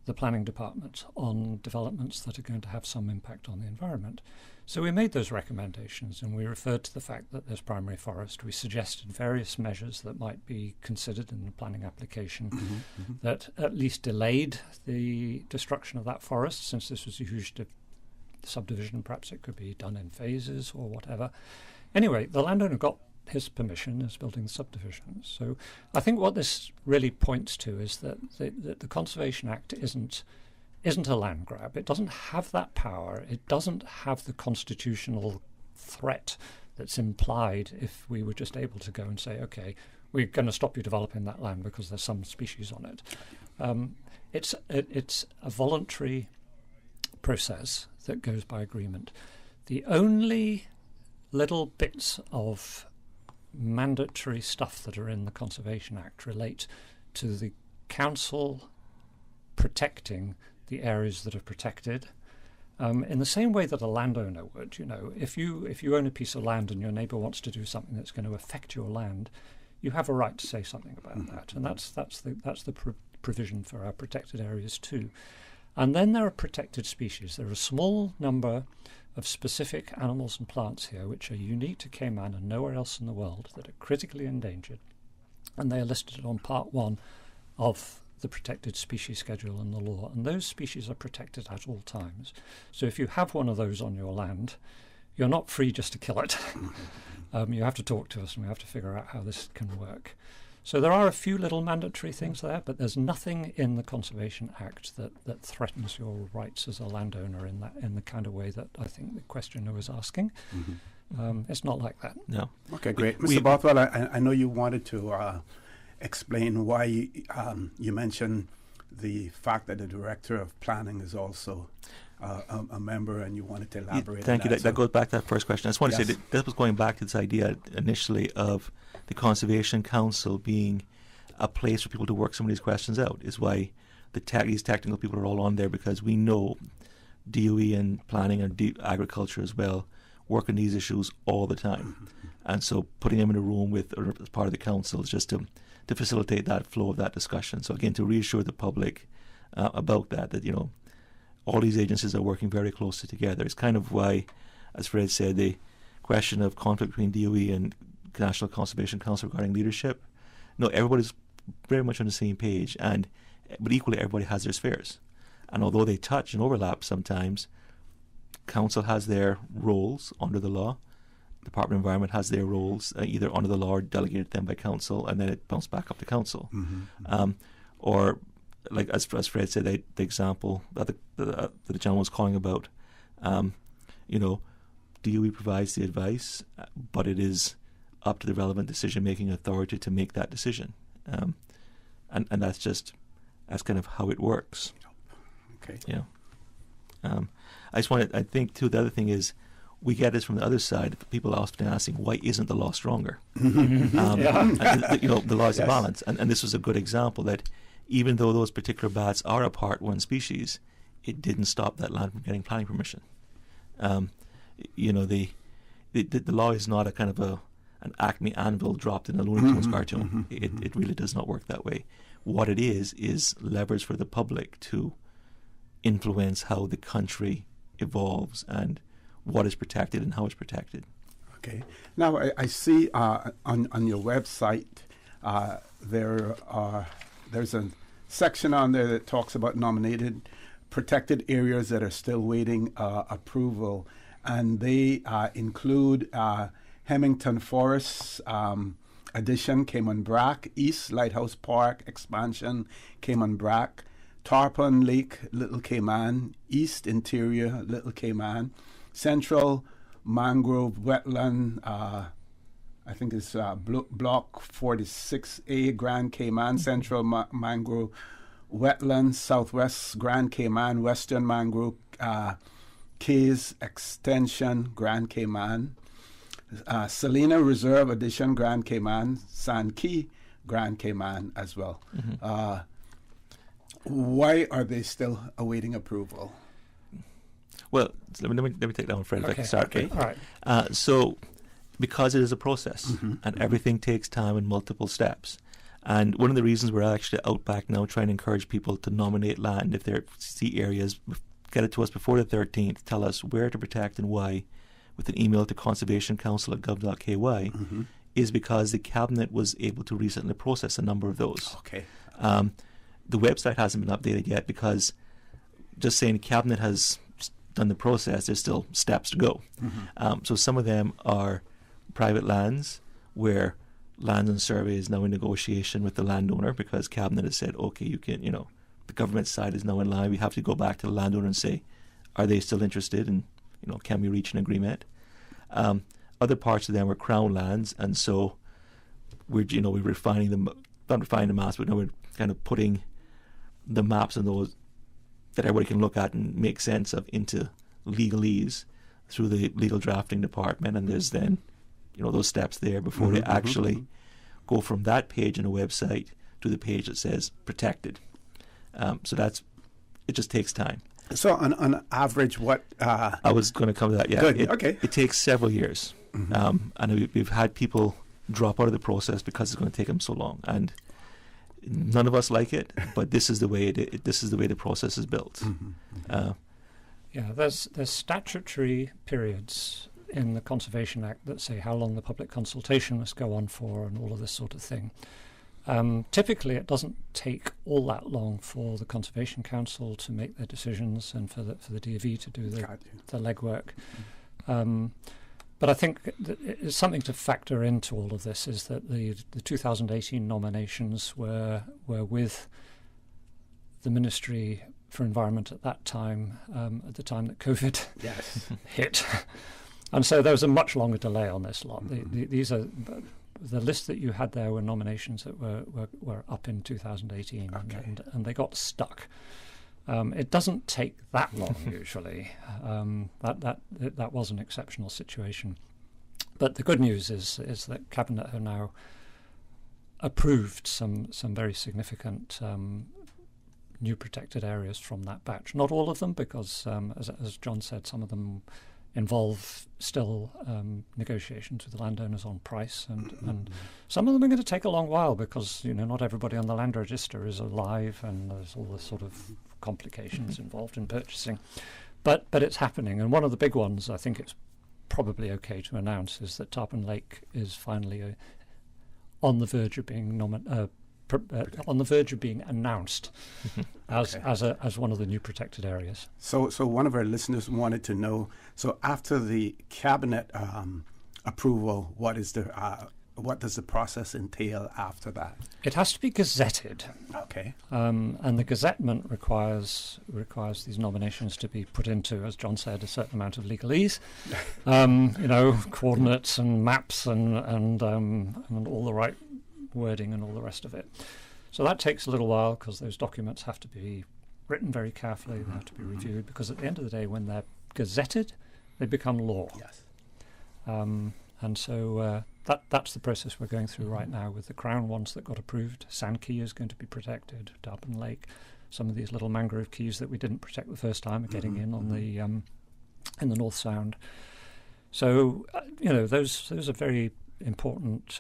the planning department on developments that are going to have some impact on the environment. So we made those recommendations, and we referred to the fact that there's primary forest. We suggested various measures that might be considered in the planning application that at least delayed the destruction of that forest, since this was a huge subdivision. Perhaps it could be done in phases or whatever. Anyway, the landowner got his permission as building the subdivision. So I think what this really points to is that the Conservation Act isn't a land grab. It doesn't have that power. It doesn't have the constitutional threat that's implied if we were just able to go and say, okay, we're going to stop you developing that land because there's some species on it. It's a voluntary process that goes by agreement. The only little bits of mandatory stuff that are in the Conservation Act relate to the council protecting the areas that are protected, in the same way that a landowner would. You know, if you own a piece of land and your neighbour wants to do something that's going to affect your land, you have a right to say something about that, and that's the provision for our protected areas too. And then there are protected species. There are a small number of specific animals and plants here which are unique to Cayman and nowhere else in the world, that are critically endangered, and they are listed on Part 1 of the protected species schedule in the law, and those species are protected at all times. So if you have one of those on your land, you're not free just to kill it. You have to talk to us, and we have to figure out how this can work. So there are a few little mandatory things there, but there's nothing in the Conservation Act that threatens your rights as a landowner in the kind of way that I think the questioner was asking. It's not like that. No. Okay, great. Mr. Bothwell, I know you wanted to explain why you mentioned the fact that the Director of Planning is also a member, and you wanted to elaborate on that. Thank you. That goes back to that first question. I just want to say that was going back to this idea initially of the Conservation Council being a place for people to work some of these questions out, is why these technical people are all on there, because we know DOE and planning and agriculture as well work on these issues all the time. And so putting them in a room or as part of the council is just to facilitate that flow of that discussion. So again, to reassure the public about that, you know, all these agencies are working very closely together. It's kind of why, as Fred said, the question of conflict between DOE and National Conservation Council regarding leadership, no, everybody's very much on the same page, and but equally everybody has their spheres. And although they touch and overlap sometimes, council has their roles under the law. Department of Environment has their roles either under the law or delegated to them by council, and then it bounced back up to council. Or, like as Fred said, the example that the gentleman was calling about, DOE provides the advice, but it is up to the relevant decision-making authority to make that decision. And that's kind of how it works. Okay. Yeah. I think too, the other thing is, we get this from the other side. People are often asking, why isn't the law stronger? The law is a balance. And this was a good example that even though those particular bats are a Part 1 species, it didn't stop that land from getting planning permission. The law is not a kind of an Acme anvil dropped in a Looney Tunes cartoon. It really does not work that way. What it is leverage for the public to influence how the country evolves and what is protected and how it's protected. Okay. Now I see on your website there's a section on there that talks about nominated protected areas that are still waiting approval, and they include Hemington Forest addition, Cayman Brack, East Lighthouse Park expansion, Cayman Brack, Tarpon Lake, Little Cayman, East Interior, Little Cayman, Central Mangrove Wetland, I think it's Block 46A, Grand Cayman, Central Mangrove Wetlands, Southwest Grand Cayman, Western Mangrove Cays Extension, Grand Cayman, Salina Reserve Addition, Grand Cayman, Sand Key, Grand Cayman as well. Why are they still awaiting approval? Well, let me take that one, Fred, if I can start. Okay. All right. So, because it is a process, and everything takes time and multiple steps. And one of the reasons we're actually out back now trying to encourage people to nominate land if they see areas, get it to us before the 13th, tell us where to protect and why, with an email to conservationcouncil@gov.ky, is because the Cabinet was able to recently process a number of those. Okay. The website hasn't been updated yet because just saying the Cabinet has done the process, there's still steps to go. So some of them are private lands where Land and Survey is now in negotiation with the landowner because Cabinet has said, okay, you can, the government side is now in line. We have to go back to the landowner and say, are they still interested? And, can we reach an agreement? Other parts of them are Crown lands, and so we're refining them, not refining the maps, but now we're kind of putting the maps and those that everybody can look at and make sense of into legalese through the legal drafting department, and there's then those steps there before they actually go from that page in a website to the page that says protected. So it just takes time. So on average, what? I was going to come to that. Yeah, good. Okay. It takes several years, and we've had people drop out of the process because it's going to take them so long, and none of us like it. But this is the way this is the way the process is built. There's statutory periods in the Conservation Act that say how long the public consultation must go on for and all of this sort of thing. Typically, it doesn't take all that long for the Conservation Council to make their decisions and for the DFE to do the legwork. But I think it's something to factor into all of this is that the 2018 nominations were with the Ministry for Environment at that time, at the time that COVID hit. And so there was a much longer delay on this lot. These are the list that you had there were nominations that were up in 2018, and they got stuck. It doesn't take that long usually. That was an exceptional situation. But the good news is that Cabinet have now approved some very significant new protected areas from that batch. Not all of them, because as John said, some of them involve still negotiations with the landowners on price, and some of them are going to take a long while because not everybody on the land register is alive, and there's all the sort of complications involved in purchasing. But it's happening, and one of the big ones I think it's probably okay to announce is that Tarpon Lake is finally on the verge of being on the verge of being announced as one of the new protected areas. So one of our listeners wanted to know, so after the cabinet approval, what does the process entail after that? It has to be gazetted. Okay. And the gazettement requires these nominations to be put into, as John said, a certain amount of legalese, coordinates and maps and all the right wording and all the rest of it. So that takes a little while because those documents have to be written very carefully, they have to be reviewed, because at the end of the day, when they're gazetted, they become law. Yes. And so that's the process we're going through right now with the Crown ones that got approved. Sand Key is going to be protected, Darban Lake. Some of these little mangrove keys that we didn't protect the first time are getting in on the in the North Sound. So those are very important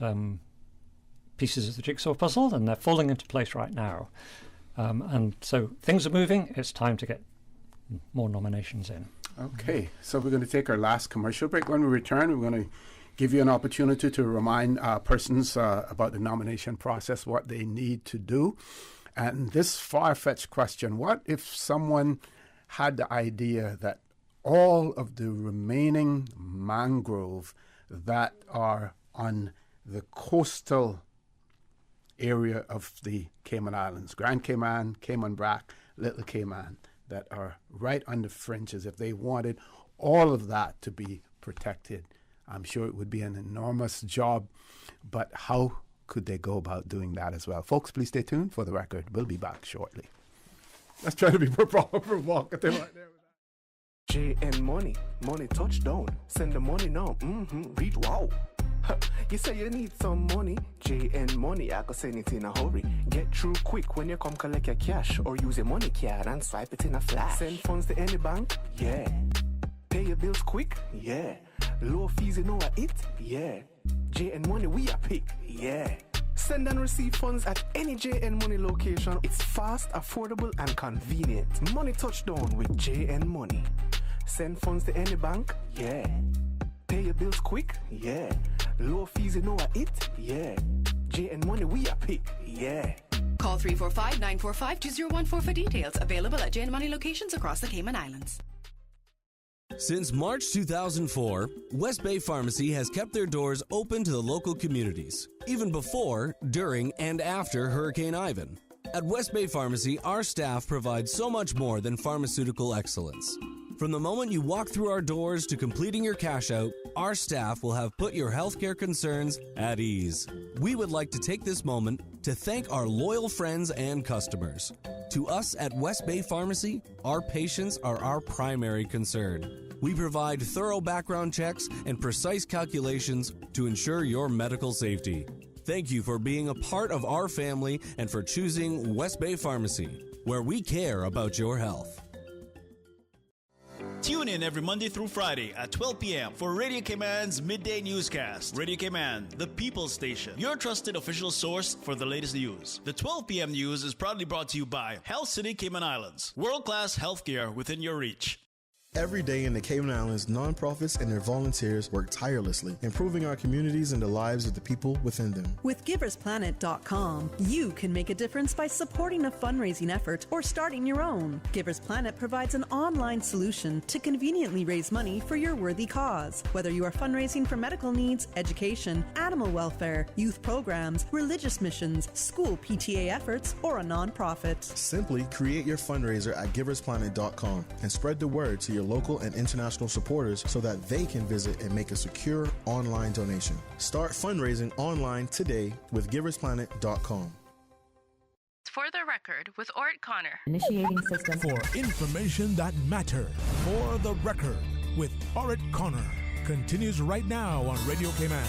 pieces of the jigsaw puzzle, and they're falling into place right now. And so things are moving. It's time to get more nominations in. Okay, so we're going to take our last commercial break. When we return, we're going to give you an opportunity to remind persons about the nomination process, what they need to do. And this far-fetched question, what if someone had the idea that all of the remaining mangrove that are on the coastal area of the Cayman Islands, Grand Cayman, Cayman Brac, Little Cayman, that are right on the fringes, if they wanted all of that to be protected, I'm sure it would be an enormous job, but how could they go about doing that as well? Folks, please stay tuned for the record. We'll be back shortly. Let's try to be provocative right there. JN money touchdown. Send the money now. Reach wow. You say you need some money, JN Money, I can send it in a hurry. Get through quick when you come collect your cash, or use your money card and swipe it in a flash. Send funds to any bank, yeah. Pay your bills quick, yeah. Low fees, you know what it, yeah. JN Money, we are pick, yeah. Send and receive funds at any JN Money location. It's fast, affordable, and convenient. Money touchdown with JN Money. Send funds to any bank, yeah. Pay your bills quick, yeah. Low fees, you know what it, yeah. JN Money, we are pick, yeah. Call 345-945-2014 for details. Available at JN Money locations across the Cayman Islands. Since March 2004, West Bay Pharmacy has kept their doors open to the local communities, even before, during, and after Hurricane Ivan. At West Bay Pharmacy, our staff provides so much more than pharmaceutical excellence. From the moment you walk through our doors to completing your cash out, our staff will have put your healthcare concerns at ease. We would like to take this moment to thank our loyal friends and customers. To us at West Bay Pharmacy, our patients are our primary concern. We provide thorough background checks and precise calculations to ensure your medical safety. Thank you for being a part of our family and for choosing West Bay Pharmacy, where we care about your health. Tune in every Monday through Friday at 12 p.m. for Radio Cayman's Midday Newscast. Radio Cayman, the People's Station, your trusted official source for the latest news. The 12 p.m. news is proudly brought to you by Health City Cayman Islands. World-class healthcare within your reach. Every day in the Cayman Islands, nonprofits and their volunteers work tirelessly, improving our communities and the lives of the people within them. With GiversPlanet.com, you can make a difference by supporting a fundraising effort or starting your own. Givers Planet provides an online solution to conveniently raise money for your worthy cause. Whether you are fundraising for medical needs, education, animal welfare, youth programs, religious missions, school PTA efforts, or a nonprofit. Simply create your fundraiser at GiversPlanet.com and spread the word to your local and international supporters so that they can visit and make a secure online donation. Start fundraising online today with GiversPlanet.com. For the record, with Ort Connor. Initiating system. For information that matters. For the record, with Ort Connor. Continues right now on Radio Cayman.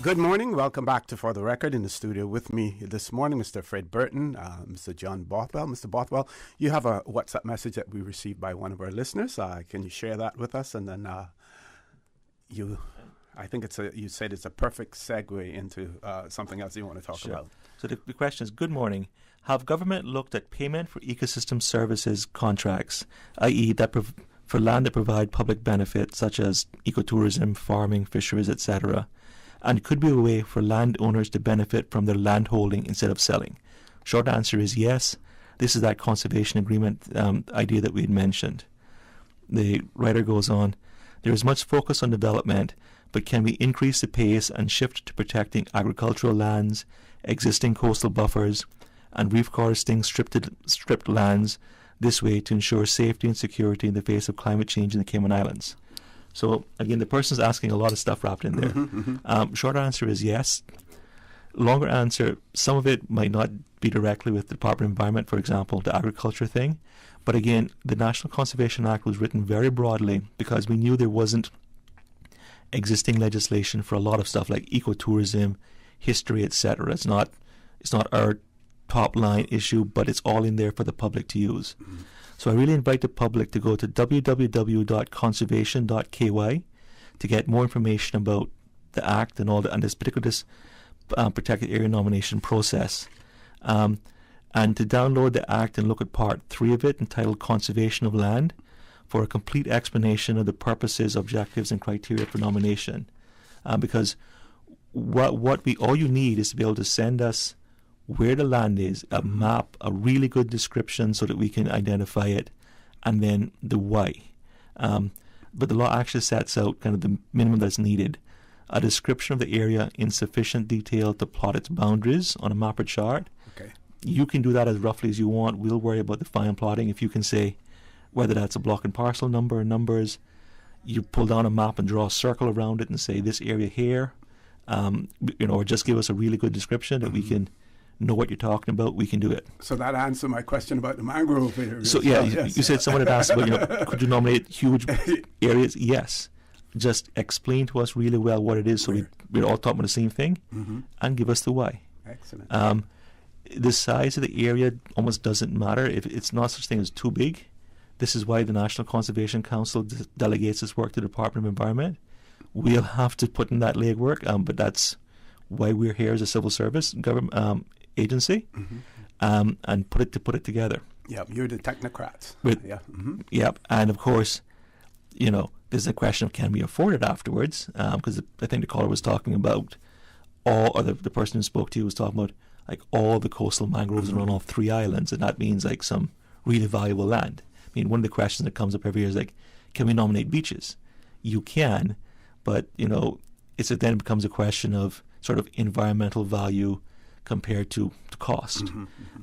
Good morning. Welcome back to For the Record. In the studio with me this morning, Mr. Fred Burton, Mr. John Bothwell. Mr. Bothwell, you have a WhatsApp message that we received by one of our listeners. Can you share that with us? And then I think you said it's a perfect segue into something else you want to talk about. So the question is, good morning. Have government looked at payment for ecosystem services contracts, i.e. for land that provide public benefit, such as ecotourism, farming, fisheries, etc., And could be a way for landowners to benefit from their land holding instead of selling? Short answer is yes. This is that conservation agreement idea that we had mentioned. The writer goes on, there is much focus on development, but can we increase the pace and shift to protecting agricultural lands, existing coastal buffers, and reforesting stripped lands this way to ensure safety and security in the face of climate change in the Cayman Islands? So, again, the person's asking a lot of stuff wrapped in there. Short answer is yes. Longer answer, some of it might not be directly with the Department of Environment, for example, the agriculture thing. But again, the National Conservation Act was written very broadly because we knew there wasn't existing legislation for a lot of stuff like ecotourism, history, etc. It's not our top line issue, but it's all in there for the public to use. So I really invite the public to go to www.conservation.ky to get more information about the Act and this particular protected area nomination process. And to download the Act and look at Part 3 of it, entitled Conservation of Land, for a complete explanation of the purposes, objectives, and criteria for nomination. Because all you need is to be able to send us where the land is, a map, a really good description so that we can identify it, and then the why. But the law actually sets out kind of the minimum that's needed. A description of the area in sufficient detail to plot its boundaries on a map or chart. Okay. You can do that as roughly as you want. We'll worry about the fine plotting. If you can say whether that's a block and parcel number or numbers, you pull down a map and draw a circle around it and say this area here, or just give us a really good description that we can know what you're talking about. We can do it. So that answered my question about the mangrove area. So you said someone had asked about, could you nominate huge areas? Yes. Just explain to us really well what it is, so we're all talking about the same thing, and give us the why. Excellent. The size of the area almost doesn't matter. If it's not such thing as too big. This is why the National Conservation Council delegates this work to the Department of Environment. We'll have to put in that legwork, but that's why we're here as a civil service government agency, and put it together. Yeah, you're the technocrats. Yep, and of course, there's a question of can we afford it afterwards? Because I think the caller was talking about the person who spoke to you was talking about like all the coastal mangroves run off 3 islands, and that means like some really valuable land. I mean, one of the questions that comes up every year is like, can we nominate beaches? You can, but it then becomes a question of sort of environmental value compared to cost.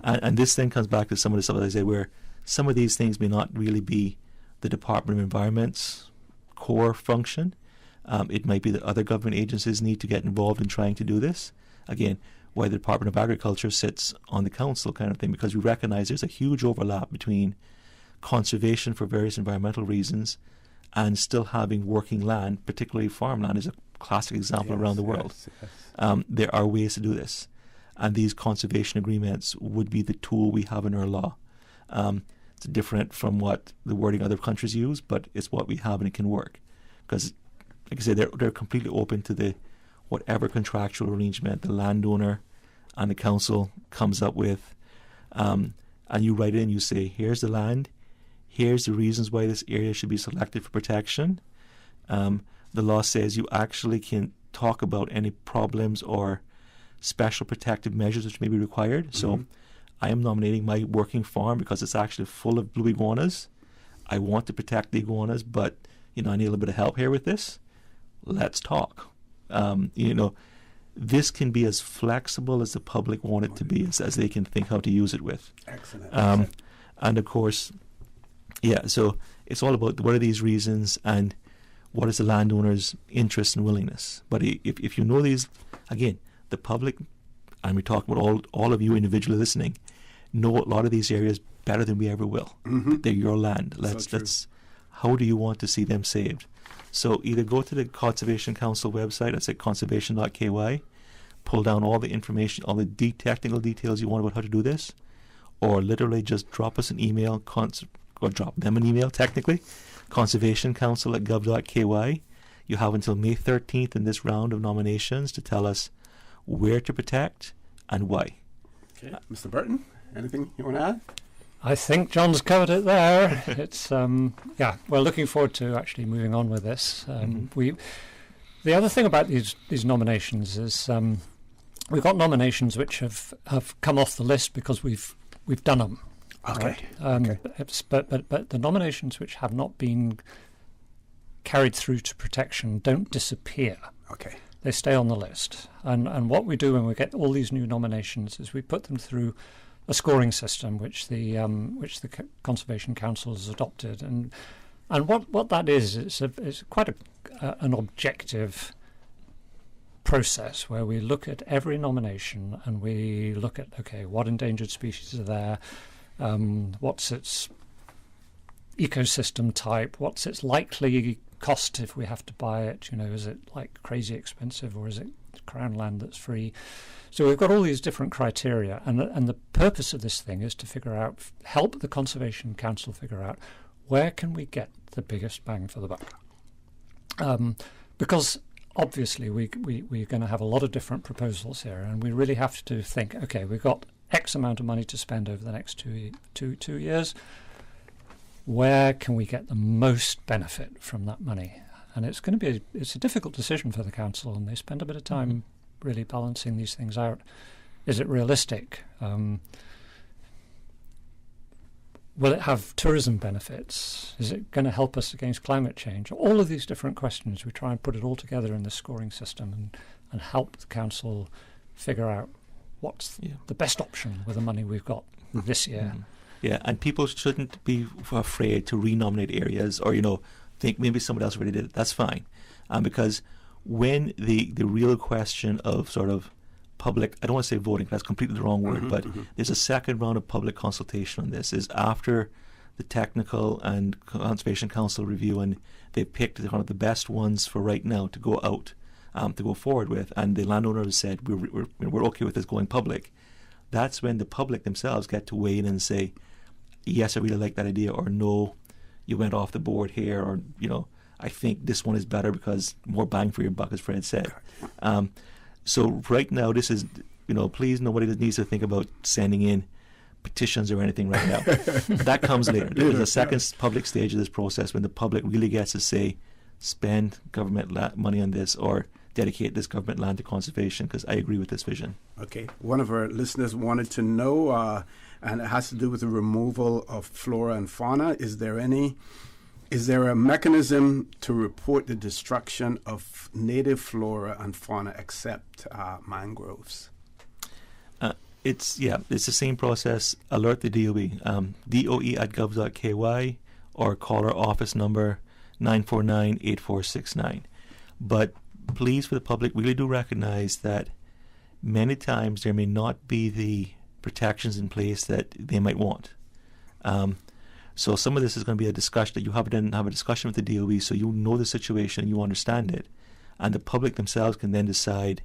And this then comes back to some of the stuff that I say, where some of these things may not really be the Department of Environment's core function. It might be that other government agencies need to get involved in trying to do this. Again, why the Department of Agriculture sits on the council kind of thing, because we recognize there's a huge overlap between conservation for various environmental reasons and still having working land, particularly farmland is a classic example around the world. Yes. There are ways to do this, and these conservation agreements would be the tool we have in our law. It's different from what the wording other countries use, but it's what we have and it can work. Because, like I said, they're completely open to whatever contractual arrangement the landowner and the council comes up with. And you write in, you say, here's the land, here's the reasons why this area should be selected for protection. The law says you actually can talk about any problems or special protective measures which may be required. So I am nominating my working farm because it's actually full of blue iguanas. I want to protect the iguanas, but I need a little bit of help here with this. Let's talk. This can be as flexible as the public want it to be, as they can think how to use it with. Excellent. And of course, so it's all about what are these reasons and what is the landowner's interest and willingness. But if you know these, again, the public, and we talk about all of you individually listening, know a lot of these areas better than we ever will. They're your land. How do you want to see them saved? So either go to the Conservation Council website, that's at conservation.ky, pull down all the information, all the technical details you want about how to do this, or literally just drop us an email, or drop them an email technically, conservationcouncil@gov.ky. You have until May 13th in this round of nominations to tell us where to protect and why. Okay. Mr. Burton, anything you want to add? I think John's covered it there. It's we're looking forward to actually moving on with this. The other thing about these nominations is we've got nominations which have come off the list because we've done them. Okay. Right? But the nominations which have not been carried through to protection don't disappear. Okay. They stay on the list. And what we do when we get all these new nominations is we put them through a scoring system which the Conservation Council has adopted. And what that is, it's quite an objective process where we look at every nomination and we look at, okay, what endangered species are there, what's its ecosystem type, what's its likely cost if we have to buy it, is it like crazy expensive or is it Crown land that's free? So we've got all these different criteria, and the purpose of this thing is to help the Conservation Council figure out where can we get the biggest bang for the buck. Because obviously we're going to have a lot of different proposals here, and we really have to think, okay, we've got X amount of money to spend over the next two years. Where can we get the most benefit from that money? And it's a difficult decision for the council, and they spend a bit of time really balancing these things out. Is it realistic? Will it have tourism benefits? Is it going to help us against climate change? All of these different questions, we try and put it all together in the scoring system and help the council figure out what's the best option with the money we've got this year. Yeah, and people shouldn't be afraid to renominate areas or, think maybe somebody else already did it. That's fine. Because when the real question of sort of public, I don't want to say voting, that's completely the wrong word, but there's a second round of public consultation on this, is after the technical and Conservation Council review, and they picked one of the best ones for right now to go out, to go forward with, and the landowner has said, we're okay with this going public. That's when the public themselves get to weigh in and say, yes, I really like that idea, or no, you went off the board here, or, I think this one is better because more bang for your buck, as Fred said. So right now, this is, please, nobody needs to think about sending in petitions or anything right now. That comes later. There's a second public stage of this process when the public really gets to say, spend government money on this or dedicate this government land to conservation, because I agree with this vision. Okay. One of our listeners wanted to know, and it has to do with the removal of flora and fauna. Is there a mechanism to report the destruction of native flora and fauna except mangroves? It's the same process. Alert the DOE, doe@gov.ky, or call our office number 949-8469. But please, for the public, really do recognize that many times there may not be the protections in place that they might want. So some of this is going to be a discussion that you have a discussion with the DOE, so you know the situation, you understand it, and the public themselves can then decide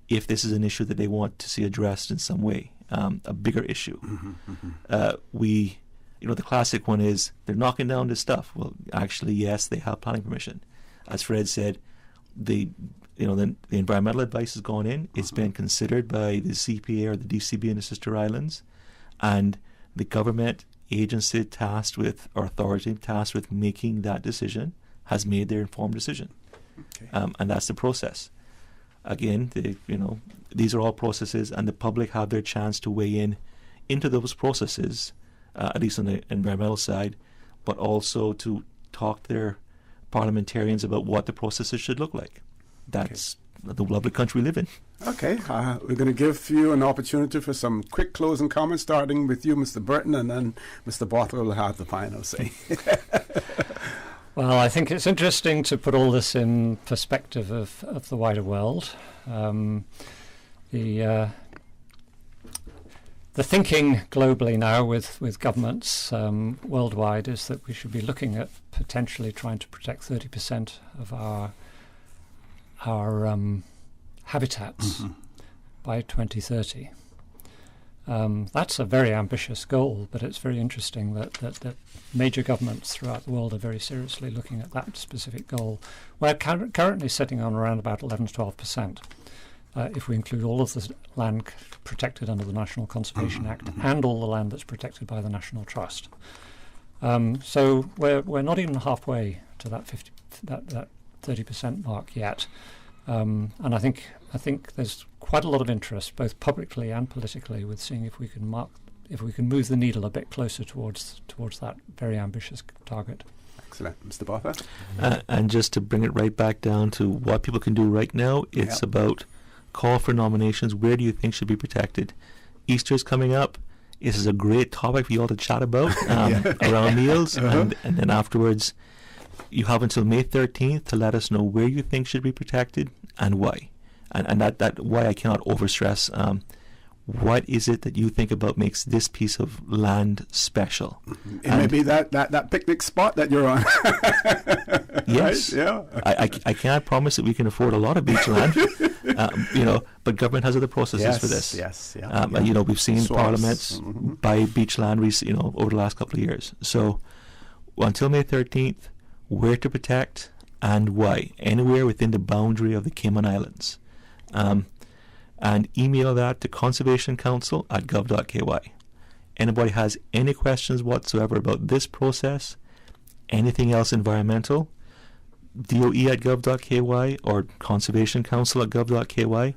if this is an issue that they want to see addressed in some way, a bigger issue. The classic one is they're knocking down this stuff. Well, actually, yes, they have planning permission. As Fred said, the environmental advice has gone in. It's been considered by the CPA or the DCB in the Sister Islands, and the government agency tasked with, or authority tasked with making that decision, has made their informed decision. Okay. And that's the process. Again, these are all processes, and the public have their chance to weigh in into those processes, at least on the environmental side, but also to talk to their parliamentarians about what the processes should look like. That's the lovely country we live in. Okay, we're going to give you an opportunity for some quick closing comments, starting with you, Mr. Burton, and then Mr. Bothwell will have the final say. Well, I think it's interesting to put all this in perspective of the wider world. The thinking globally now with governments worldwide is that we should be looking at potentially trying to protect 30% of our habitats by 2030. That's a very ambitious goal, but it's very interesting that major governments throughout the world are very seriously looking at that specific goal. We're currently sitting on around about 11 to 12%. If we include all of the land protected under the National Conservation Act and all the land that's protected by the National Trust. So we're not even halfway to that 30% mark yet. And I think there's quite a lot of interest, both publicly and politically, with seeing if we can move the needle a bit closer towards that very ambitious target. Excellent. Mr. Botha? And just to bring it right back down to what people can do right now, it's about call for nominations. Where do you think should be protected? Easter's coming up. This is a great topic for you all to chat about around meals. And then afterwards, you have until May 13th to let us know where you think should be protected and why. And that why I cannot overstress. What is it that you think about makes this piece of land special? It may be that picnic spot that you're on. Yes. Right? Yeah. I can't promise that we can afford a lot of beach land, but government has other processes for this. Yes. We've seen parliaments buy beach land over the last couple of years. So until May 13th, where to protect and why, anywhere within the boundary of the Cayman Islands. And email that to conservationcouncil@gov.ky. Anybody has any questions whatsoever about this process, anything else environmental, DOE@gov.ky or conservationcouncil@gov.ky.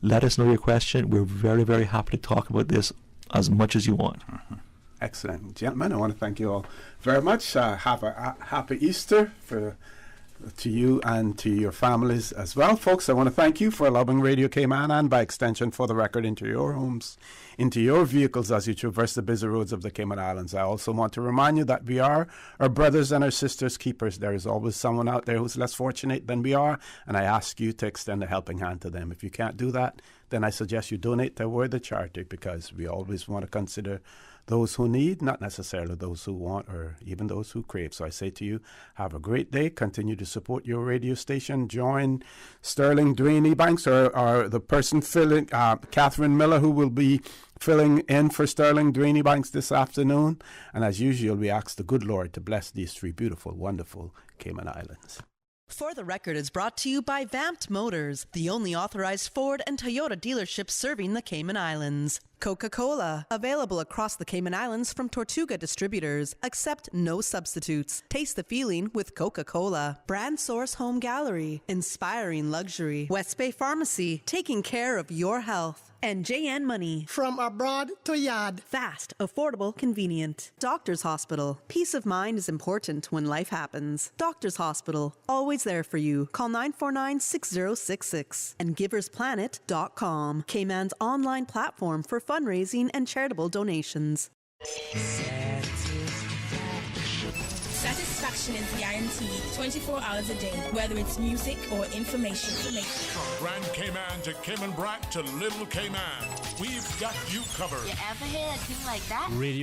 Let us know your question. We're very, very happy to talk about this as much as you want. Excellent. Gentlemen, I want to thank you all very much. Have a happy Easter to you and to your families as well. Folks, I want to thank you for allowing Radio Cayman and by extension For the Record into your homes, into your vehicles as you traverse the busy roads of the Cayman Islands. I also want to remind you that we are our brothers and our sisters' keepers. There is always someone out there who's less fortunate than we are, and I ask you to extend a helping hand to them. If you can't do that, then I suggest you donate to a worthy charity, because we always want to consider those who need, not necessarily those who want or even those who crave. So I say to you, have a great day. Continue to support your radio station. Join Sterling Dwayne Ebanks or the person filling, Catherine Miller, who will be filling in for Sterling Dwayne Ebanks this afternoon. And as usual, we ask the good Lord to bless these three beautiful, wonderful Cayman Islands. For the Record is brought to you by Vamped Motors, the only authorized Ford and Toyota dealership serving the Cayman Islands. Coca-Cola, available across the Cayman Islands from Tortuga Distributors. Accept no substitutes. Taste the feeling with Coca-Cola. Brand Source Home Gallery, inspiring luxury. West Bay Pharmacy, taking care of your health. And JN Money. From abroad to yard. Fast, affordable, convenient. Doctors Hospital. Peace of mind is important when life happens. Doctors Hospital. Always there for you. Call 949-6066. And giversplanet.com. Cayman's online platform for fundraising and charitable donations. Satisfaction is guaranteed 24 hours a day, whether it's music or information. From Grand Cayman to Cayman Brac to Little Cayman, we've got you covered. You ever hear a thing like that? Radio